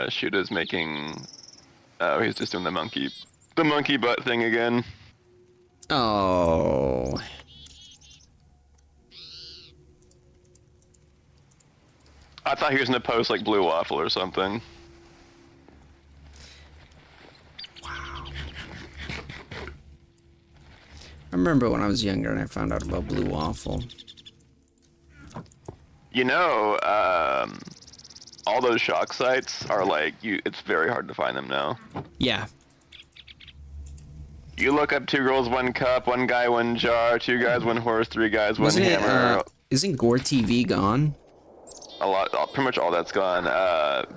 Speaker 2: Shoota's making... Oh, he's just doing the monkey butt thing again.
Speaker 1: Oh.
Speaker 2: I thought he was gonna post like blue waffle or something.
Speaker 1: I remember when I was younger and I found out about blue waffle.
Speaker 2: You know, all those shock sites are like it's very hard to find them now.
Speaker 1: Yeah.
Speaker 2: You look up 2 girls, 1 cup, 1 guy, 1 jar, 2 guys, 1 horse, 3 guys, 1 hammer.
Speaker 1: Isn't Gore TV gone?
Speaker 2: Pretty much all that's gone.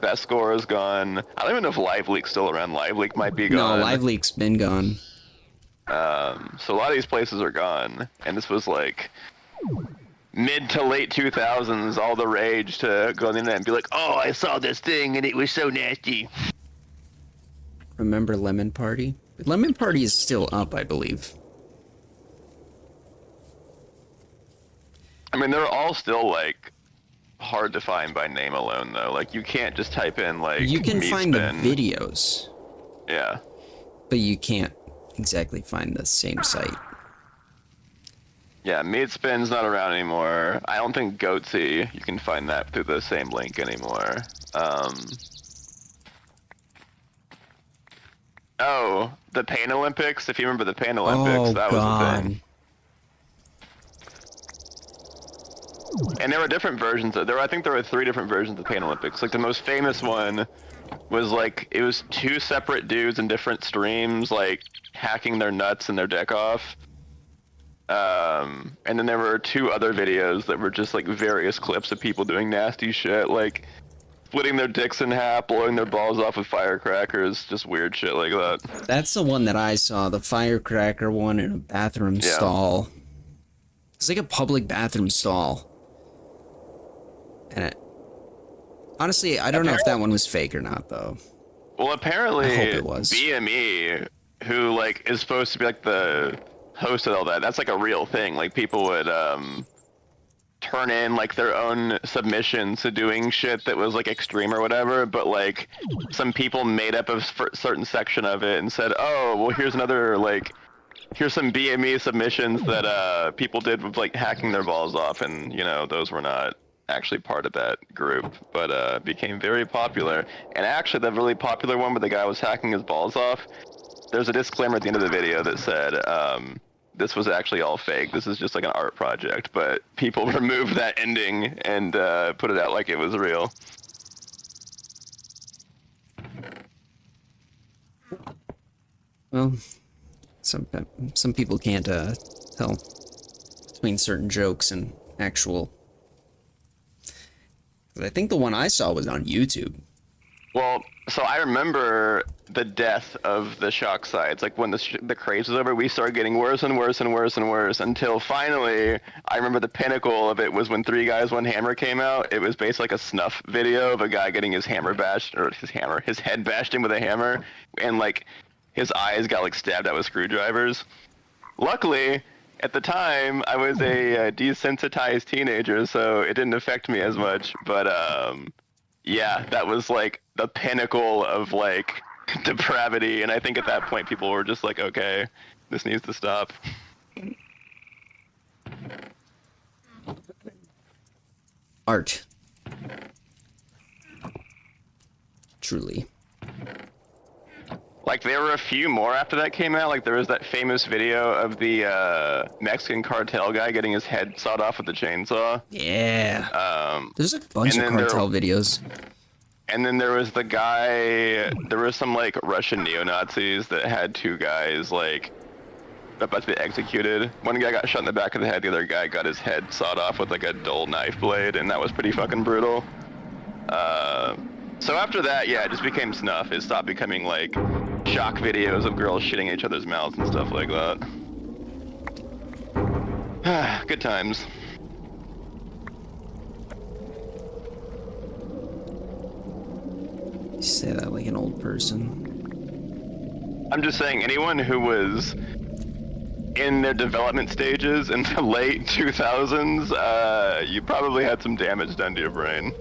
Speaker 2: Best score is gone. I don't even know if Live Leak's still around. Live Leak might be gone.
Speaker 1: No, Live Leak's been gone.
Speaker 2: So a lot of these places are gone, and this was like mid to late 2000s, all the rage to go on the internet and be like, oh, I saw this thing and it was so nasty.
Speaker 1: Remember Lemon Party? Lemon Party is still up, I believe.
Speaker 2: I mean, they're all still like hard to find by name alone, though. Like, you can't just type in like
Speaker 1: You can
Speaker 2: meat
Speaker 1: find
Speaker 2: spin.
Speaker 1: the videos,
Speaker 2: Yeah.
Speaker 1: but you can't exactly find the same site.
Speaker 2: Yeah, Meat Spin's not around anymore. I don't think Goatsy, you can find that through the same link anymore. Oh, the Pain Olympics. If you remember the Pain Olympics, that was the thing. And there were different versions. I think there were 3 different versions of the Pain Olympics. Like the most famous one was like it was 2 separate dudes in different streams, like hacking their nuts and their dick off. And then there were 2 other videos that were just like various clips of people doing nasty shit, like splitting their dicks in half, blowing their balls off with firecrackers, just weird shit like that.
Speaker 1: That's the one that I saw, the firecracker one in a bathroom stall. It's like a public bathroom stall. And honestly, I don't know if that one was fake or not, though.
Speaker 2: Well, apparently,
Speaker 1: I hope it was.
Speaker 2: BME, who like is supposed to be like the host of all that, that's like a real thing. Like people would turn in like their own submissions to doing shit that was like extreme or whatever, but like some people made up a certain section of it and said, oh, well, here's another like, here's some BME submissions that people did with like hacking their balls off, and you know those were not actually part of that group, but became very popular. And actually the really popular one where the guy was hacking his balls off, there's a disclaimer at the end of the video that said this was actually all fake, this is just like an art project, but people removed that ending and put it out like it was real.
Speaker 1: Well, some people can't tell between certain jokes and actual. I think the one I saw was on YouTube.
Speaker 2: Well, so I remember the death of the shock sites. Like when the craze was over, we started getting worse and worse and worse and worse until finally, I remember the pinnacle of it was when 3 Guys, 1 Hammer came out. It was basically like a snuff video of a guy getting his head bashed in with a hammer, and like his eyes got like stabbed out with screwdrivers. Luckily, at the time, I was a desensitized teenager, so it didn't affect me as much. But yeah, that was like the pinnacle of like depravity, and I think at that point people were just like, okay, this needs to stop.
Speaker 1: Art. Truly.
Speaker 2: Like, there were a few more after that came out. Like, there was that famous video of the Mexican cartel guy getting his head sawed off with a chainsaw.
Speaker 1: Yeah. There's a bunch of cartel videos.
Speaker 2: And then there was the guy, there was some, like, Russian neo-Nazis that had 2 guys, like, about to be executed. One guy got shot in the back of the head, the other guy got his head sawed off with, like, a dull knife blade, and that was pretty fucking brutal. So after that, yeah, it just became snuff. It stopped becoming, like, shock videos of girls shitting each other's mouths and stuff like that. Good times.
Speaker 1: You say that like an old person.
Speaker 2: I'm just saying, anyone who was in their development stages in the late 2000s, you probably had some damage done to your brain.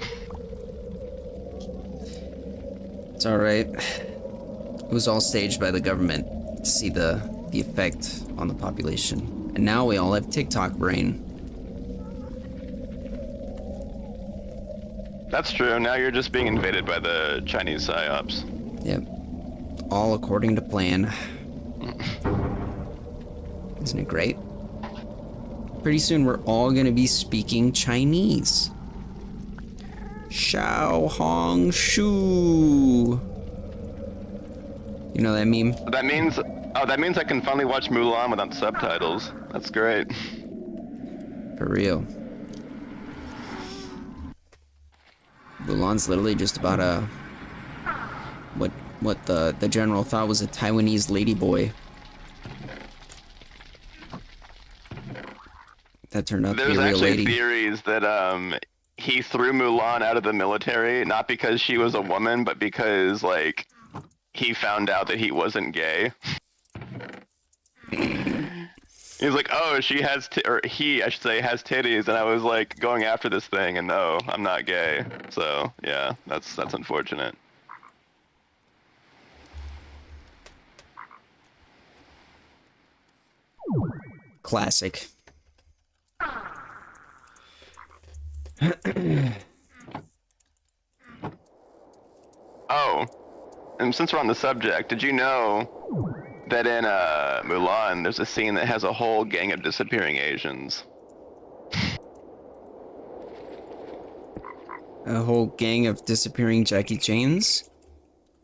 Speaker 1: It's alright. It was all staged by the government to see the effect on the population. And now we all have TikTok brain.
Speaker 2: That's true. Now you're just being invaded by the Chinese psyops.
Speaker 1: Yep. All according to plan. Isn't it great? Pretty soon we're all gonna be speaking Chinese. Xiao Hong Shu. You know that meme?
Speaker 2: That means I can finally watch Mulan without subtitles. That's great.
Speaker 1: For real. Mulan's literally just about a what the general thought was a Taiwanese ladyboy. That turned out to be
Speaker 2: There's
Speaker 1: a real
Speaker 2: actually
Speaker 1: lady.
Speaker 2: theories that he threw Mulan out of the military not because she was a woman, but because like he found out that he wasn't gay. He's like, oh, she has, or he, I should say, has titties, and I was like going after this thing, and no, I'm not gay. So yeah, that's unfortunate.
Speaker 1: Classic.
Speaker 2: Oh, and since we're on the subject, did you know that in Mulan, there's a scene that has a whole gang of disappearing Asians?
Speaker 1: A whole gang of disappearing Jackie Chains?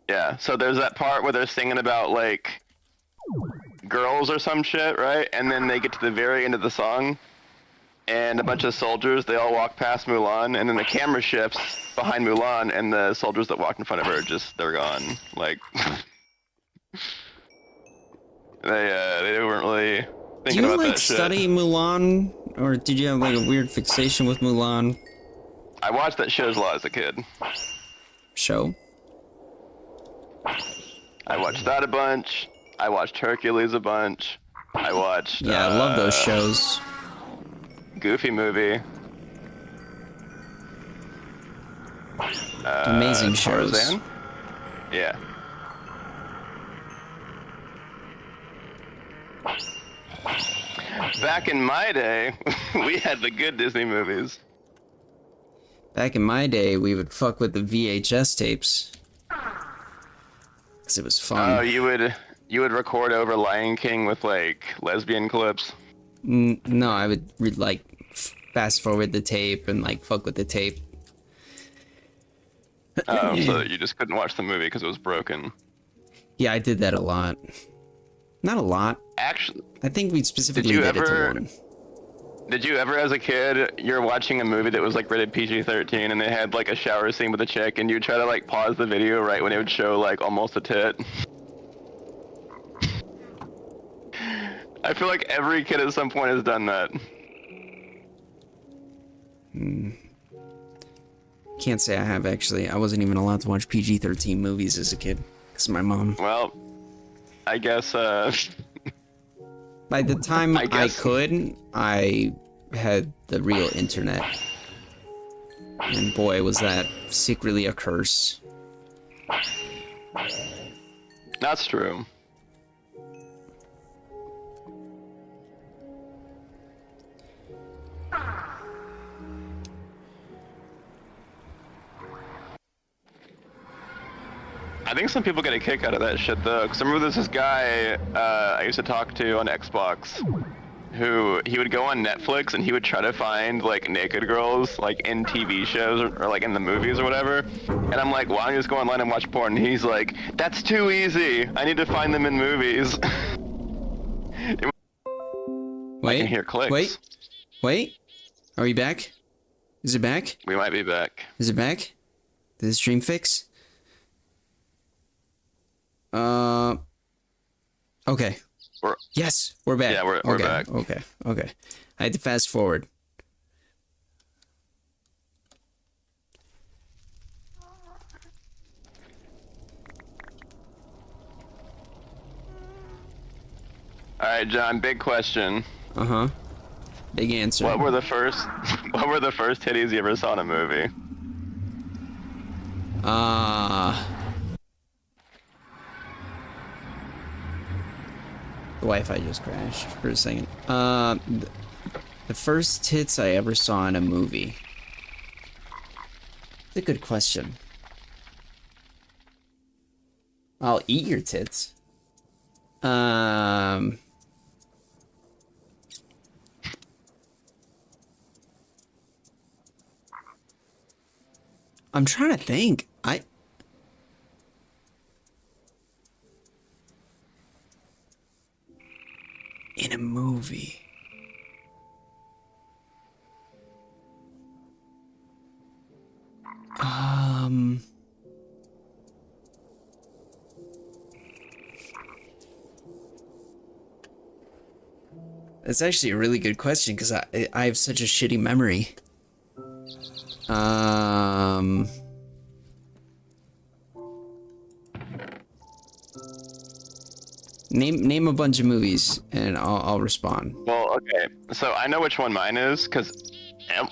Speaker 2: Yeah, so there's that part where they're singing about like girls or some shit, right? And then they get to the very end of the song, and a bunch of soldiers, they all walk past Mulan, and then the camera shifts behind Mulan, and the soldiers that walked in front of her they're gone. Like they weren't really
Speaker 1: Do
Speaker 2: thinking
Speaker 1: you
Speaker 2: about
Speaker 1: like
Speaker 2: that shit.
Speaker 1: study Mulan, or did you have like a weird fixation with Mulan?
Speaker 2: I watched that show a lot as a kid.
Speaker 1: Show?
Speaker 2: I watched that a bunch. I watched Hercules a bunch. I watched
Speaker 1: Yeah, I love those shows.
Speaker 2: Goofy movie.
Speaker 1: Amazing shows.
Speaker 2: Tarzan? Yeah. Back in my day, we had the good Disney movies.
Speaker 1: Back in my day, we would fuck with the VHS tapes. Cause it was fun.
Speaker 2: Oh, you would record over Lion King with like lesbian clips.
Speaker 1: No, I would like fast forward the tape and like fuck with the tape.
Speaker 2: Oh, so you just couldn't watch the movie because it was broken.
Speaker 1: Yeah, I did that a lot. Not a lot.
Speaker 2: Actually,
Speaker 1: I think we specifically
Speaker 2: you
Speaker 1: did it to
Speaker 2: ever-
Speaker 1: one.
Speaker 2: did you ever, as a kid, you're watching a movie that was like rated PG-13 and they had like a shower scene with a chick, and you try to like pause the video right when it would show like almost a tit? I feel like every kid at some point has done that.
Speaker 1: Can't say I have actually. I wasn't even allowed to watch PG-13 movies as a kid. Cause my mom.
Speaker 2: Well, I guess
Speaker 1: By the time
Speaker 2: I guess-
Speaker 1: could, I had the real internet. And boy, was that secretly a curse.
Speaker 2: that's true. I think some people get a kick out of that shit though, because I remember there's this guy I used to talk to on Xbox, who he would go on Netflix and he would try to find like naked girls like in TV shows or like in the movies or whatever. And I'm like, why don't you just go online and watch porn? And he's like, that's too easy. I need to find them in movies.
Speaker 1: Wait,
Speaker 2: I can hear clicks.
Speaker 1: Wait. Are we back? Is it back?
Speaker 2: We might be back.
Speaker 1: Is it back? Did the stream fix? Okay. Yes, we're back.
Speaker 2: Yeah, we're
Speaker 1: okay,
Speaker 2: back.
Speaker 1: Okay. I had to fast forward.
Speaker 2: All right, John. Big question.
Speaker 1: Uh-huh. Big answer.
Speaker 2: What were the first titties you ever saw in a movie?
Speaker 1: The Wi-Fi just crashed for a second. The first tits I ever saw in a movie. It's a good question. I'll eat your tits. I'm trying to think. In a movie. That's actually a really good question because I have such a shitty memory. Name a bunch of movies and I'll respond.
Speaker 2: Well, okay. So I know which one mine is because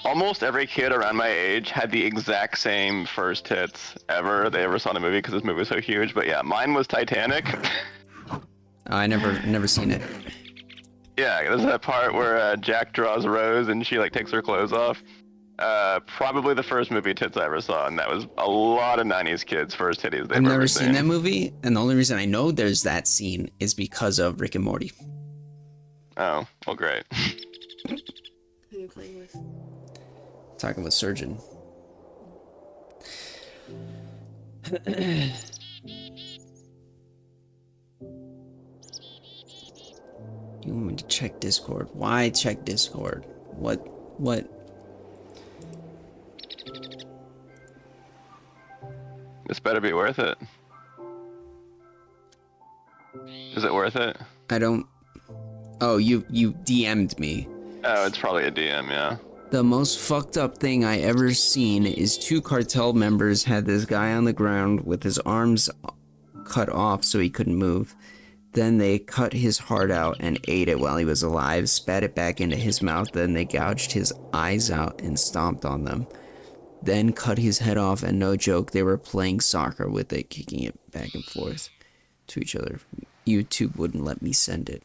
Speaker 2: almost every kid around my age had the exact same first hits ever they ever saw in a movie because this movie was so huge. But yeah, mine was Titanic.
Speaker 1: I never seen it.
Speaker 2: Yeah, there's that part where Jack draws Rose and she like takes her clothes off. Probably the first movie tits I ever saw, and that was a lot of '90s kids' first titties they've
Speaker 1: I've never
Speaker 2: ever
Speaker 1: seen that movie, and the only reason I know there's that scene is because of Rick and Morty.
Speaker 2: Oh, well, great.
Speaker 3: Who are you playing with?
Speaker 1: Talking with Surgeon. You want me to check Discord? Why check Discord? What?
Speaker 2: This better be worth it. Is it worth it?
Speaker 1: I don't... Oh, you DM'd me.
Speaker 2: Oh, it's probably a DM, yeah.
Speaker 1: The most fucked up thing I ever seen is two cartel members had this guy on the ground with his arms cut off so he couldn't move. Then they cut his heart out and ate it while he was alive, spat it back into his mouth, then they gouged his eyes out and stomped on them. Then cut his head off, and no joke, they were playing soccer with it, kicking it back and forth to each other. YouTube wouldn't let me send it.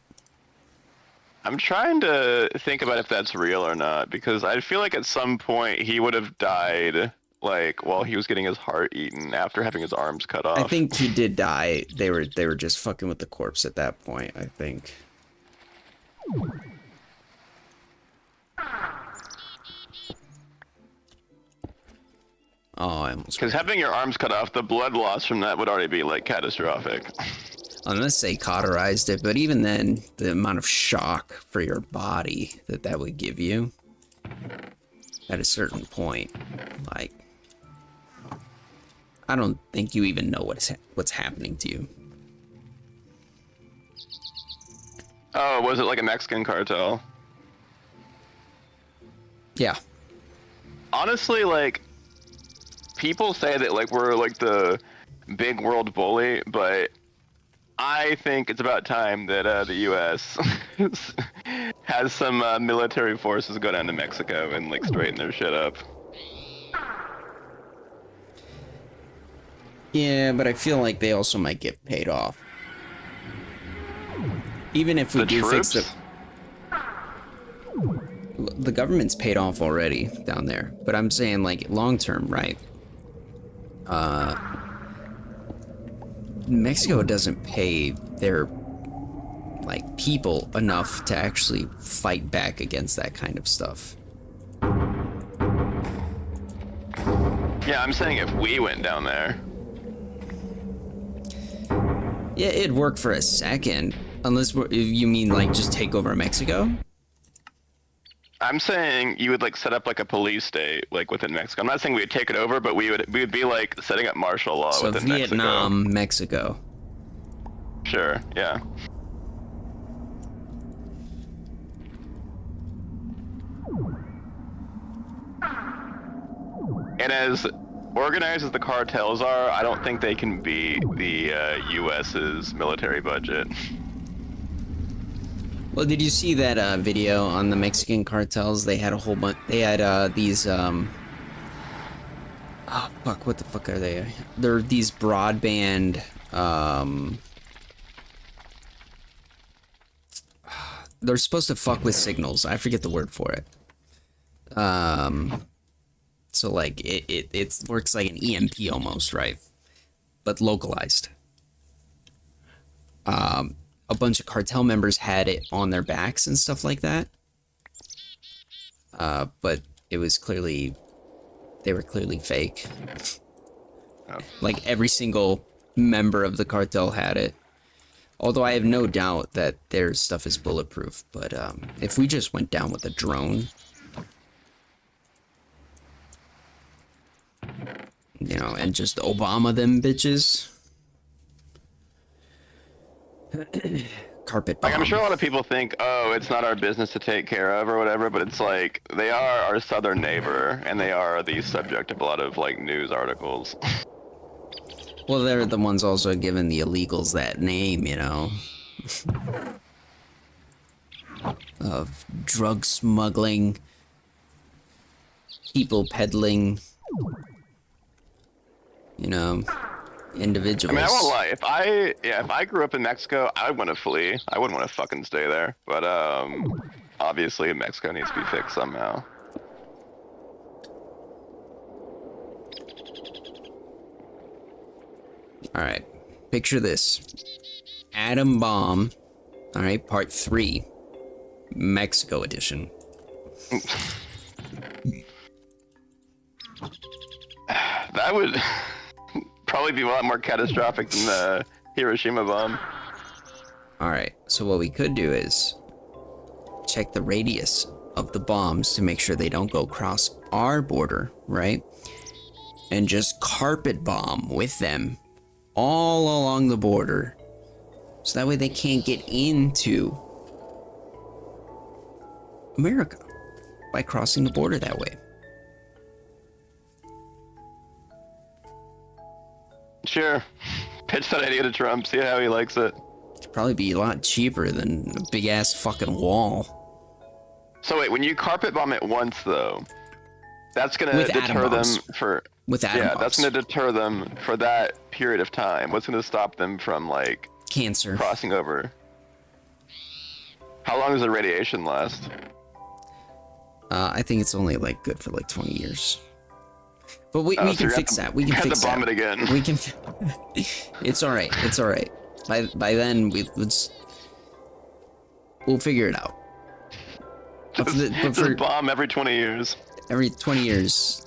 Speaker 2: I'm trying to think about if that's real or not, because I feel like at some point he would have died, like, while he was getting his heart eaten after having his arms cut off.
Speaker 1: I think he did die. They were just fucking with the corpse at that point, I think. Oh, I almost...
Speaker 2: Because having your arms cut off, the blood loss from that would already be, like, catastrophic.
Speaker 1: Unless they cauterized it, but even then, the amount of shock for your body that would give you at a certain point, like, I don't think you even know what's happening to you.
Speaker 2: Oh, was it like a Mexican cartel?
Speaker 1: Yeah.
Speaker 2: Honestly, like, people say that, like, we're, like, the big world bully, but I think it's about time that the U.S. has some military forces go down to Mexico and, like, straighten their shit up.
Speaker 1: Yeah, but I feel like they also might get paid off. Even if we
Speaker 2: The
Speaker 1: do
Speaker 2: troops?
Speaker 1: fix the government's paid off already down there, but I'm saying, like, long term, right? Mexico doesn't pay their, like, people enough to actually fight back against that kind of stuff.
Speaker 2: Yeah, I'm saying if we went down there.
Speaker 1: Yeah, it'd work for a second, unless you mean, like, just take over Mexico.
Speaker 2: I'm saying you would, like, set up, like, a police state, like, within Mexico. I'm not saying we would take it over, but we would be, like, setting up martial law
Speaker 1: So
Speaker 2: within
Speaker 1: Vietnam, Mexico.
Speaker 2: Sure, yeah. And as organized as the cartels are, I don't think they can beat the U.S.'s military budget.
Speaker 1: Well, did you see that video on the Mexican cartels? They had a whole bunch. They had these. Oh fuck! What the fuck are they? They're these broadband. They're supposed to fuck with signals. I forget the word for it. So like it works like an EMP almost, right? But localized. A bunch of cartel members had it on their backs and stuff like that. But it was they were clearly fake.
Speaker 2: Oh.
Speaker 1: Like every single member of the cartel had it. Although I have no doubt that their stuff is bulletproof. But if we just went down with a drone, you know, and just Obama them bitches. Carpet bomb.
Speaker 2: Like, I'm sure a lot of people think, oh, it's not our business to take care of or whatever, but it's like, they are our southern neighbor, and they are the subject of a lot of, like, news articles.
Speaker 1: Well, they're the ones also giving the illegals that name, you know. Of drug smuggling, people peddling, you know, individuals.
Speaker 2: I mean, I won't lie. If I grew up in Mexico, I would want to flee. I wouldn't want to fucking stay there. But obviously Mexico needs to be fixed somehow.
Speaker 1: All right, picture this: atom bomb. All right, part 3, Mexico edition.
Speaker 2: That would probably be a lot more catastrophic than the Hiroshima bomb.
Speaker 1: All right, so what we could do is check the radius of the bombs to make sure they don't go across our border, right? And just carpet bomb with them all along the border. So that way they can't get into America by crossing the border that way.
Speaker 2: Sure. Pitch that idea to Trump, see how he likes it.
Speaker 1: It'd probably be a lot cheaper than a big ass fucking wall.
Speaker 2: So wait, when you carpet bomb it once though, that's gonna
Speaker 1: With atom
Speaker 2: deter them
Speaker 1: bombs.
Speaker 2: for
Speaker 1: With atom
Speaker 2: yeah,
Speaker 1: bombs.
Speaker 2: that's gonna deter them for that period of time. What's gonna stop them from like
Speaker 1: Cancer.
Speaker 2: crossing over? How long does the radiation last?
Speaker 1: I think it's only like good for like 20 years. But we
Speaker 2: So
Speaker 1: can
Speaker 2: you're gonna
Speaker 1: fix
Speaker 2: have
Speaker 1: that. We can
Speaker 2: have
Speaker 1: fix
Speaker 2: to bomb
Speaker 1: that.
Speaker 2: it again.
Speaker 1: We can. It's all right. It's all right. By then we'll figure it out. But
Speaker 2: Just bomb every 20 years.
Speaker 1: every 20 years,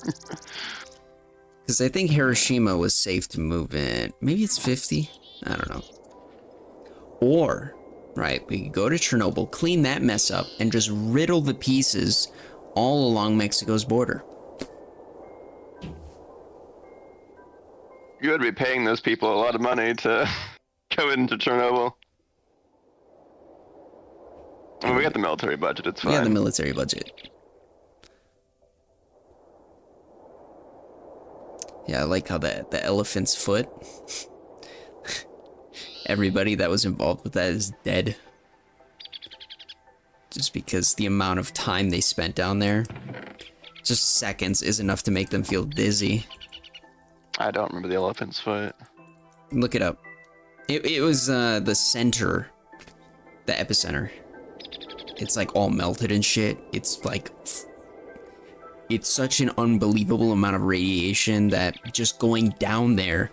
Speaker 1: because I think Hiroshima was safe to move in. Maybe it's 50. I don't know. Or right, we could go to Chernobyl, clean that mess up, and just riddle the pieces all along Mexico's border.
Speaker 2: You would be paying those people a lot of money to go into Chernobyl. I mean, we got the military budget, it's fine.
Speaker 1: We got the military budget. Yeah, I like how the elephant's foot. Everybody that was involved with that is dead. Just because the amount of time they spent down there, just seconds, is enough to make them feel dizzy.
Speaker 2: I don't remember the elephant's foot.
Speaker 1: Look it up. It was the center, the epicenter. It's like all melted and shit. It's like, it's such an unbelievable amount of radiation that just going down there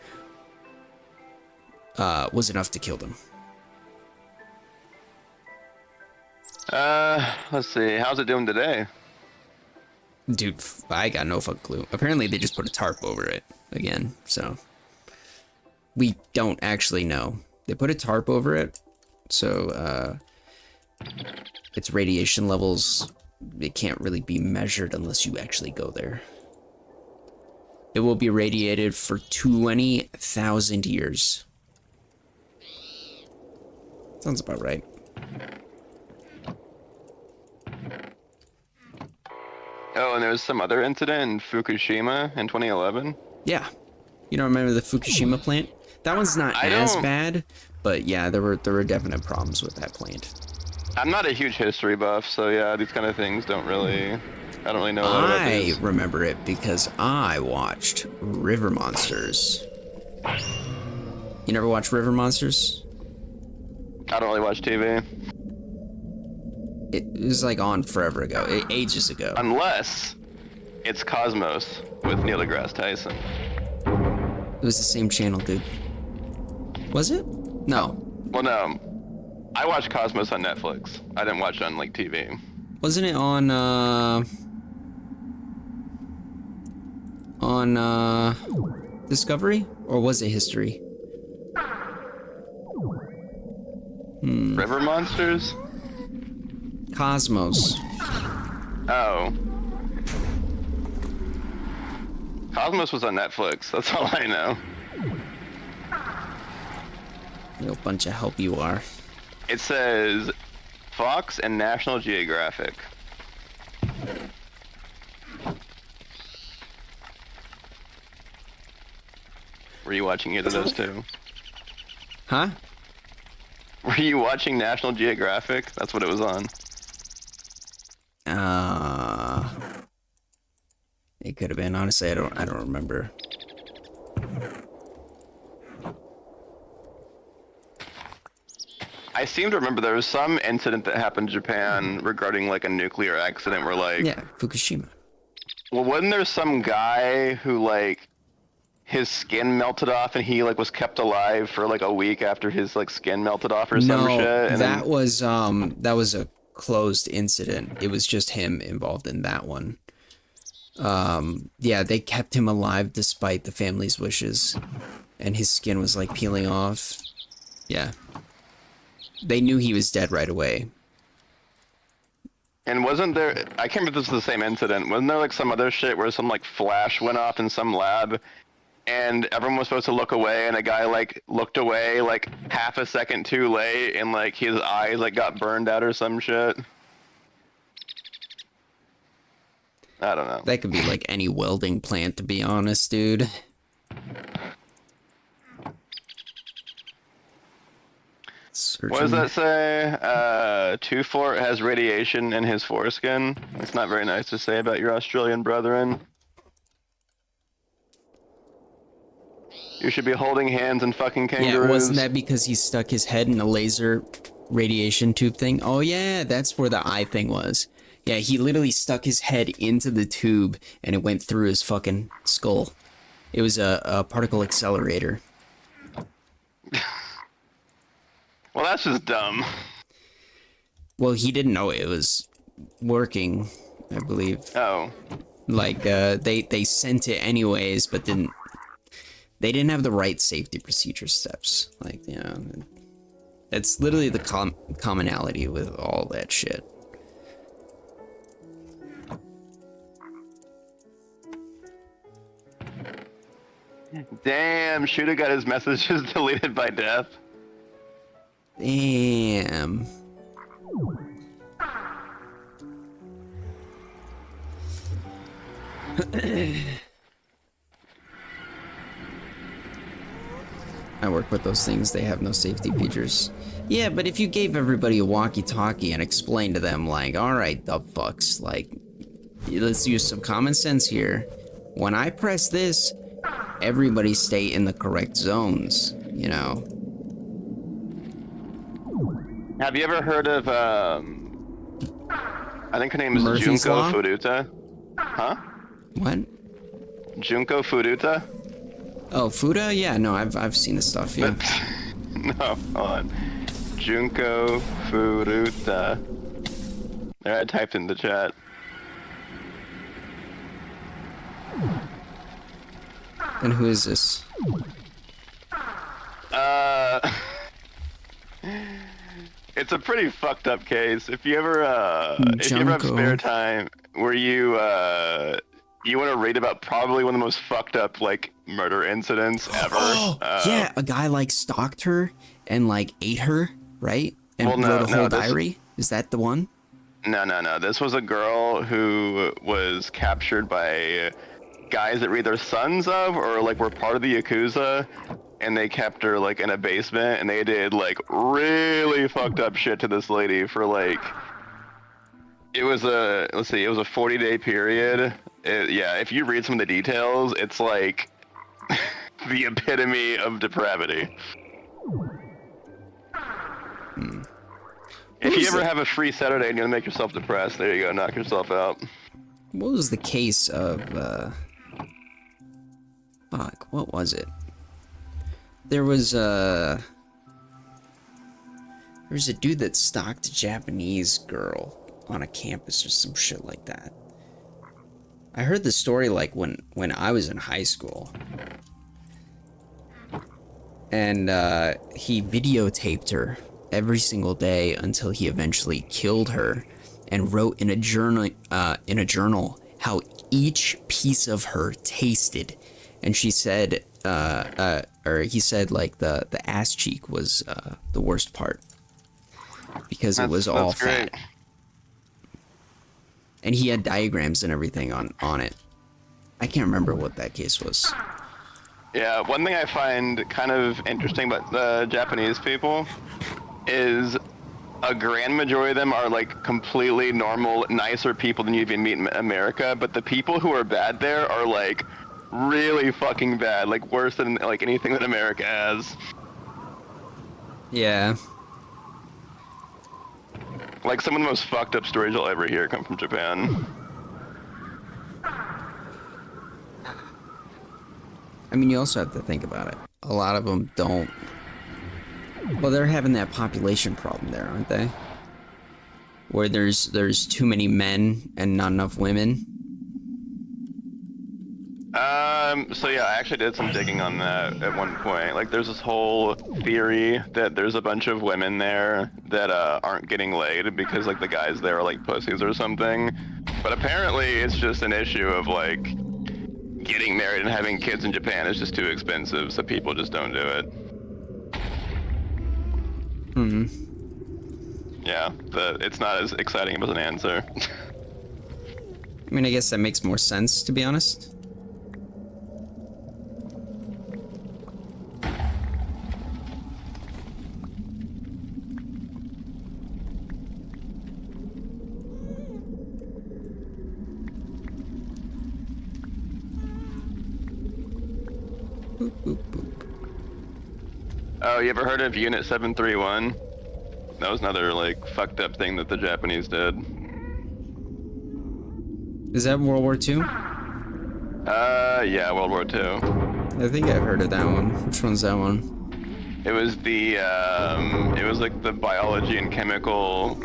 Speaker 1: was enough to kill them.
Speaker 2: Let's see. How's it doing today?
Speaker 1: Dude, I got no fucking clue. Apparently they just put a tarp over it again, so we don't actually know. They put a tarp over it, so its radiation levels, it can't really be measured unless you actually go there. It will be radiated for 20,000 years. Sounds about right.
Speaker 2: Oh, and there was some other incident in Fukushima in 2011?
Speaker 1: Yeah. You don't remember the Fukushima plant? That one's not as bad, but yeah, there were definite problems with that plant.
Speaker 2: I'm not a huge history buff, so yeah, these kind of things I don't really know a lot about
Speaker 1: I
Speaker 2: these.
Speaker 1: remember it because I watched River Monsters. You never watched River Monsters?
Speaker 2: I don't really watch TV.
Speaker 1: It was like on forever ago, ages ago.
Speaker 2: Unless It's Cosmos with Neil deGrasse Tyson.
Speaker 1: It was the same channel, dude. Was it? No.
Speaker 2: Well, no. I watched Cosmos on Netflix. I didn't watch it on like TV.
Speaker 1: Wasn't it on Discovery? Or was it History?
Speaker 2: River Monsters?
Speaker 1: Cosmos.
Speaker 2: Oh. Cosmos was on Netflix. That's all I know.
Speaker 1: Real bunch of help you are.
Speaker 2: It says Fox and National Geographic. Were you watching either of those two?
Speaker 1: Huh?
Speaker 2: Were you watching National Geographic? That's what it was on.
Speaker 1: It could have been. Honestly, I don't remember.
Speaker 2: I seem to remember there was some incident that happened in Japan regarding like a nuclear accident where like...
Speaker 1: Yeah, Fukushima.
Speaker 2: Well, wasn't there some guy who like his skin melted off and he like was kept alive for like a week after his like skin melted off or some shit?
Speaker 1: No,
Speaker 2: And
Speaker 1: that was a closed incident. It was just him involved in that one. Yeah, they kept him alive despite the family's wishes, and his skin was like peeling off. Yeah. They knew he was dead right away.
Speaker 2: And wasn't there, I can't remember if this was the same incident, wasn't there like some other shit where some like flash went off in some lab and everyone was supposed to look away and a guy like looked away like half a second too late and like his eyes like got burned out or some shit? I don't know.
Speaker 1: That could be like any welding plant, to be honest, dude.
Speaker 2: What does that say? 2-4 has radiation in his foreskin. It's not very nice to say about your Australian brethren. You should be holding hands and fucking kangaroos.
Speaker 1: Yeah, wasn't that because he stuck his head in a laser radiation tube thing? Oh yeah, that's where the eye thing was. Yeah, he literally stuck his head into the tube and it went through his fucking skull. It was a particle accelerator.
Speaker 2: Well, that's just dumb.
Speaker 1: Well, he didn't know it was working, I believe.
Speaker 2: Oh.
Speaker 1: Like, they sent it anyways, but they didn't have the right safety procedure steps. Like, yeah, that's literally the commonality with all that shit.
Speaker 2: Damn, Shooter got his messages deleted by death.
Speaker 1: Damn. I work with those things, they have no safety features. Yeah, but if you gave everybody a walkie-talkie and explained to them, like, alright, dub fucks, like, let's use some common sense here. When I press this, everybody stay in the correct zones, you know?
Speaker 2: Have you ever heard of, I think her name is
Speaker 1: Murphy's
Speaker 2: Junko
Speaker 1: Law?
Speaker 2: Furuta? Huh?
Speaker 1: What?
Speaker 2: Junko Furuta?
Speaker 1: Oh, Fuda? Yeah, no, I've seen the stuff, yeah.
Speaker 2: No, hold on. Junko Furuta. There, I typed in the chat.
Speaker 1: And who is this?
Speaker 2: It's a pretty fucked up case. If you ever have
Speaker 1: Junko.
Speaker 2: spare time where you want to read about probably one of the most fucked up like murder incidents ever.
Speaker 1: Oh, yeah, a guy like stalked her and like ate her, right? And
Speaker 2: Well, no,
Speaker 1: wrote a whole
Speaker 2: no, this-
Speaker 1: diary? Is that the one?
Speaker 2: No. This was a girl who was captured by guys that were either sons of or like were part of the Yakuza, and they kept her like in a basement, and they did like really fucked up shit to this lady for like. It was a 40-day period. Yeah, if you read some of the details, it's like the epitome of depravity. If you ever have a free Saturday and you want to make yourself depressed, there you go, knock yourself out.
Speaker 1: what was the case of, fuck, what was it? There was a dude that stalked a Japanese girl on a campus or some shit like that. I heard the story like when I was in high school. And he videotaped her every single day until he eventually killed her and wrote in a journal how each piece of her tasted. And she said or he said like the ass cheek was the worst part because it was all fat.
Speaker 2: Great.
Speaker 1: And he had diagrams and everything on it. I can't remember what that case was.
Speaker 2: Yeah, one thing I find kind of interesting about the Japanese people is a grand majority of them are like completely normal, nicer people than you even meet in America, but the people who are bad there are like really fucking bad, like worse than like anything that America has.
Speaker 1: Yeah.
Speaker 2: Like some of the most fucked up stories you'll ever hear come from Japan.
Speaker 1: I mean, you also have to think about it. A lot of them don't. Well, they're having that population problem there, aren't they? Where there's too many men and not enough women.
Speaker 2: So yeah, I actually did some digging on that at one point. Like, there's this whole theory that there's a bunch of women there that aren't getting laid because like the guys there are like pussies or something. But apparently, it's just an issue of like getting married and having kids in Japan is just too expensive, so people just don't do it.
Speaker 1: Hmm.
Speaker 2: Yeah, it's not as exciting as an answer.
Speaker 1: I mean, I guess that makes more sense, to be honest. Boop, boop, boop.
Speaker 2: Oh, you ever heard of Unit 731? That was another like fucked up thing that the Japanese did.
Speaker 1: Is that World War II?
Speaker 2: Yeah, World War II.
Speaker 1: I think I've heard of that one. Which one's that one?
Speaker 2: It was it was like the biology and chemical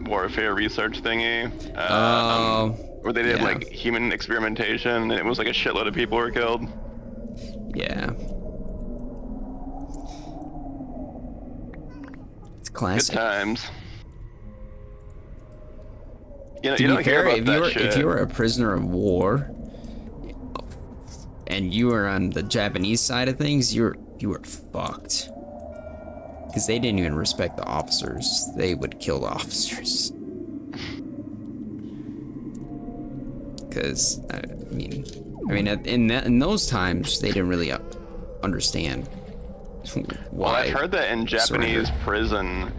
Speaker 2: warfare research thingy. Where they did
Speaker 1: yeah.
Speaker 2: like human experimentation, and it was like a shitload of people were killed.
Speaker 1: Yeah. It's
Speaker 2: Good
Speaker 1: classic.
Speaker 2: times. You know,
Speaker 1: To
Speaker 2: you
Speaker 1: be
Speaker 2: don't hear
Speaker 1: fair,
Speaker 2: about
Speaker 1: if
Speaker 2: that
Speaker 1: you were
Speaker 2: shit.
Speaker 1: if you were a prisoner of war and you were on the Japanese side of things, you were fucked. Because they didn't even respect the officers. They would kill the officers. Because I mean, in those times they didn't really understand why.
Speaker 2: Well, I've heard that in Japanese prison,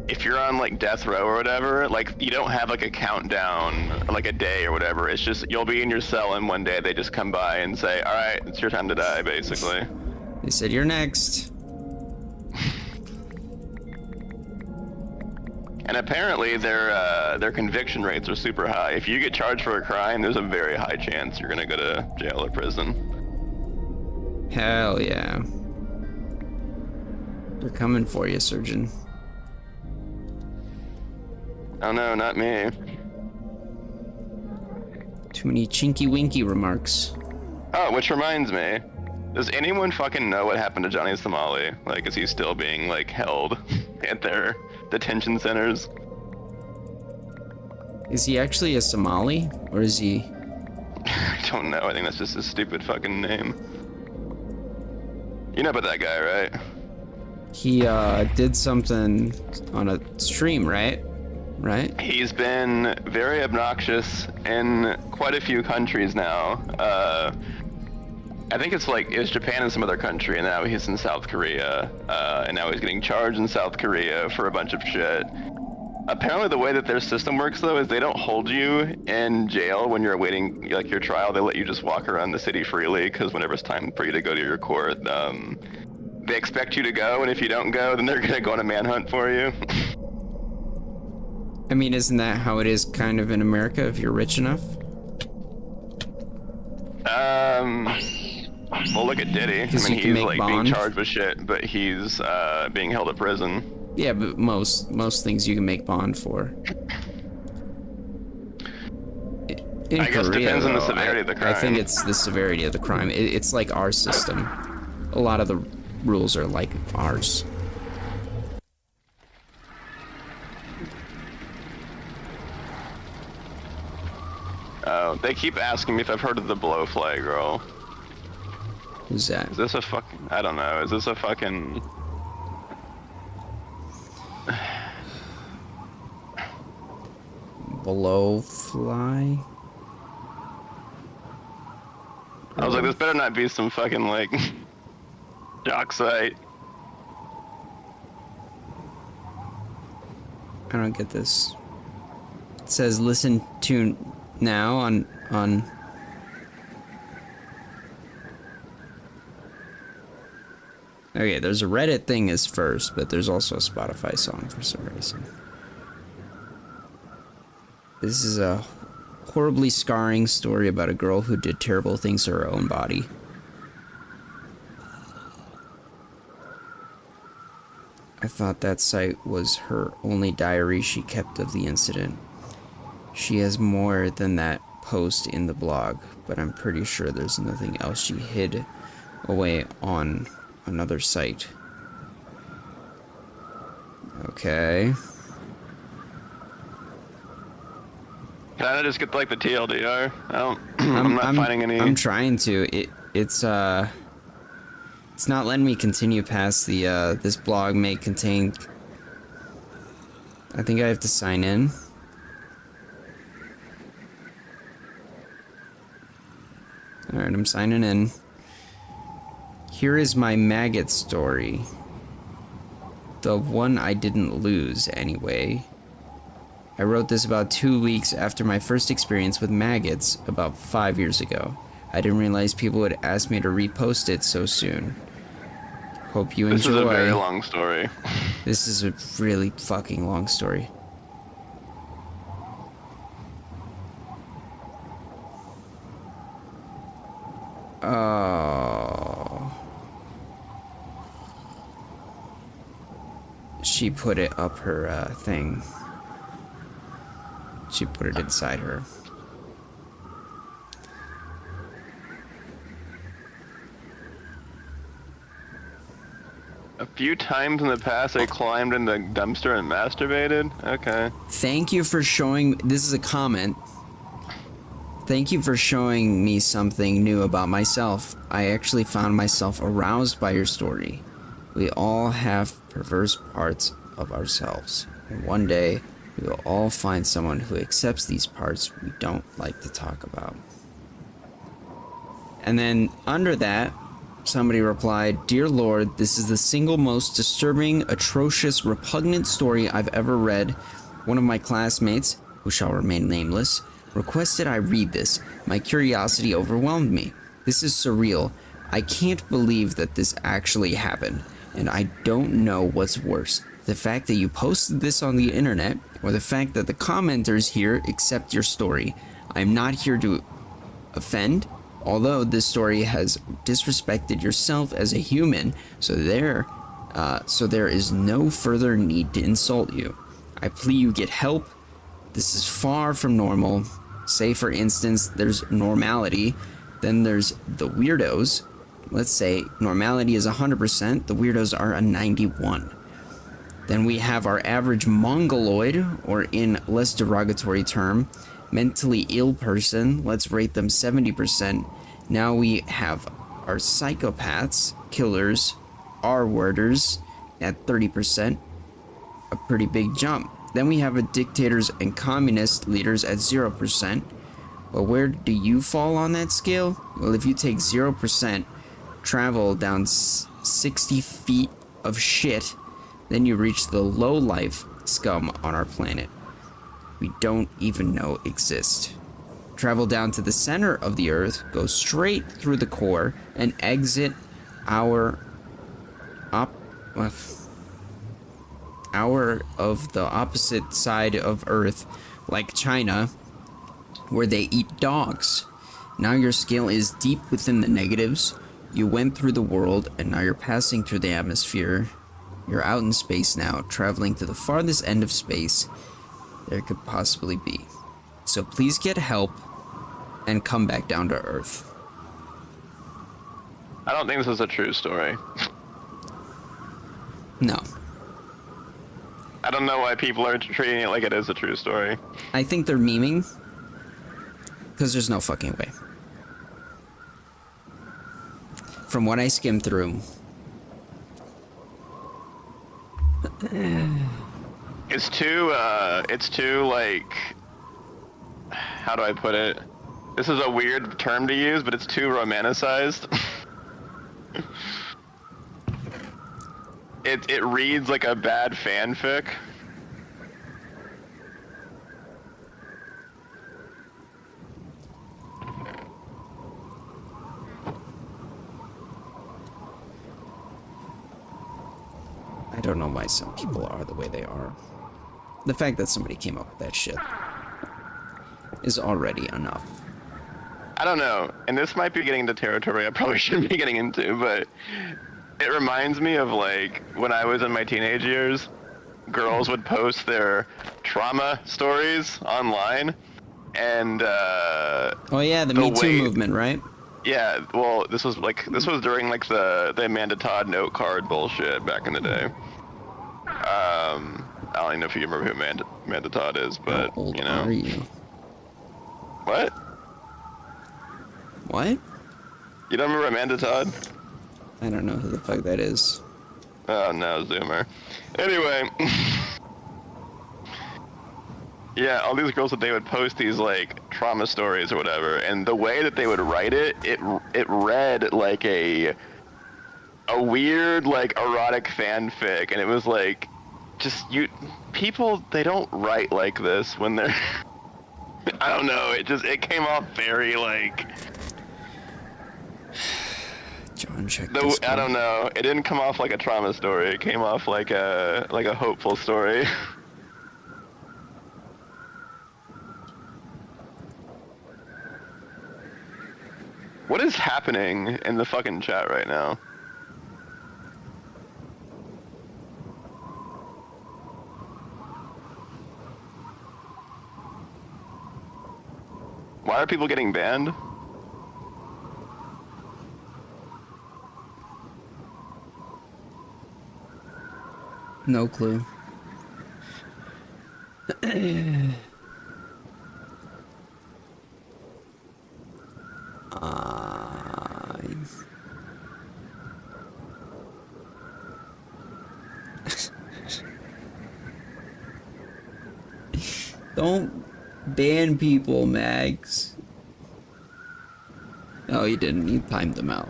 Speaker 2: if you're on like death row or whatever, like you don't have like a countdown, like a day or whatever. It's just you'll be in your cell and one day they just come by and say, "All right, it's your time to die," basically.
Speaker 1: They said you're next.
Speaker 2: And apparently their conviction rates are super high. If you get charged for a crime, there's a very high chance you're gonna go to jail or prison.
Speaker 1: Hell yeah. They're coming for you, surgeon.
Speaker 2: Oh no, not me.
Speaker 1: Too many chinky winky remarks.
Speaker 2: Oh, which reminds me. Does anyone fucking know what happened to Johnny Somali? Like, is he still being, like, held at their detention centers?
Speaker 1: Is he actually a Somali? Or is he...
Speaker 2: I don't know. I think that's just his stupid fucking name. You know about that guy, right?
Speaker 1: He, did something on a stream, right? Right?
Speaker 2: He's been very obnoxious in quite a few countries now. I think it's Japan and some other country, and now he's in South Korea, and now he's getting charged in South Korea for a bunch of shit. Apparently the way that their system works, though, is they don't hold you in jail when you're awaiting like your trial. They let you just walk around the city freely, because whenever it's time for you to go to your court, they expect you to go, and if you don't go, then they're gonna go on a manhunt for you.
Speaker 1: I mean, isn't that how it is kind of in America if you're rich enough?
Speaker 2: Well, look at Diddy. I
Speaker 1: 'Cause
Speaker 2: mean,
Speaker 1: you can
Speaker 2: he's
Speaker 1: make
Speaker 2: like being
Speaker 1: bond.
Speaker 2: charged with shit, but he's being held at prison.
Speaker 1: Yeah, but most things you can make bond for. In
Speaker 2: I guess
Speaker 1: Korea,
Speaker 2: depends on the
Speaker 1: though,
Speaker 2: severity of the crime.
Speaker 1: I think it's the severity of the crime. It's like our system. A lot of the rules are like ours.
Speaker 2: Oh, they keep asking me if I've heard of the Blowfly girl.
Speaker 1: Who's that?
Speaker 2: Is this a fucking... I don't know. Is this a fucking...
Speaker 1: Blowfly?
Speaker 2: I was like, this better not be some fucking, like... jock site.
Speaker 1: I don't get this. It says listen to now on Okay, there's a Reddit thing as first, but there's also a Spotify song for some reason. This is a horribly scarring story about a girl who did terrible things to her own body. I thought that site was her only diary she kept of the incident. She has more than that post in the blog, but I'm pretty sure there's nothing else she hid away on another site. Okay.
Speaker 2: Can I just get, like, the TLDR? I don't... I'm not finding any...
Speaker 1: I'm trying to. It's not letting me continue past the, this blog may contain... I think I have to sign in. Alright, I'm signing in. Here is my maggot story. The one I didn't lose, anyway. I wrote this about 2 weeks after my first experience with maggots about 5 years ago. I didn't realize people would ask me to repost it so soon. Hope you enjoy.
Speaker 2: This is a very long story.
Speaker 1: This is a really fucking long story. Oh. She put it up her thing. She put it inside her.
Speaker 2: A few times in the past, I climbed in the dumpster and masturbated? Okay.
Speaker 1: Thank you for showing... This is a comment. Thank you for showing me something new about myself. I actually found myself aroused by your story. We all have perverse parts of ourselves. And one day, we will all find someone who accepts these parts we don't like to talk about. And then under that, somebody replied, "Dear Lord, this is the single most disturbing, atrocious, repugnant story I've ever read. One of my classmates, who shall remain nameless, requested I read this. My curiosity overwhelmed me. This is surreal. I can't believe that this actually happened. And I don't know what's worse. The fact that you posted this on the internet, or the fact that the commenters here accept your story. I'm not here to offend, although this story has disrespected yourself as a human, so there is no further need to insult you. I plea you get help. This is far from normal. Say, for instance, there's normality, then there's the weirdos. Let's say normality is 100%, the weirdos are a 91. Then we have our average mongoloid, or in less derogatory term, mentally ill person. Let's rate them 70%. Now we have our psychopaths, killers, R-worders at 30%. A pretty big jump. Then we have dictators and communist leaders at 0%. But where do you fall on that scale? Well, if you take 0%, travel down 60 feet of shit, then you reach the low-life scum on our planet we don't even know exist. Travel down to the center of the Earth, go straight through the core, and exit our hour of the opposite side of Earth, like China, where they eat dogs. Now your scale is deep within the negatives. You went through the world, and now you're passing through the atmosphere. You're out in space now, traveling to the farthest end of space there could possibly be. So please get help and come back down to Earth.
Speaker 2: I don't think this is a true story.
Speaker 1: No.
Speaker 2: I don't know why people are treating it like it is a true story.
Speaker 1: I think they're memeing. Because there's no fucking way. From what I skimmed through.
Speaker 2: It's too like, how do I put it? This is a weird term to use, but it's too romanticized. It reads like a bad fanfic.
Speaker 1: I don't know why some people are the way they are. The fact that somebody came up with that shit is already enough.
Speaker 2: I don't know, and this might be getting into territory I probably shouldn't be getting into, but it reminds me of like when I was in my teenage years, girls would post their trauma stories online, and
Speaker 1: Oh yeah, the Me Too movement, right?
Speaker 2: yeah, well, this was during like the Amanda Todd note card bullshit back in the day. I don't even know if you remember who Amanda Todd is, but
Speaker 1: How old
Speaker 2: you know.
Speaker 1: are you?
Speaker 2: What?
Speaker 1: What?
Speaker 2: You don't remember Amanda Todd?
Speaker 1: I don't know who the fuck that is.
Speaker 2: Oh no, Zoomer. Anyway. Yeah, all these girls that they would post these like trauma stories or whatever, and the way that they would write it read like a weird like erotic fanfic, and it was like just people they don't write like this when they're I don't know, it came off very like
Speaker 1: John, check this
Speaker 2: I don't know, it didn't come off like a trauma story, it came off like a hopeful story. What is happening in the fucking chat right now? Why are people getting banned?
Speaker 1: No clue. Don't ban people, Mags. Oh, you didn't. You timed them out.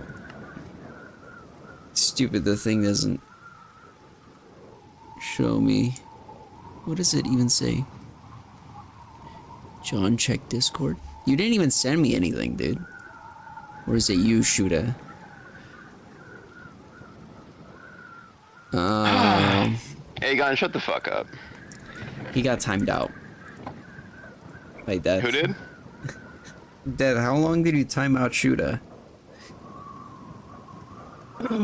Speaker 1: Stupid, the thing doesn't show me. What does it even say? John, check Discord. You didn't even send me anything, dude. Or is it you, Shuda?
Speaker 2: Hey, Gon, shut the fuck up.
Speaker 1: He got timed out. Like that.
Speaker 2: Who did?
Speaker 1: Dad, how long did you time out Shuda?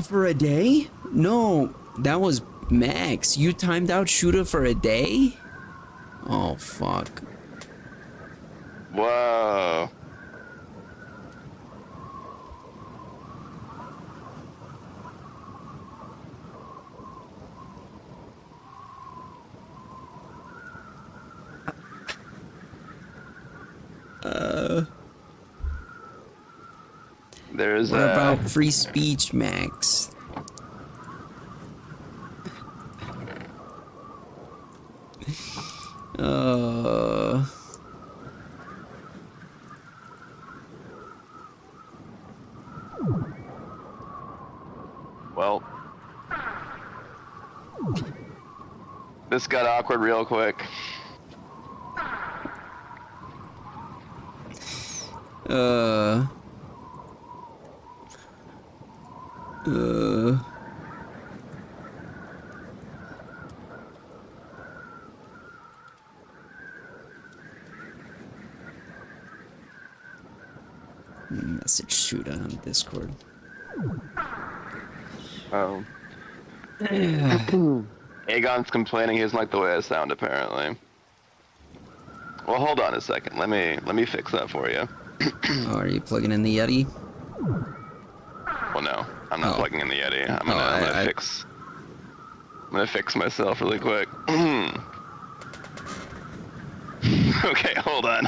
Speaker 1: For a day? No, that was Max. You timed out Shuda for a day? Oh, fuck.
Speaker 2: Whoa. There's
Speaker 1: What about free speech, Max?
Speaker 2: Well, this got awkward real quick.
Speaker 1: Message Shuda on Discord.
Speaker 2: Oh. Aegon's complaining he doesn't like the way I sound, apparently. Well, hold on a second. Let me fix that for you.
Speaker 1: Oh, are you plugging in the Yeti?
Speaker 2: Well, no, I'm not plugging in the Yeti. I'm gonna fix myself really quick. Okay, hold on.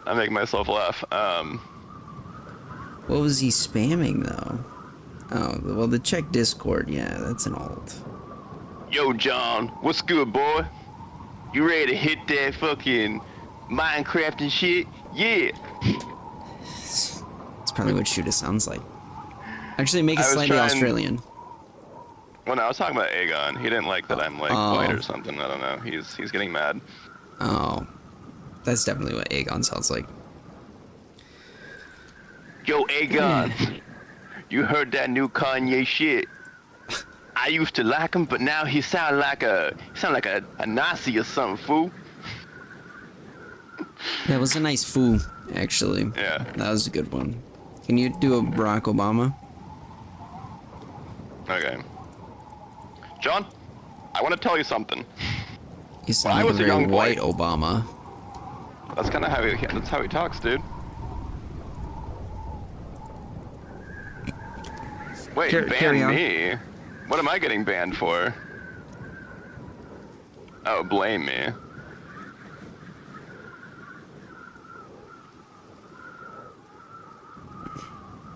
Speaker 2: I make myself laugh.
Speaker 1: What was he spamming though? Oh, well, the check Discord. Yeah, that's an old.
Speaker 2: Yo, John, what's good, boy? You ready to hit that fucking Minecraft and shit? Yeah.
Speaker 1: That's probably what Shuda sounds like. Actually, make it
Speaker 2: I was
Speaker 1: slightly
Speaker 2: trying-
Speaker 1: Australian.
Speaker 2: Well, no, I was talking about Aegon. He didn't like that I'm like white or something. I don't know. He's getting mad.
Speaker 1: Oh, that's definitely what Aegon sounds like.
Speaker 2: Yo, Aegon, you heard that new Kanye shit? I used to like him, but now he sound like a Nazi or something, fool.
Speaker 1: That was a nice foo, actually.
Speaker 2: Yeah.
Speaker 1: That was a good one. Can you do a Barack Obama?
Speaker 2: Okay. John, I want to tell you something.
Speaker 1: You sound
Speaker 2: When I
Speaker 1: like
Speaker 2: was
Speaker 1: a
Speaker 2: a
Speaker 1: very
Speaker 2: young boy-
Speaker 1: white Obama.
Speaker 2: That's kind of how he talks, dude. Wait,
Speaker 1: Carry
Speaker 2: ban
Speaker 1: on.
Speaker 2: me? What am I getting banned for? Oh, blame me.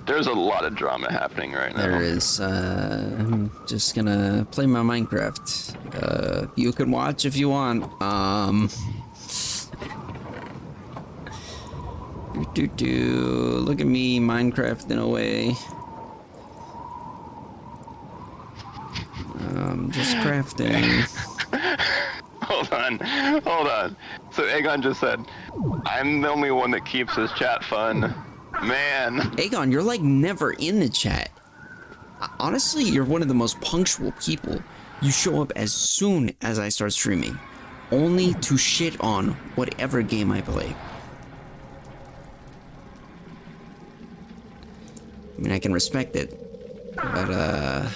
Speaker 2: There's a lot of drama happening right now.
Speaker 1: There is, I'm just gonna play my Minecraft. You can watch if you want. Look at me, Minecraft in a way. Just crafting.
Speaker 2: Hold on. So Aegon just said, I'm the only one that keeps his chat fun. Man.
Speaker 1: Aegon, you're like never in the chat. Honestly, you're one of the most punctual people. You show up as soon as I start streaming, only to shit on whatever game I play. I mean, I can respect it, but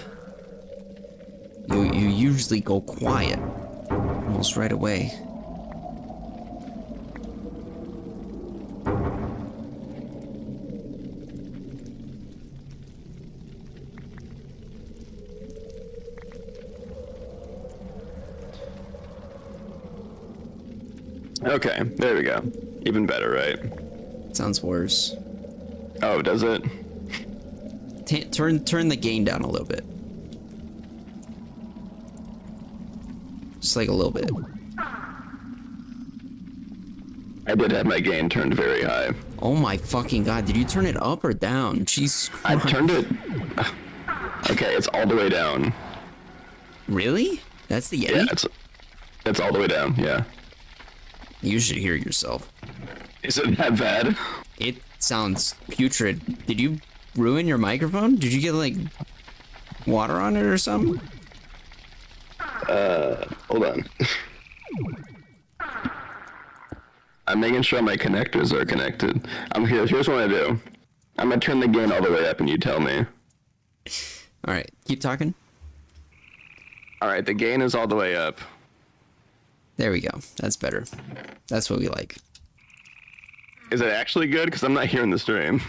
Speaker 1: you usually go quiet almost right away.
Speaker 2: Okay, there we go. Even better, right?
Speaker 1: Sounds worse.
Speaker 2: Oh, does it?
Speaker 1: Turn the gain down a little bit. Just like a little bit.
Speaker 2: I did have my gain turned very high.
Speaker 1: Oh my fucking god, did you turn it up or down? Jesus
Speaker 2: I
Speaker 1: Christ.
Speaker 2: turned it... Okay, it's all the way down.
Speaker 1: Really? That's the Yeti?
Speaker 2: Yeah, it's all the way down, yeah.
Speaker 1: You should hear yourself.
Speaker 2: Is it that bad?
Speaker 1: It sounds putrid. Did you ruin your microphone? Did you get like water on it or something?
Speaker 2: Hold on. I'm making sure my connectors are connected. Here's what I do. I'm gonna turn the gain all the way up and you tell me.
Speaker 1: Alright, keep talking.
Speaker 2: Alright, the gain is all the way up.
Speaker 1: There we go. That's better. That's what we like.
Speaker 2: Is it actually good? Because I'm not hearing the stream.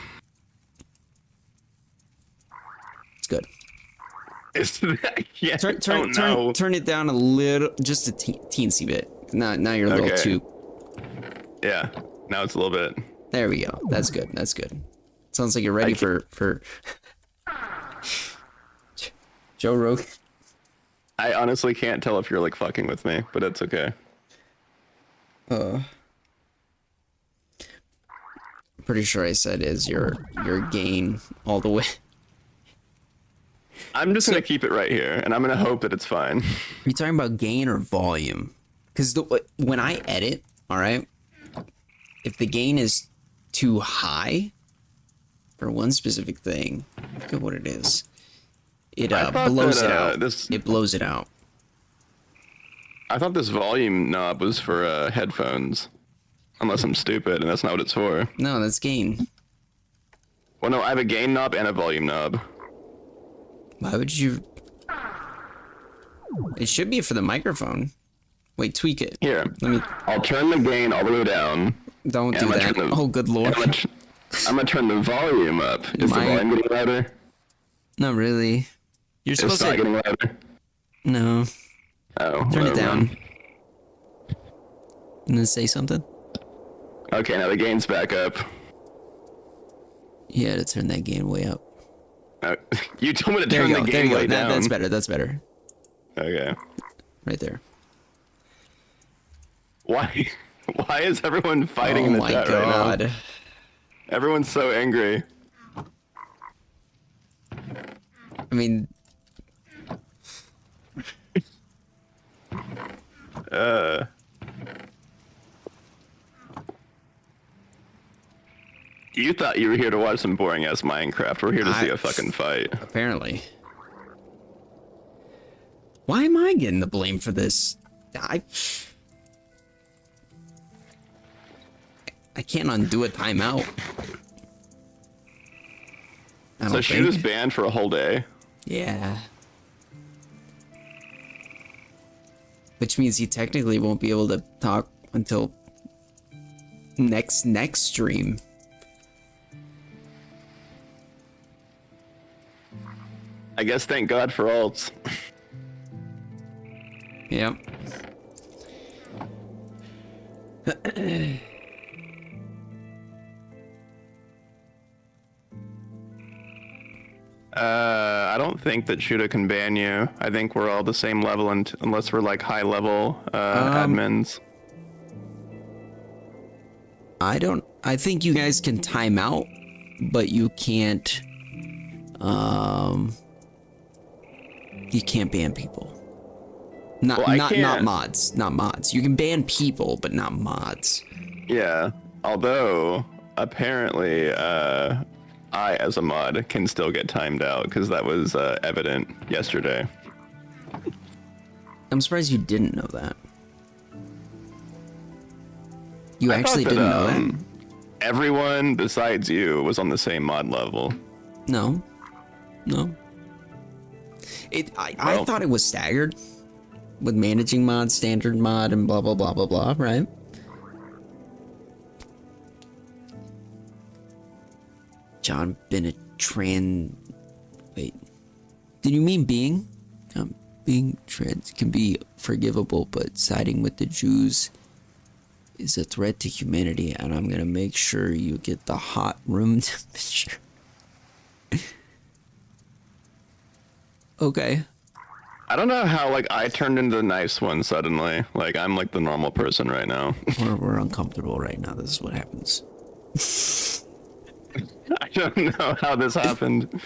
Speaker 1: It's good.
Speaker 2: Is that... Yeah,
Speaker 1: Turn it down a little, just a teensy bit. Now you're a little
Speaker 2: Okay.
Speaker 1: too.
Speaker 2: Yeah, now it's a little bit...
Speaker 1: There we go. That's good. That's good. Sounds like you're ready for Joe Rogan.
Speaker 2: I honestly can't tell if you're like fucking with me, but it's okay.
Speaker 1: Pretty sure I said is your gain all the way.
Speaker 2: I'm just gonna keep it right here, and I'm gonna hope that it's fine.
Speaker 1: Are you talking about gain or volume? Because when I edit, all right, if the gain is too high for one specific thing, look at what it is. It
Speaker 2: I thought
Speaker 1: blows
Speaker 2: that,
Speaker 1: it out. It blows it out.
Speaker 2: I thought this volume knob was for headphones. Unless I'm stupid, and that's not what it's for.
Speaker 1: No, that's gain.
Speaker 2: Well, no, I have a gain knob and a volume knob.
Speaker 1: Why would you? It should be for the microphone. Wait, tweak it.
Speaker 2: Here,
Speaker 1: Let me.
Speaker 2: I'll turn the gain all the way down.
Speaker 1: Don't
Speaker 2: and
Speaker 1: do
Speaker 2: I'm gonna
Speaker 1: that.
Speaker 2: turn the-
Speaker 1: Oh, good lord.
Speaker 2: I'm gonna turn the volume up. Is the
Speaker 1: My-
Speaker 2: volume getting louder?
Speaker 1: Not really. You're
Speaker 2: It's
Speaker 1: supposed
Speaker 2: not
Speaker 1: to.
Speaker 2: getting louder.
Speaker 1: No.
Speaker 2: Oh,
Speaker 1: Turn it
Speaker 2: whatever.
Speaker 1: down. And then say something.
Speaker 2: Okay, now the gain's back up.
Speaker 1: Yeah, to turn that gain way up.
Speaker 2: You told me to
Speaker 1: There
Speaker 2: turn
Speaker 1: you
Speaker 2: the
Speaker 1: go. There
Speaker 2: gain
Speaker 1: you
Speaker 2: way
Speaker 1: go.
Speaker 2: down.
Speaker 1: That's better. That's better.
Speaker 2: Okay.
Speaker 1: Right there.
Speaker 2: Why? Why is everyone fighting
Speaker 1: Oh
Speaker 2: in the
Speaker 1: my
Speaker 2: chat right now?
Speaker 1: god.
Speaker 2: Everyone's so angry.
Speaker 1: I mean,
Speaker 2: You thought you were here to watch some boring ass Minecraft. We're here to see a fucking fight.
Speaker 1: apparently. Why am I getting the blame for this? I can't undo a timeout. I
Speaker 2: So
Speaker 1: don't
Speaker 2: shoot is
Speaker 1: think.
Speaker 2: banned for a whole day.
Speaker 1: Yeah. Which means he technically won't be able to talk until next stream.
Speaker 2: I guess thank God for alts.
Speaker 1: Yep.
Speaker 2: I don't think that Shuda can ban you. I think we're all the same level unless we're like high level admins.
Speaker 1: I think you guys can time out, but you can't ban people. Not
Speaker 2: Well, I
Speaker 1: not
Speaker 2: can't.
Speaker 1: mods. Not mods. You can ban people, but not mods.
Speaker 2: Yeah. Although apparently I as a mod can still get timed out because that was evident yesterday.
Speaker 1: I'm surprised you didn't know that. You
Speaker 2: I
Speaker 1: actually
Speaker 2: thought
Speaker 1: didn't know that?
Speaker 2: Everyone besides you was on the same mod level.
Speaker 1: No. No. I
Speaker 2: Well-
Speaker 1: thought it was staggered with managing mod, standard mod, and blah blah blah blah blah, right? John Bennett wait. Did you mean being? Being trans can be forgivable, but siding with the Jews is a threat to humanity, and I'm gonna make sure you get the hot room temperature. Okay.
Speaker 2: I don't know how like I turned into the nice one suddenly. Like I'm like the normal person right now.
Speaker 1: We're uncomfortable right now. This is what happens.
Speaker 2: I don't know how this happened.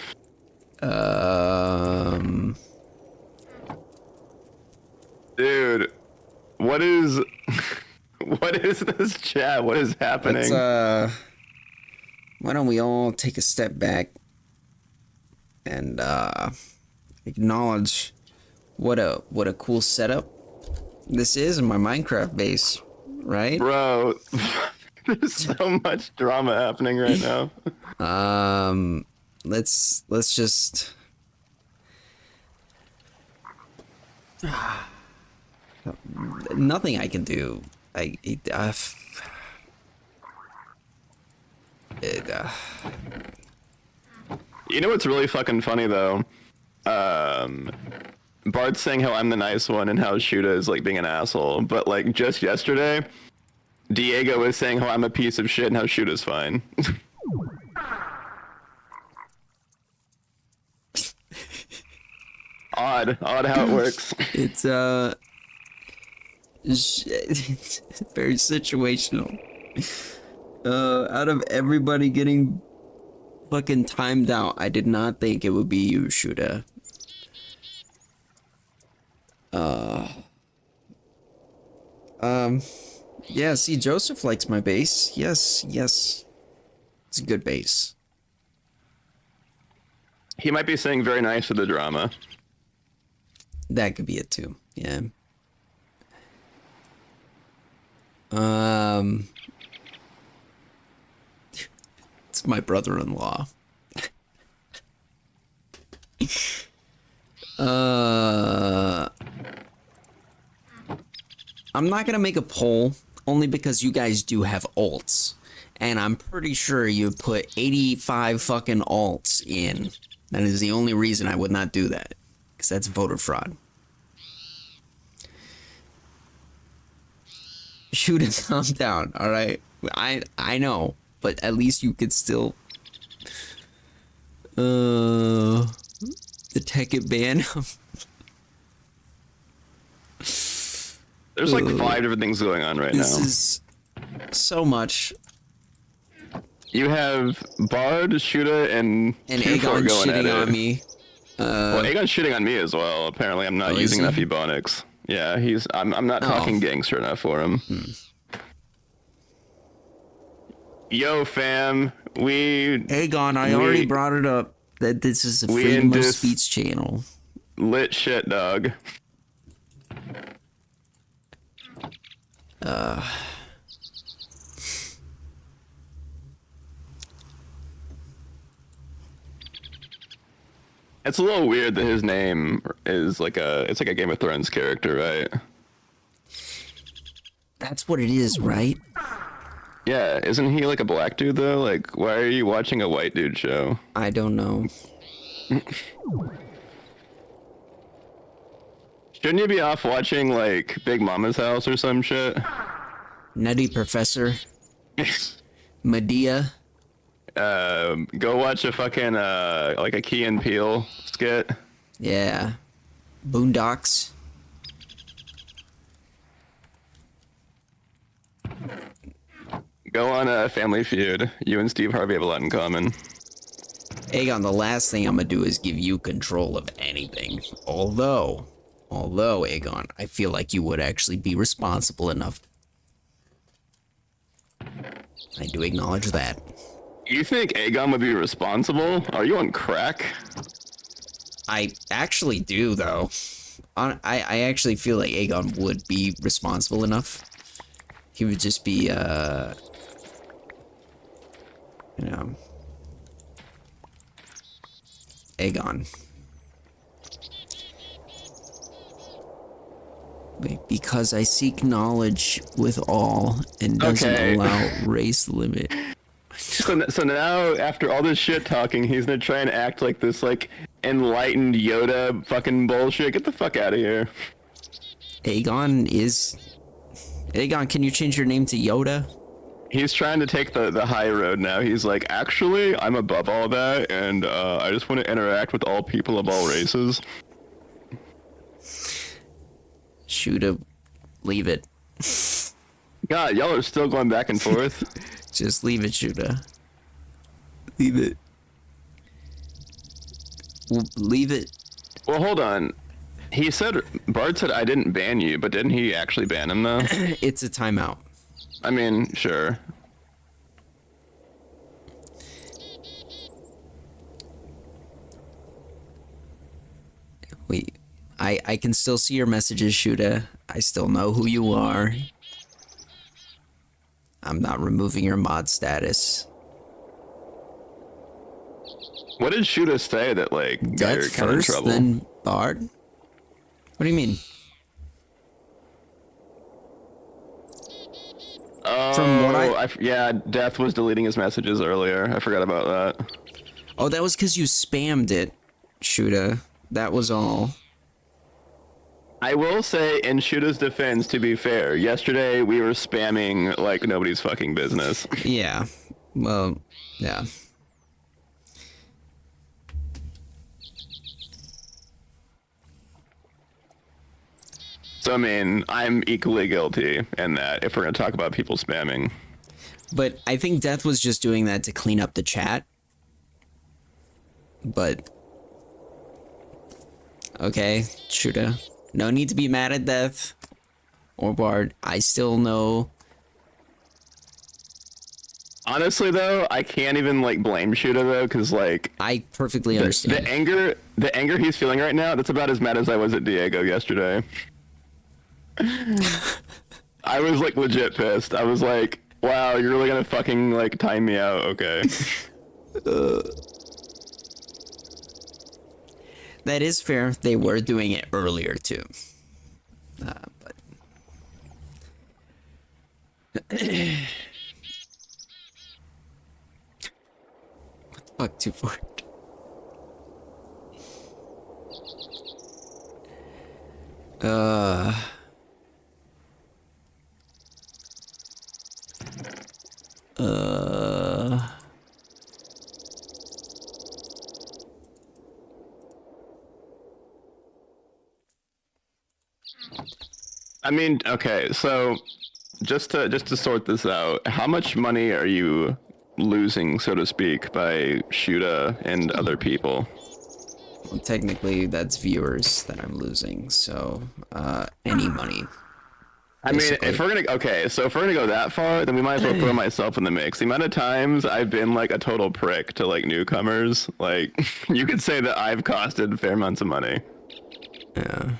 Speaker 2: Dude, what is this chat? What is happening?
Speaker 1: Let's why don't we all take a step back and acknowledge what a cool setup this is in my Minecraft base, right?
Speaker 2: Bro, there's so much drama happening right now.
Speaker 1: Let's just nothing I can do.
Speaker 2: You know what's really fucking funny though? Bart's saying how I'm the nice one and how Shuda is like being an asshole, but like just yesterday, Diego was saying how I'm a piece of shit and how Shuda's fine. Odd how it works.
Speaker 1: it's very situational. Out of everybody getting fucking timed out, I did not think it would be you, Shuda. Yeah, see, Joseph likes my base. Yes. It's a good base.
Speaker 2: He might be saying very nice for the drama.
Speaker 1: That could be it too. Yeah. ask my brother-in-law. I'm not gonna make a poll only because you guys do have alts, and I'm pretty sure you put 85 fucking alts in. That is the only reason I would not do that, because that's voter fraud. Shoot it, calm down, all right? I know, but at least you could still the Tekkit ban.
Speaker 2: There's like 5 different things going on right
Speaker 1: This
Speaker 2: now.
Speaker 1: is so much.
Speaker 2: You have Bard, Shuda, and
Speaker 1: And
Speaker 2: Q4
Speaker 1: Aegon
Speaker 2: going at
Speaker 1: shitting
Speaker 2: it.
Speaker 1: on me.
Speaker 2: Well, Aegon's shitting on me as well. Apparently, I'm not
Speaker 1: Oh, is
Speaker 2: using
Speaker 1: he?
Speaker 2: enough Ebonics. Yeah, I'm not talking gangster enough for him. Yo, fam,
Speaker 1: Aegon, I already brought it up that this is a
Speaker 2: we
Speaker 1: freedom
Speaker 2: in
Speaker 1: of
Speaker 2: this-
Speaker 1: speech channel.
Speaker 2: lit shit, dog. It's a little weird that his name is like it's like a Game of Thrones character, right?
Speaker 1: That's what it is, right?
Speaker 2: Yeah, isn't he like a black dude though? Like, why are you watching a white dude show?
Speaker 1: I don't know.
Speaker 2: Shouldn't you be off watching like Big Mama's House or some shit?
Speaker 1: Nutty Professor, Medea.
Speaker 2: Go watch a fucking like a Key and Peele skit.
Speaker 1: Yeah. Boondocks.
Speaker 2: Go on a Family Feud. You and Steve Harvey have a lot in common.
Speaker 1: Aegon, the last thing I'm gonna do is give you control of anything. Although, Aegon, I feel like you would actually be responsible enough. I do acknowledge that.
Speaker 2: You think Aegon would be responsible? Are you on crack?
Speaker 1: I actually do, though. I actually feel like Aegon would be responsible enough. He would just be, you know, Aegon. Because I seek knowledge with all and doesn't
Speaker 2: Okay.
Speaker 1: allow race limit.
Speaker 2: So now, after all this shit talking, he's gonna try and act like this, like, enlightened Yoda fucking bullshit. Get the fuck out of here.
Speaker 1: Aegon, can you change your name to Yoda?
Speaker 2: He's trying to take the high road now. He's like, actually, I'm above all that, and I just want to interact with all people of all races.
Speaker 1: Shoulda, leave it.
Speaker 2: God, y'all are still going back and forth.
Speaker 1: Just leave it, Shoulda. Leave it. Leave it.
Speaker 2: Well, hold on. Bard said I didn't ban you, but didn't he actually ban him, though?
Speaker 1: It's a timeout.
Speaker 2: I mean, sure.
Speaker 1: Wait, I can still see your messages, Shuda. I still know who you are. I'm not removing your mod status.
Speaker 2: What did Shuda say that, like, got
Speaker 1: Death
Speaker 2: her kind of in
Speaker 1: first,
Speaker 2: trouble?
Speaker 1: then Bard? What do you mean?
Speaker 2: Oh,
Speaker 1: From what
Speaker 2: yeah, Death was deleting his messages earlier. I forgot about that.
Speaker 1: Oh, that was because you spammed it, Shuda. That was all.
Speaker 2: I will say, in Shuda's defense, to be fair, yesterday we were spamming like nobody's fucking business.
Speaker 1: Yeah. Well, yeah.
Speaker 2: So, I mean, I'm equally guilty in that, if we're going to talk about people spamming.
Speaker 1: But I think Death was just doing that to clean up the chat. But okay, Shuda. No need to be mad at Death or Bard. I still know.
Speaker 2: Honestly, though, I can't even, like, blame Shuda, though, because, like,
Speaker 1: I perfectly understand.
Speaker 2: the anger he's feeling right now, that's about as mad as I was at Diego yesterday. I was, like, legit pissed. I was like, wow, you're really gonna fucking, like, time me out, okay.
Speaker 1: That is fair. They were doing it earlier too. But what the fuck, 2-4? Uh.
Speaker 2: I mean, okay, so just to sort this out, how much money are you losing, so to speak, by Shuda and other people?
Speaker 1: Well, technically, that's viewers that I'm losing. So, any money.
Speaker 2: I mean,
Speaker 1: Basically.
Speaker 2: if we're gonna go that far, then we might as well throw myself in the mix. The amount of times I've been like a total prick to like newcomers, like you could say that I've costed fair amounts of money.
Speaker 1: Yeah.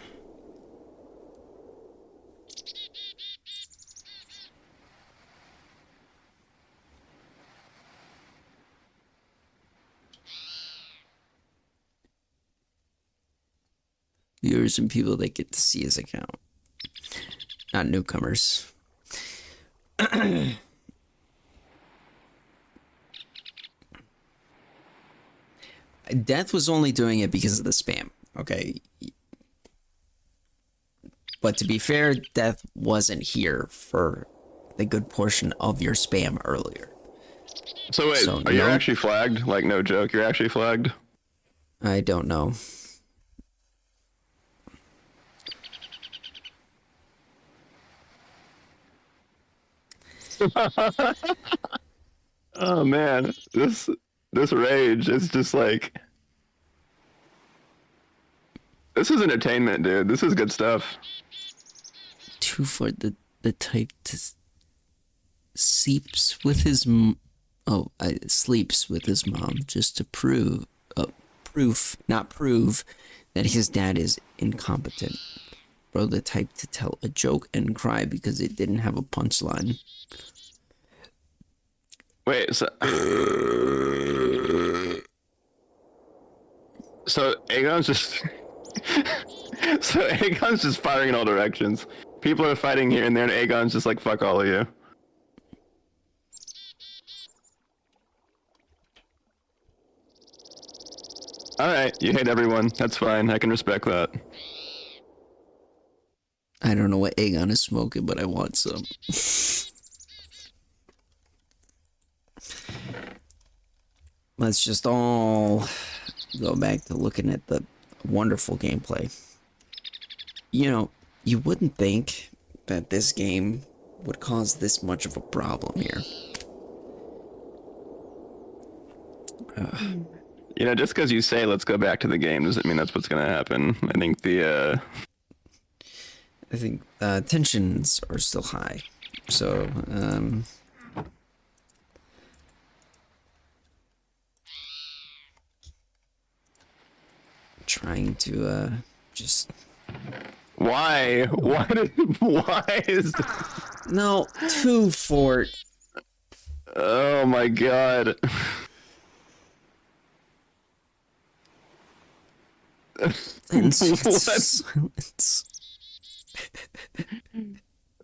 Speaker 1: Viewers and people that get to see his account, not newcomers. Death was only doing it because of the spam, okay? But to be fair, Death wasn't here for the good portion of your spam earlier.
Speaker 2: So wait,
Speaker 1: So,
Speaker 2: are you
Speaker 1: no.
Speaker 2: actually flagged? Like, no joke, you're actually flagged?
Speaker 1: I don't know.
Speaker 2: Oh man, this rage is just like, this is entertainment, dude. This is good stuff.
Speaker 1: 2 for the type to sleeps with his sleeps with his mom just to prove not prove that his dad is incompetent. Bro, the type to tell a joke and cry because it didn't have a punchline.
Speaker 2: Wait, so Aegon's just so Aegon's just firing in all directions. People are fighting here and there, and Aegon's just like, fuck all of you. Alright, you hate everyone. That's fine. I can respect that.
Speaker 1: I don't know what Aegon is smoking, but I want some. Let's just all go back to looking at the wonderful gameplay. You know, you wouldn't think that this game would cause this much of a problem here.
Speaker 2: You know, just because you say let's go back to the game doesn't mean that's what's gonna happen. I think
Speaker 1: tensions are still high. So, trying to just
Speaker 2: why is
Speaker 1: no 2 fort.
Speaker 2: Oh my god.
Speaker 1: And
Speaker 2: What?
Speaker 1: silence.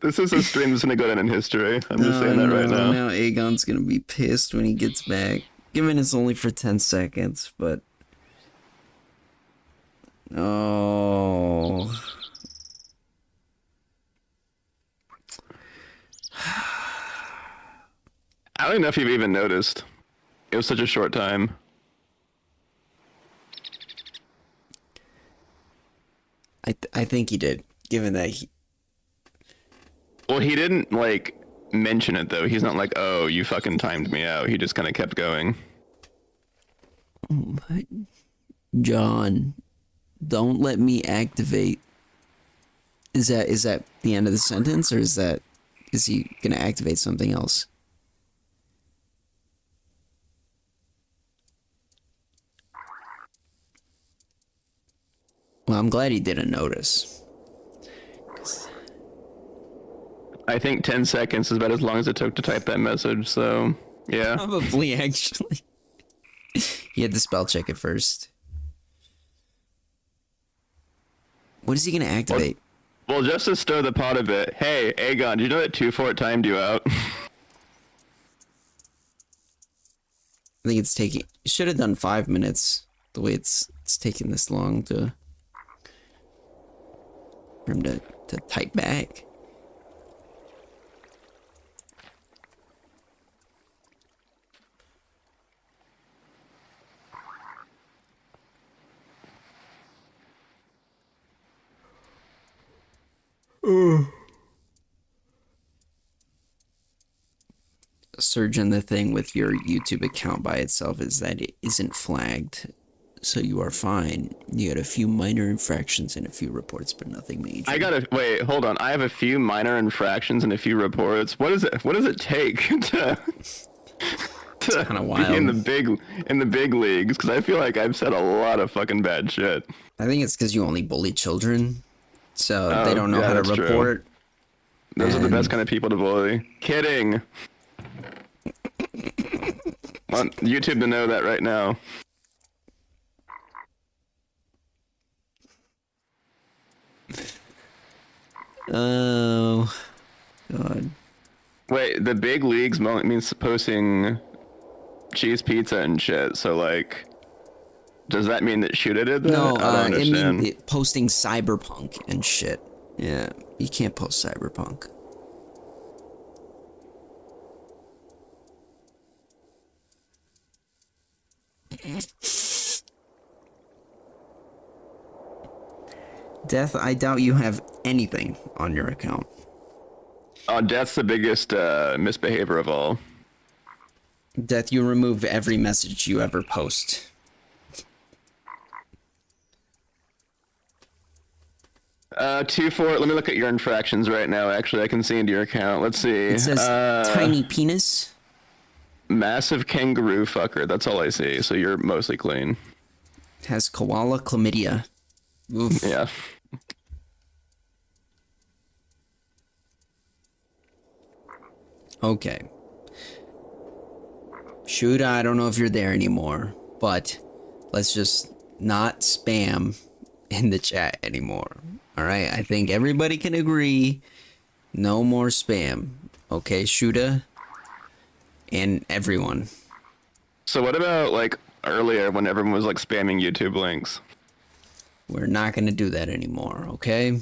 Speaker 2: This is a stream that's gonna go down in history. I'm just saying that right now.
Speaker 1: Now Aegon's gonna be pissed when he gets back. Given it's only for 10 seconds, but oh.
Speaker 2: I don't know if you've even noticed. It was such a short time.
Speaker 1: I think he did, given that
Speaker 2: Well, he didn't like mention it though. He's not like, "Oh, you fucking timed me out." He just kind of kept going.
Speaker 1: What? John, don't let me activate. Is that the end of the sentence, or is he gonna activate something else? Well, I'm glad he didn't notice.
Speaker 2: I think 10 seconds is about as long as it took to type that message. So yeah.
Speaker 1: Probably, actually. He had to spell check it first. What is he gonna activate?
Speaker 2: Well, just to stir the pot a bit. Hey, Aegon, do you know that 2-4 timed you out?
Speaker 1: I think it's taking. Should have done 5 minutes. The way it's taking this long for him to type back. Surge in the thing with your YouTube account by itself is that it isn't flagged, so you are fine. You had a few minor infractions and a few reports, but nothing major.
Speaker 2: Wait, hold on. I have a few minor infractions and a few reports. What does it take to
Speaker 1: kinda wild.
Speaker 2: be in the big leagues? Because I feel like I've said a lot of fucking bad shit.
Speaker 1: I think it's because you only bully children, so they don't know how to
Speaker 2: that's true.
Speaker 1: report.
Speaker 2: Those are the best kind of people to bully. Kidding. Want YouTube to know that right now.
Speaker 1: Oh, God.
Speaker 2: Wait, the big leagues means posting cheese pizza and shit. So like, does that mean that Shuda did that?
Speaker 1: No,
Speaker 2: I don't
Speaker 1: it
Speaker 2: understand.
Speaker 1: means posting cyberpunk and shit. Yeah, you can't post cyberpunk. Death, I doubt you have anything on your account.
Speaker 2: Oh, Death's the biggest misbehavior of all.
Speaker 1: Death, you remove every message you ever post.
Speaker 2: Let me look at your infractions right now. Actually, I can see into your account. Let's see.
Speaker 1: It says tiny penis.
Speaker 2: Massive kangaroo fucker. That's all I see. So you're mostly clean.
Speaker 1: Has koala chlamydia. Oof.
Speaker 2: Yeah.
Speaker 1: Okay. Shuda, I don't know if you're there anymore, but let's just not spam in the chat anymore. All right, I think everybody can agree. No more spam. Okay, Shuda and everyone.
Speaker 2: So what about like earlier when everyone was like spamming YouTube links?
Speaker 1: We're not going to do that anymore, okay?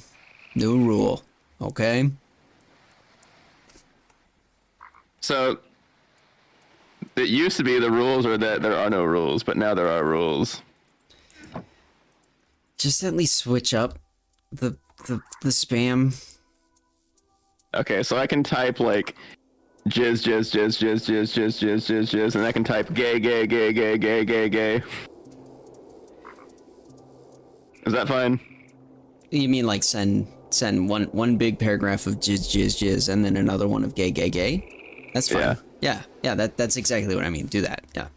Speaker 1: New rule, okay?
Speaker 2: So it used to be the rules are that there are no rules, but now there are rules.
Speaker 1: Just at least switch up the spam.
Speaker 2: Okay, so I can type like jizz, jizz, jizz, jizz, jizz, jizz, jizz, jizz, jizz, and I can type gay, gay, gay, gay, gay, gay, gay. Is that fine?
Speaker 1: You mean like send one big paragraph of jizz, jizz, jizz, and then another one of gay, gay, gay? That's fine. Yeah, that's exactly what I mean. Do that, yeah.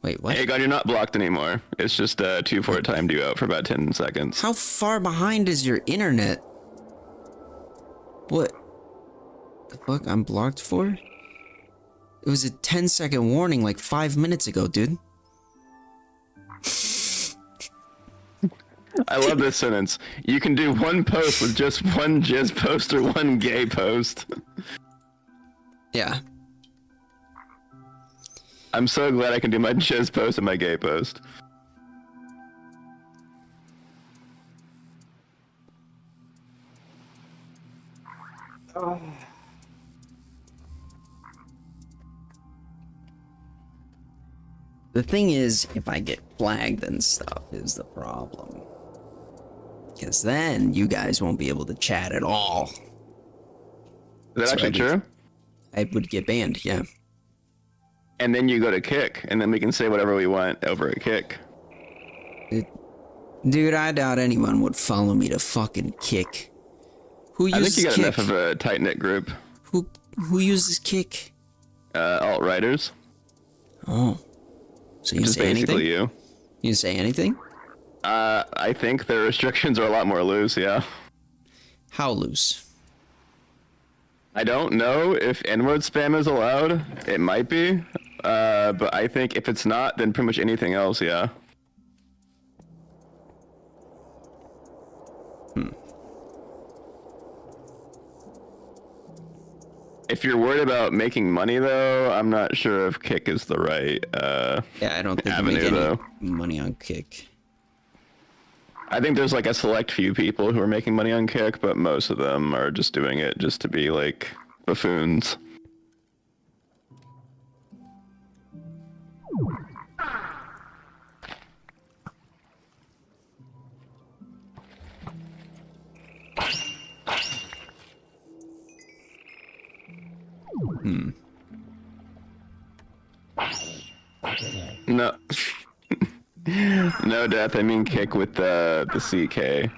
Speaker 1: Wait, what?
Speaker 2: Hey, God, you're not blocked anymore. It's just 2-4 timed you out for about 10 seconds.
Speaker 1: How far behind is your internet? What the fuck I'm blocked for? It was a 10-second warning like 5 minutes ago, dude.
Speaker 2: I love this sentence. You can do one post with just one jizz post or one gay post.
Speaker 1: Yeah.
Speaker 2: I'm so glad I can do my jizz post and my gay post.
Speaker 1: The thing is, if I get flagged and stuff is the problem. Because then you guys won't be able to chat at all.
Speaker 2: Is that actually true?
Speaker 1: I would get banned, yeah.
Speaker 2: And then you go to Kick, and then we can say whatever we want over at Kick.
Speaker 1: Dude, I doubt anyone would follow me to fucking Kick. Who
Speaker 2: I
Speaker 1: uses
Speaker 2: think you got
Speaker 1: Kick?
Speaker 2: enough of a tight-knit group.
Speaker 1: Who uses Kick?
Speaker 2: Alt-writers.
Speaker 1: Oh. So you
Speaker 2: Which is
Speaker 1: say anything?
Speaker 2: basically you.
Speaker 1: You say anything?
Speaker 2: I think their restrictions are a lot more loose, yeah.
Speaker 1: How loose?
Speaker 2: I don't know if N-word spam is allowed. It might be. But I think if it's not, then pretty much anything else, yeah. If you're worried about making money, though, I'm not sure if Kick is the right
Speaker 1: Yeah, I don't think
Speaker 2: avenue,
Speaker 1: you make any
Speaker 2: though.
Speaker 1: money on Kick.
Speaker 2: I think there's like a select few people who are making money on Kick, but most of them are just doing it just to be like buffoons. No. No, Death, I mean Kick with the CK.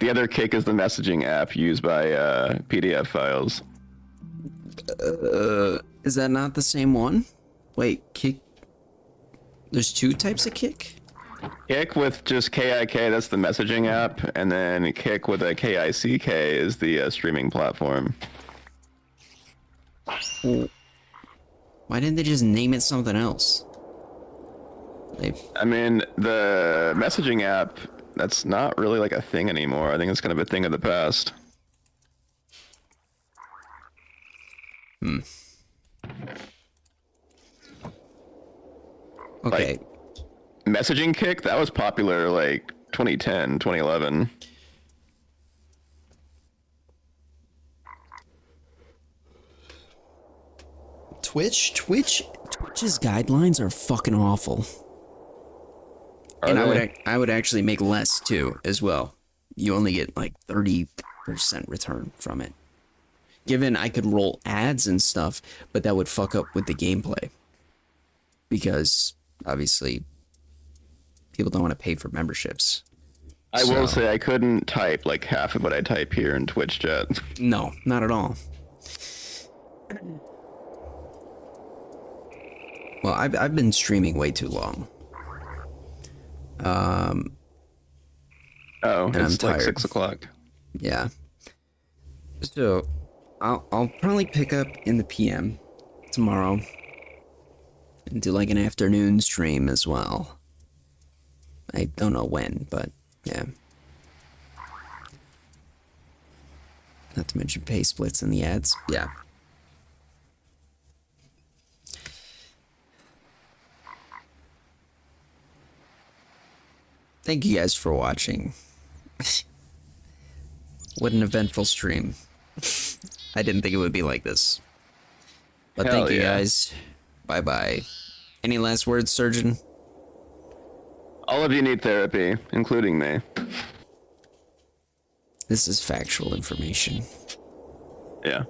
Speaker 2: The other Kick is the messaging app used by PDF files.
Speaker 1: Is that not the same one? Wait, Kick. There's two types of Kick?
Speaker 2: Kick with just KIK, that's the messaging app, and then Kick with a KICK is the streaming platform.
Speaker 1: Well, why didn't they just name it something else?
Speaker 2: I mean, the messaging app, that's not really like a thing anymore. I think it's kind of a thing of the past.
Speaker 1: Okay.
Speaker 2: Like, messaging Kick, that was popular like 2010, 2011.
Speaker 1: Twitch's guidelines are fucking awful.
Speaker 2: Are
Speaker 1: And
Speaker 2: they?
Speaker 1: I would actually make less too as well. You only get like 30% return from it. Given I could roll ads and stuff, but that would fuck up with the gameplay. Because obviously people don't want to pay for memberships.
Speaker 2: I will say I couldn't type like half of what I type here in Twitch chat.
Speaker 1: No, not at all. Well, I've been streaming way too long.
Speaker 2: Oh,
Speaker 1: And I'm
Speaker 2: it's like
Speaker 1: tired.
Speaker 2: 6 o'clock.
Speaker 1: Yeah. So, I'll probably pick up in the PM tomorrow and do like an afternoon stream as well. I don't know when, but yeah. Not to mention pay splits and the ads. Yeah. Thank you guys for watching. What an eventful stream. I didn't think it would be like this. But
Speaker 2: Hell
Speaker 1: thank you
Speaker 2: yeah.
Speaker 1: guys. Bye bye. Any last words, Surgeon?
Speaker 2: All of you need therapy, including me.
Speaker 1: This is factual information.
Speaker 2: Yeah.